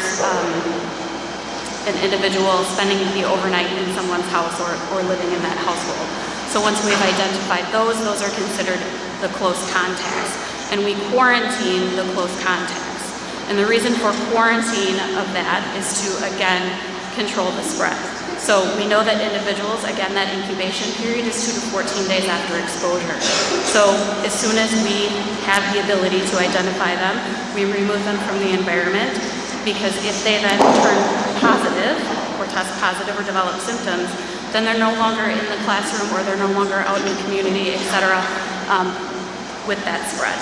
an individual, spending the overnight in someone's house or living in that household. So once we've identified those are considered the close contacts. And we quarantine the close contacts. And the reason for quarantine of that is to, again, control the spread. So we know that individuals, again, that incubation period is 2 to 14 days after exposure. So as soon as we have the ability to identify them, we remove them from the environment, because if they then turn positive or test positive or develop symptoms, then they're no longer in the classroom or they're no longer out in the community, etc., with that spread.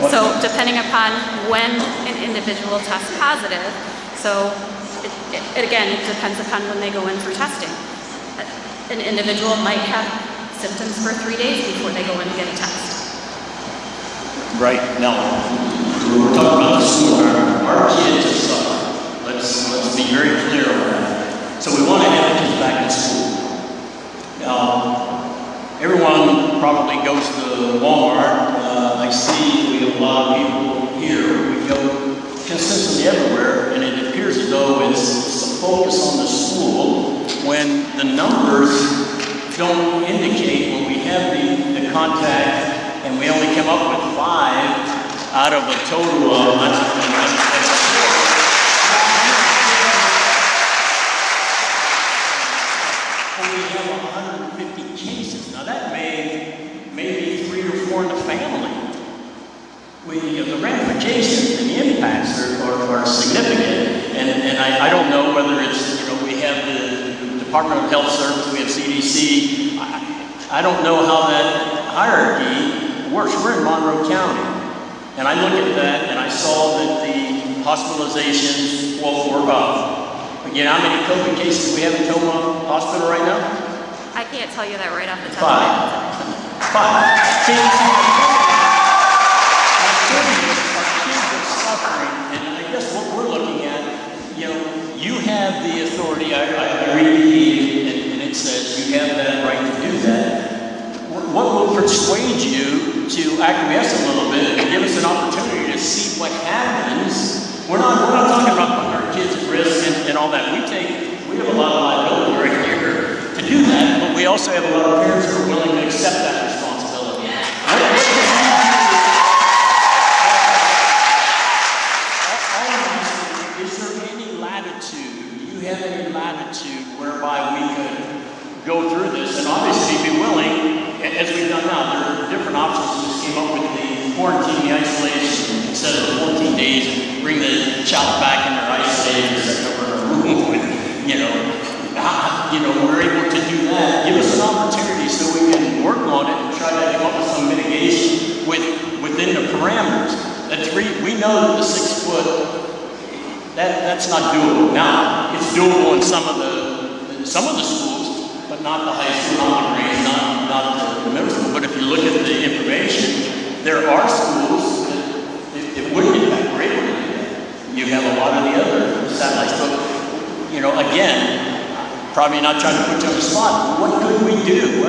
So depending upon when an individual tests positive, so it again, it depends upon when they go in for testing. An individual might have symptoms for 3 days before they go in to get a test. Right. Now, we're talking about the school environment. Our kids are suffering. Let's be very clear on that. So we want to have the kids back in school. Everyone probably goes to Walmart. I see we have a lot of people here. We go consistently everywhere, and it appears as though it's a focus on the school when the numbers don't indicate when we have the contact, and we only come up with 5 out of a total of. We have 150 cases. Now that may be 3 or 4 in the family. The ramifications and the impacts are significant, and I don't know whether it's, we have the Department of Health Service, we have CDC. I don't know how that hierarchy works. We're in Monroe County, and I look at that and I saw that the hospitalizations were up. Again, how many COVID cases do we have in Toma Hospital right now? I can't tell you that right off the top of my head. 5. Our kids are suffering, and I guess what we're looking at, you have the authority. I read the deed, and it says you have that right to do that. What will persuade you to acquiesce a little bit and give us an opportunity to see what happens? We're not talking about putting our kids at risk and all that. We have a lot of liability right here to do that, but we also have a lot of parents who are willing to accept that responsibility. Is there any latitude? Do you have any latitude whereby we could go through this and obviously be willing, as we've done now? There are different options. We just came up with the quarantine, the isolation, instead of 14 days, and bring the child back in their isolation and set over a room. We're able to do that. Give us an opportunity so we can work on it and try to come up with some mitigation within the parameters. We know that the 6 foot, that's not doable. Now, it's doable in some of the schools, but not the high school, not the grades, not the middle school. But if you look at the information, there are schools that it wouldn't impact. We're able to do that. You have a lot of the other satellites. But, again, probably not trying to put you on the spot. What could we do?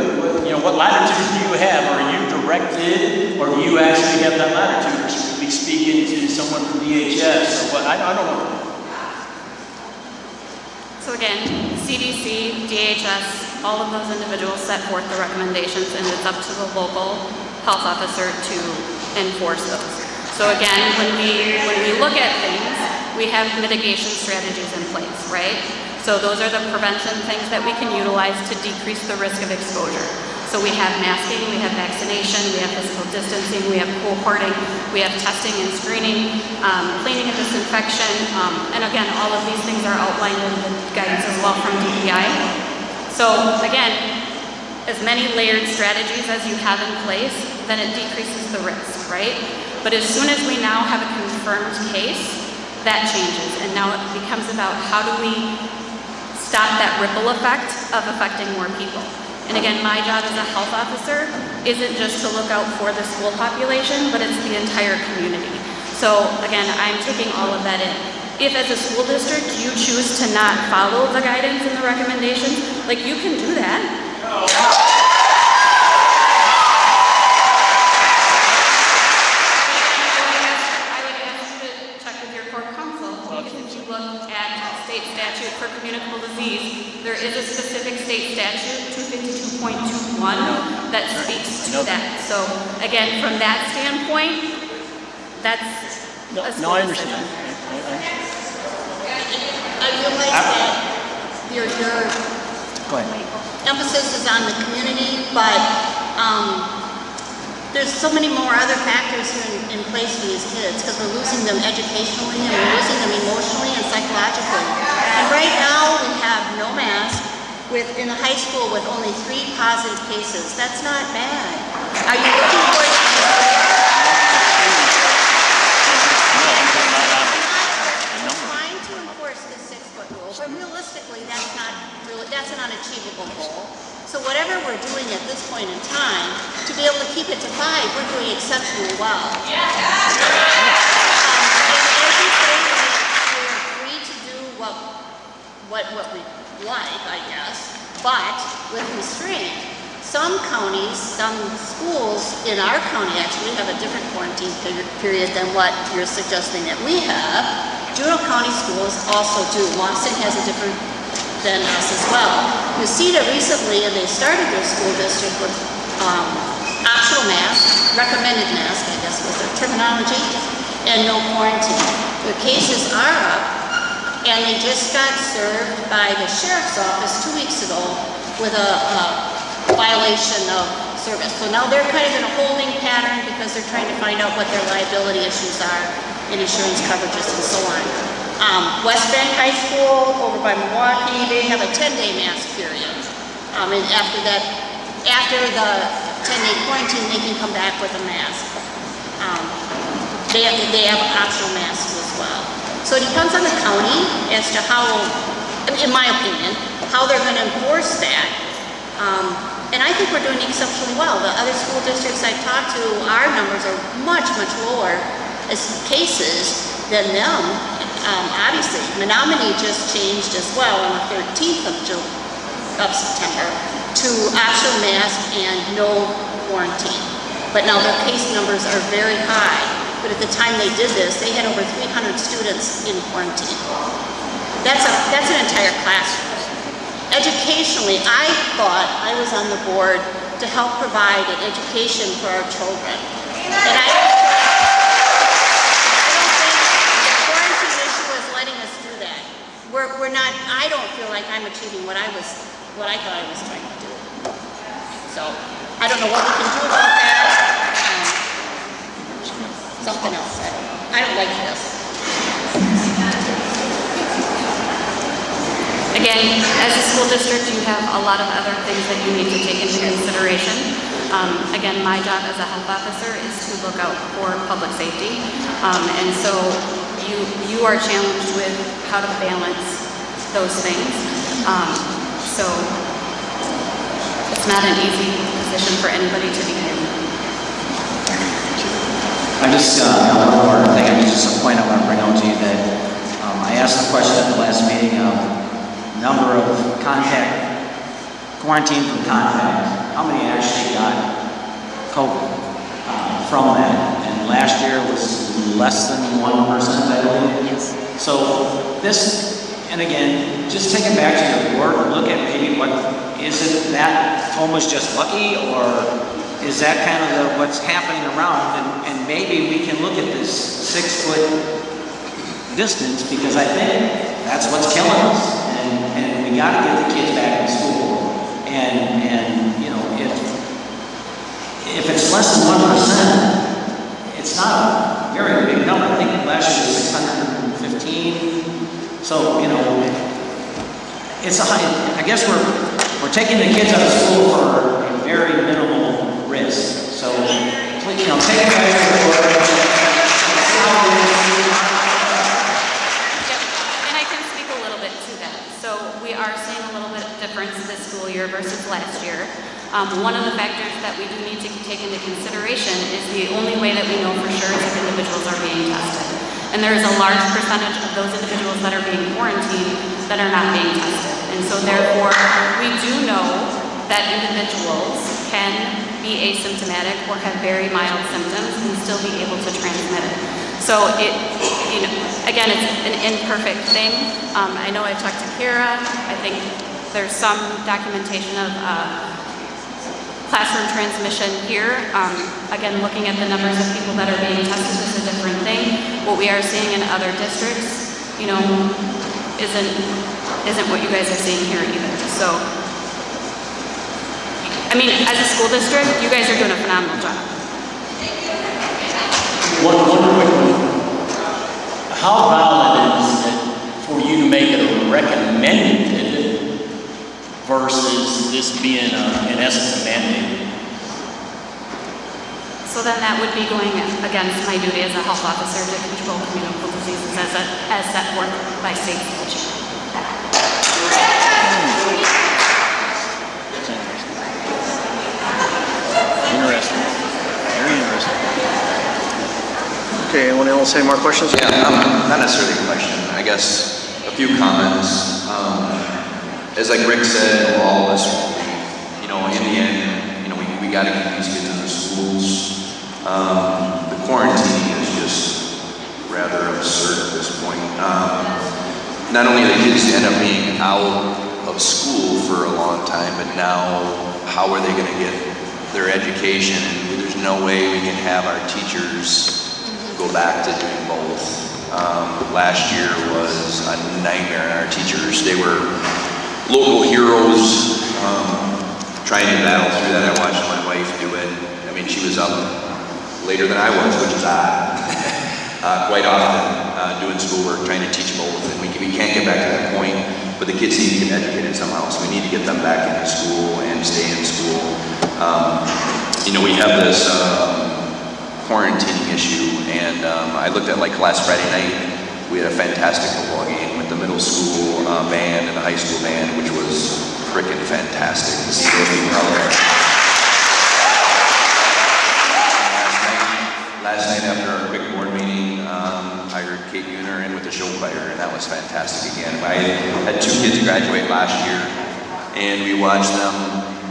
What latitudes do you have? Are you directed, or do you actually have that latitude? Or should we be speaking to someone from DHS? I don't know. So again, CDC, DHS, all of those individuals set forth the recommendations, and it's up to the local health officer to enforce those. So again, when we look at things, we have mitigation strategies in place, right? So those are the prevention things that we can utilize to decrease the risk of exposure. So we have masking, we have vaccination, we have physical distancing, we have cohorting, we have testing and screening, cleaning and disinfection, and again, all of these things are outlined in the guidance as well from DEI. So again, as many layered strategies as you have in place, then it decreases the risk, right? But as soon as we now have a confirmed case, that changes, and now it becomes about how do we stop that ripple effect of affecting more people. And again, my job as a health officer isn't just to look out for the school population, but it's the entire community. So again, I'm taking all of that in. If as a school district you choose to not follow the guidance and the recommendations, like you can do that. State statute for communicable disease, there is a specific state statute, 252.21, that speaks to that. So again, from that standpoint, that's a school I decision. understand. I realize that your Go ahead. emphasis is on the community, but there's so many more other factors here in place for these kids, because we're losing them educationally and we're losing them emotionally and psychologically. And right now we have no mask in a high school with only 3 positive cases. That's not bad. Are you looking for trying to enforce the 6-foot rule, but realistically that's an unachievable goal. So whatever we're doing at this point in time, to be able to keep it to 5, we're doing exceptionally well. And as you say, we're free to do what we like, I guess, but with restraint. Some counties, some schools in our county actually have a different quarantine period than what you're suggesting that we have. Juneau County schools also do. Boston has a different than us as well. Uceda recently, and they started their school district with optional masks, recommended mask, I guess was their terminology, and no quarantine. Their cases are up, and they just got served by the sheriff's office 2 weeks ago with a violation of service. So now they're kind of in a holding pattern because they're trying to find out what their liability issues are in insurance coverages and so on. West Bank High School over by Milwaukee, they have a 10-day mask period. And after the 10-day quarantine, they can come back with a mask. They have optional masks as well. So it depends on the county as to how, in my opinion, how they're going to enforce that. And I think we're doing exceptionally well. The other school districts I've talked to, our numbers are much, much lower as cases than them. Obviously, Menominee just changed as well on the 13th of September to optional mask and no quarantine. But now their case numbers are very high. But at the time they did this, they had over 300 students in quarantine. That's an entire classroom. Educationally, I thought I was on the board to help provide an education for our children. And I don't think the quarantine issue is letting us do that. We're not, I don't feel like I'm achieving what I thought I was trying to do. So, I don't know what we can do about that. Something else. I don't like this. Again, as a school district, you have a lot of other things that you need to take into consideration. Again, my job as a health officer is to look out for public safety. And so you are challenged with how to balance those things. So it's not an easy position for anybody to be in. I just, one more thing, just a point I want to bring out to you that I asked the question at the last meeting of number of quarantine from contact, how many actually got COVID from that? And last year was less than 1%, I believe. Yes. So this, and again, just take it back to your board and look at maybe what, is it that Toma's just lucky, or is that kind of what's happening around? And maybe we can look at this 6-foot distance, because I think that's what's killing us. And we got to get the kids back in school. And you know, if it's less than 1%, it's not a very big number. I think last year was 615. So, you know, it's a high. I guess we're taking the kids out of school for a very minimal risk. So, you know, take it back to the board. And I can speak a little bit to that. So we are seeing a little bit of difference this school year versus last year. One of the factors that we do need to take into consideration is the only way that we know for sure is if individuals are being tested. And there is a large percentage of those individuals that are being quarantined that are not being tested. And so therefore, we do know that individuals can be asymptomatic or have very mild symptoms and still be able to transmit it. So it, you know, again, it's an imperfect thing. I know I talked to Kara. I think there's some documentation of classroom transmission here. Again, looking at the numbers of people that are being tested is a different thing. What we are seeing in other districts, you know, isn't what you guys are seeing here either. So, I mean, as a school district, you guys are doing a phenomenal job. One quick one. How valid is it for you to make it a recommended versus this being, in essence, a mandate? So then that would be going against my duty as a health officer to control communicable diseases as set forth by state statute. Interesting. Very interesting. Okay, anyone else have more questions? Yeah, not necessarily a question. I guess a few comments. As like Rick said, all of us, you know, in the end, you know, we got to keep these kids in the schools. The quarantine is just rather absurd at this point. Not only are the kids end up being out of school for a long time, but now how are they going to get their education? And there's no way we can have our teachers go back to doing both. Last year was a nightmare on our teachers. They were local heroes, trying to battle through that. I watched my wife do it. I mean, she was up later than I was, which is odd, quite often, doing schoolwork, trying to teach both. And we can't get back to that point, but the kids need to get educated somehow, so we need to get them back into school and stay in school. You know, we have this quarantining issue, and I looked at like last Friday night, we had a fantastic football game with the middle school band and the high school band, which was frickin' fantastic to see those people out there. Last night after our quick board meeting, I heard Kate Uner in with the show choir, and that was fantastic again. I had 2 kids graduate last year, and we watched them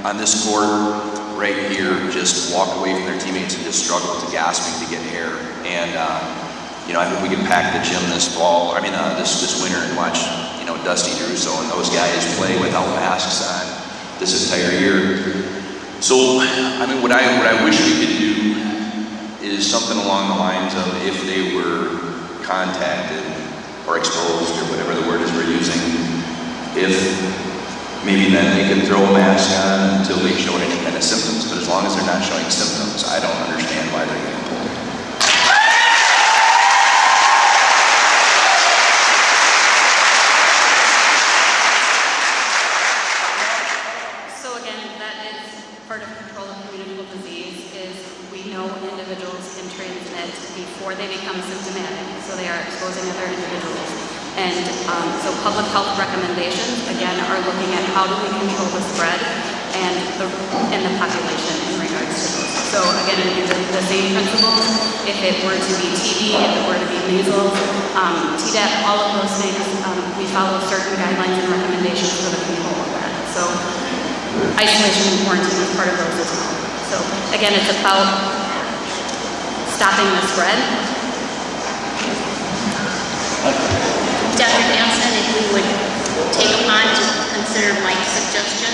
on this court right here just walk away from their teammates and just struggle to gasping to get air. And you know, I hope we can pack the gym this fall. I mean, this winter and watch, you know, Dusty Druso and those guys play without masks on this entire year. So, I mean, what I wish we could do is something along the lines of if they were contacted or exposed or whatever the word is we're using, if maybe then they could throw a mask on until they showed any kind of symptoms. But as long as they're not showing symptoms, I don't understand why they're getting pulled. So again, that is part of control of communicable disease is we know individuals can transmit before they become symptomatic, so they are exposing other individuals. And so public health recommendations, again, are looking at how do we control the spread and the population in regards to those. So again, it would be the same principles. If it were to be TB, if it were to be measles, Tdap, all of those things, we follow certain guidelines and recommendations for the control of that. So isolation and quarantine is part of those as well. So again, it's about stopping the spread. Dr. Hanson, if we would take upon to consider Mike's suggestion,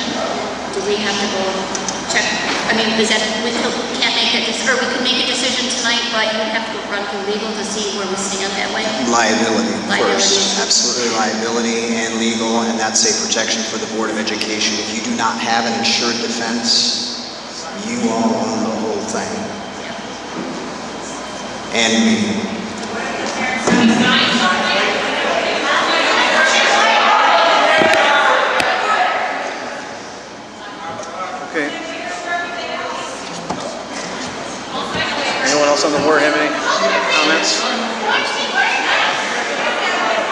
do we have to go to check, I mean, is that, we still can't make a decision, or we could make a decision tonight, but you would have to run through legal to see where we stand that way? Liability Liability. first, absolutely liability and legal, and that's a protection for the Board of Education. If you do not have an insured defense, you all own the whole thing. And me. Okay. Anyone else on the board have any comments?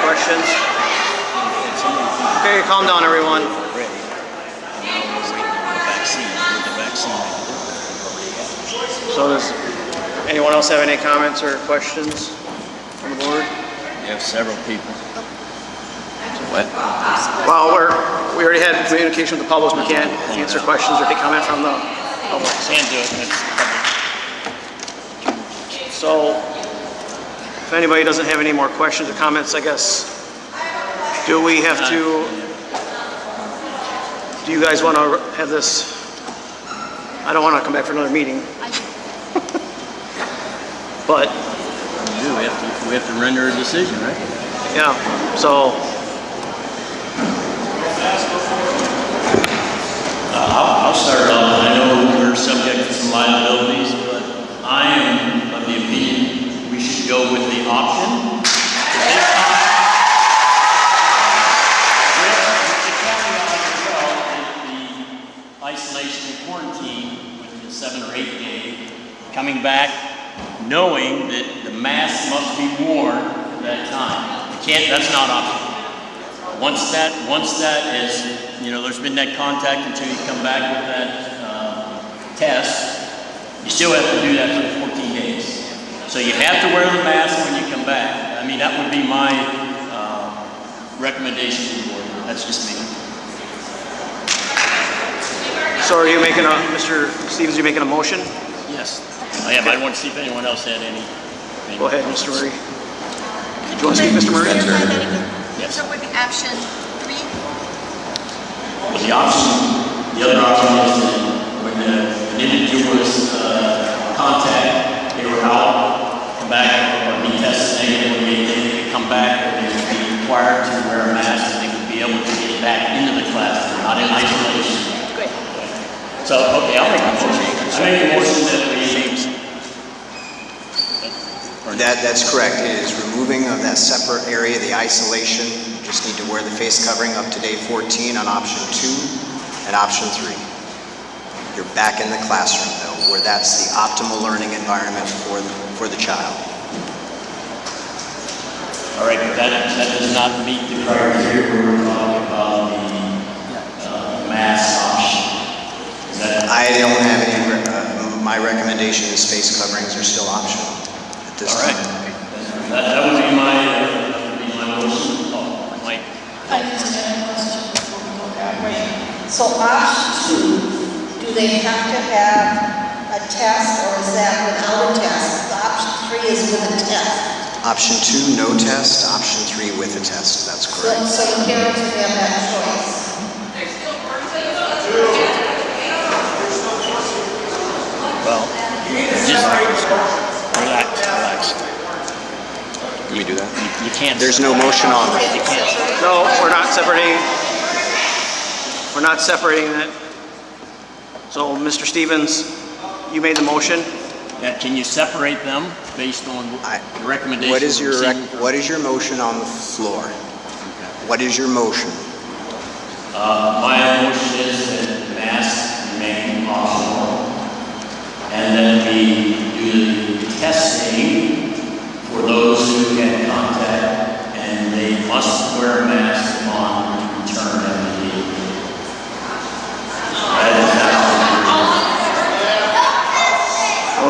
Questions? Okay, calm down, everyone. So does anyone else have any comments or questions on the board? You have several people. What? Well, we already had communication with the public. We can't answer questions or take comment from the public. Can't do it. That's public. So, if anybody doesn't have any more questions or comments, I guess, do we have to, do you guys want to have this, I don't want to come back for another meeting. But. We have to render a decision, right? Yeah, so. I'll start off. I know we're subject to some liabilities, but I am of the opinion we should go with the option. The isolation and quarantine with the 7 or 8 day coming back, knowing that the mask must be worn at that time. That's not optional. Once that is, there's been that contact until you come back with that test, you still have to do that for 14 days. So you have to wear the mask when you come back. I mean, that would be my recommendation to the board. That's just me. So are you making Mr. Stevens, are you making a motion? Yes. I want to see if anyone else had any. Go ahead, Mr. Murray. Do you want to speak, Mr. Murray? Yes. So would be option 3? Well, the other option is that when an individual was contact, they were out, come back, or be tested negative, when they come back, they would be required to wear a mask, and they would be able to get back into the classroom, not in isolation. Great. So, okay, I'll make a motion. I make a motion that we That's correct. It is removing of that separate area, the isolation. You just need to wear the face covering up to day 14 on option 2 and option 3. You're back in the classroom though, where that's the optimal learning environment for the child. All right, but that does not meet the criteria we're talking about the mask option. I don't have any, my recommendation is face coverings are still optional at this time. That would be my motion. Oh, Mike. I just have a question before we go that way. So option 2, do they have to have a test or is that without a test? The option 3 is with a test. Option 2, no test. Option 3, with a test. That's correct. So the parents would have that choice. Well, just relax. Can we do that? You can't. There's no motion on it. You can't. No, we're not separating. We're not separating that. So, Mr. Stevens, you made the motion. Can you separate them based on the recommendation? What is your motion on the floor? What is your motion? My motion is that masks remain optional, and then we do the testing for those who get contact, and they must wear a mask upon return every day.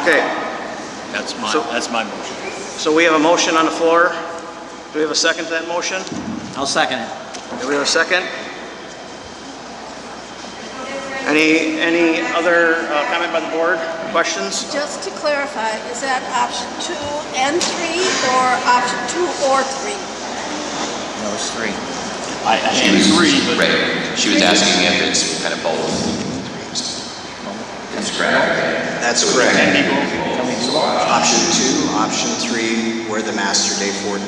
Okay. That's my motion. So we have a motion on the floor. Do we have a second to that motion? I'll second it. Do we have a second? Any other comment by the board? Questions? Just to clarify, is that option 2 and 3 or option 2 or 3? No, it's 3. I think 3, but right. She was asking if it's kind of both. That's correct. That's correct. Can people come in school? Option 2, option 3, wear the mask through day 14.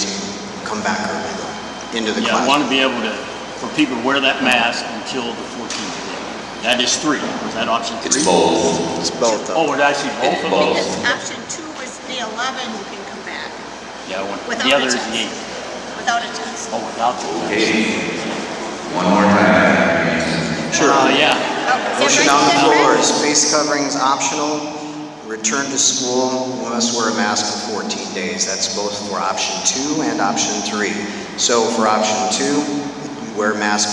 Come back early though, into the Yeah, I classroom. want to be able to, for people to wear that mask until the 14th day. That is 3. Was that option 3? It's both. It's both of them. Oh, would I see both of those? Because option 2 was the 11, you can come back Yeah, I want, Without the a other is test. the 8. without a test. Oh, without the Okay. One more time. Sure. Yeah. Motion on the floor is face coverings optional. Return to school, we must wear a mask for 14 days. That's both for option 2 and option 3. So for option 2, you wear a mask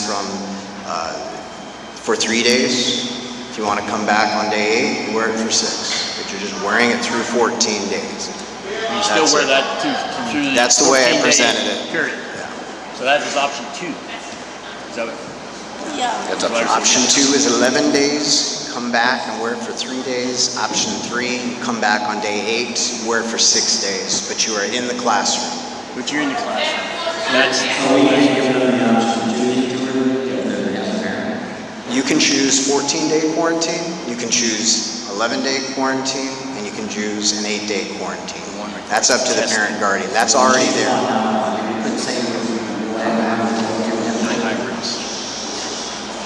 for 3 days. If you want to come back on day 8, you wear it for 6. But you're just wearing it through 14 days. You still wear that through the That's the way I 14 presented days it. Period. So that is option 2. Is that what? Yeah. That's Option 2 is 11 days, come back and wear it for 3 days. Option 3, you come back on day 8, wear it for 6 days, but you are in the classroom. But you're in the classroom. That's. You can choose 14-day quarantine, you can choose 11-day quarantine, and you can choose an 8-day quarantine. That's up to the parent guardian. That's already there.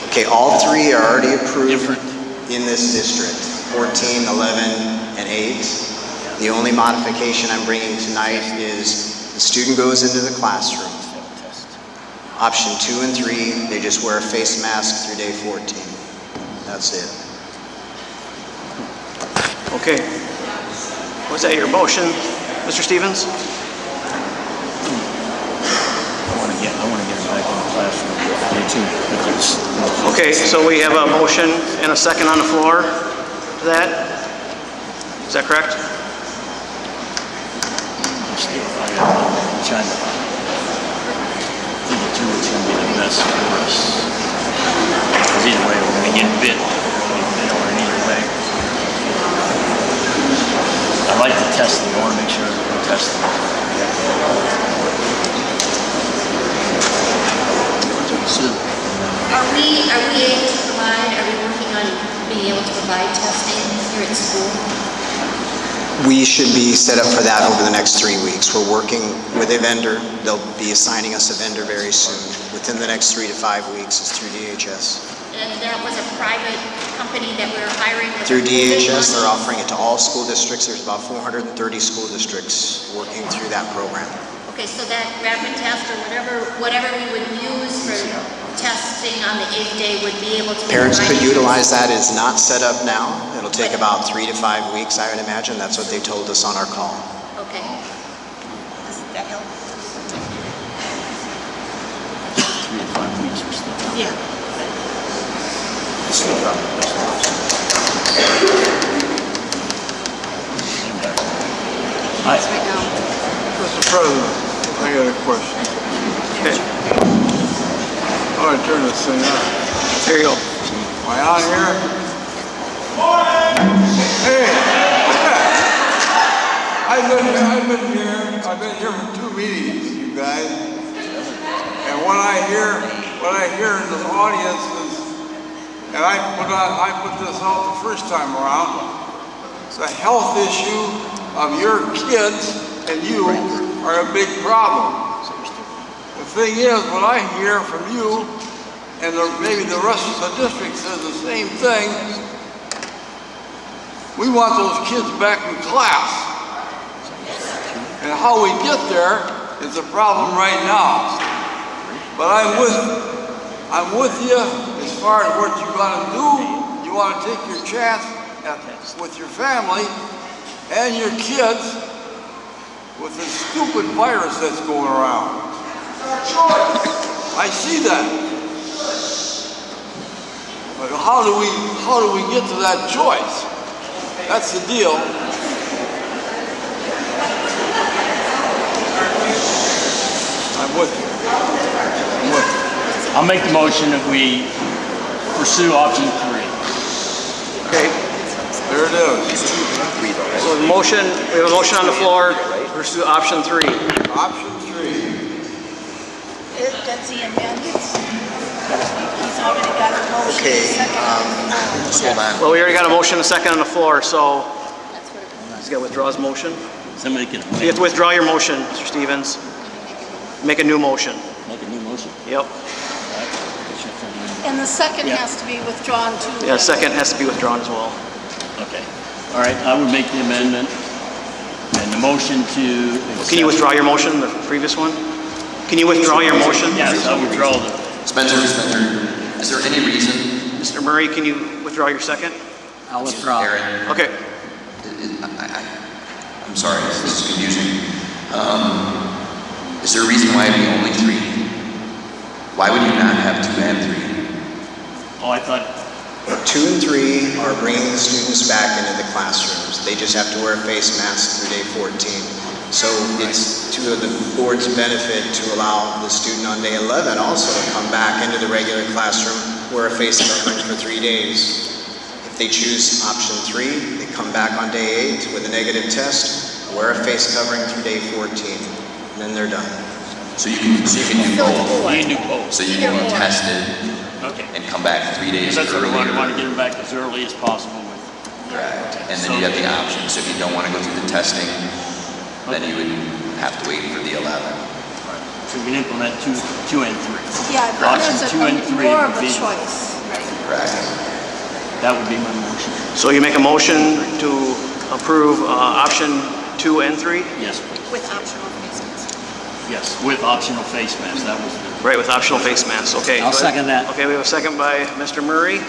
Okay, all 3 are already approved in this district, 14, 11, and 8. The only modification I'm bringing tonight is the student goes into the classroom. Option 2 and 3, they just wear a face mask through day 14. That's it. Okay. Was that your motion, Mr. Stevens? I want to get it back in the classroom. Me too. Okay, so we have a motion and a second on the floor to that. Is that correct? I'm trying to think it through what's going to be the best for us. Because either way, we're going to get bit. Or in either way. I like the testing. I want to make sure that we're testing. Are we able to provide, are we working on being able to provide testing here at school? We should be set up for that over the next 3 weeks. We're working with a vendor. They'll be assigning us a vendor very soon. Within the next 3 to 5 weeks is through DHS. And that was a private company that we were hiring? Through DHS, they're offering it to all school districts. There's about 430 school districts working through that program. Okay, so that rapid test or whatever we would use for testing on the 8th day would be able to be Parents could provided? utilize that. It's not set up now. It'll take about 3 to 5 weeks, I would imagine. That's what they told us on our call. Okay. Does that help? 3 to 5 weeks or something. Yeah. Mr. President, I got a question. Okay. I'm gonna turn this thing on. There you go. Am I on here? Hey! I've been here for 2 meetings, you guys. And what I hear in the audience is, and I put this out the first time around, the health issue of your kids and you are a big problem. The thing is, what I hear from you, and maybe the rest of the district says the same thing, we want those kids back in class. And how we get there is a problem right now. But I'm with you as far as what you gotta do. You wanna take your chance with your family and your kids with this stupid virus that's going around. I see that. But how do we get to that choice? That's the deal. I'm with you. I'll make the motion that we pursue option 3. Okay. There it is. So we have a motion on the floor to pursue option 3. Option 3. Does he amend? already got a motion. Okay, Just hold on. Well, we already got a motion, a second on the floor, so he's got to withdraw his motion. Somebody can You have to withdraw your motion, Mr. Stevens. Make a new motion. make a new motion. Yep. And the second has to be withdrawn too. Yeah, second has to be withdrawn as well. Okay. All right, I would make the amendment and the motion to. Can you withdraw your motion, the previous one? Can you withdraw your motion? Yes, I withdraw the. Spencer, is there any reason? Mr. Murray, can you withdraw your second? I'll withdraw. Aaron, Okay. I'm sorry, this is confusing. Is there a reason why it'd be only 3? Why would you not have 2 and 3? Oh, I thought. 2 and 3 are bringing the students back into the classrooms. They just have to wear a face mask through day 14. So it's to the board's benefit to allow the student on day 11 also to come back into the regular classroom, wear a face covering for 3 days. If they choose option 3, they come back on day 8 with a negative test, wear a face covering through day 14, and then they're done. So you can do both. You can do both. So you can be tested Okay. and come back 3 days That's what we earlier. want to get them back as early as possible with. Correct. And then you have the options. If you don't want to go through the testing, then you would have to wait for the 11. So we can implement two and 3. Yeah, but Option there's 2 and 3 more of would a be. choice. Correct. That would be my motion. So you make a motion to approve option 2 and 3? Yes, please. With optional face masks. Yes, with optional face masks. That was the. Right, with optional face masks, okay. I'll good. second that. Okay, we have a second by Mr. Murray.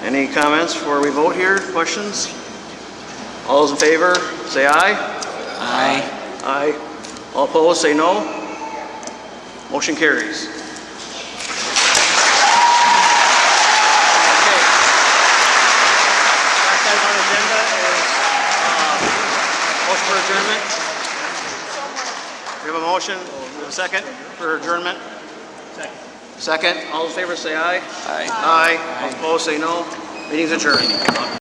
Any comments before we vote here? Questions? All those in favor, say aye. Aye. Aye. All opposed, say no. Motion carries. Okay. Last item on the agenda is motion for adjournment. We have a motion, we have a second for adjournment. Second. All in favor, say aye. Aye. Aye. All opposed, say no. Meeting's adjourned.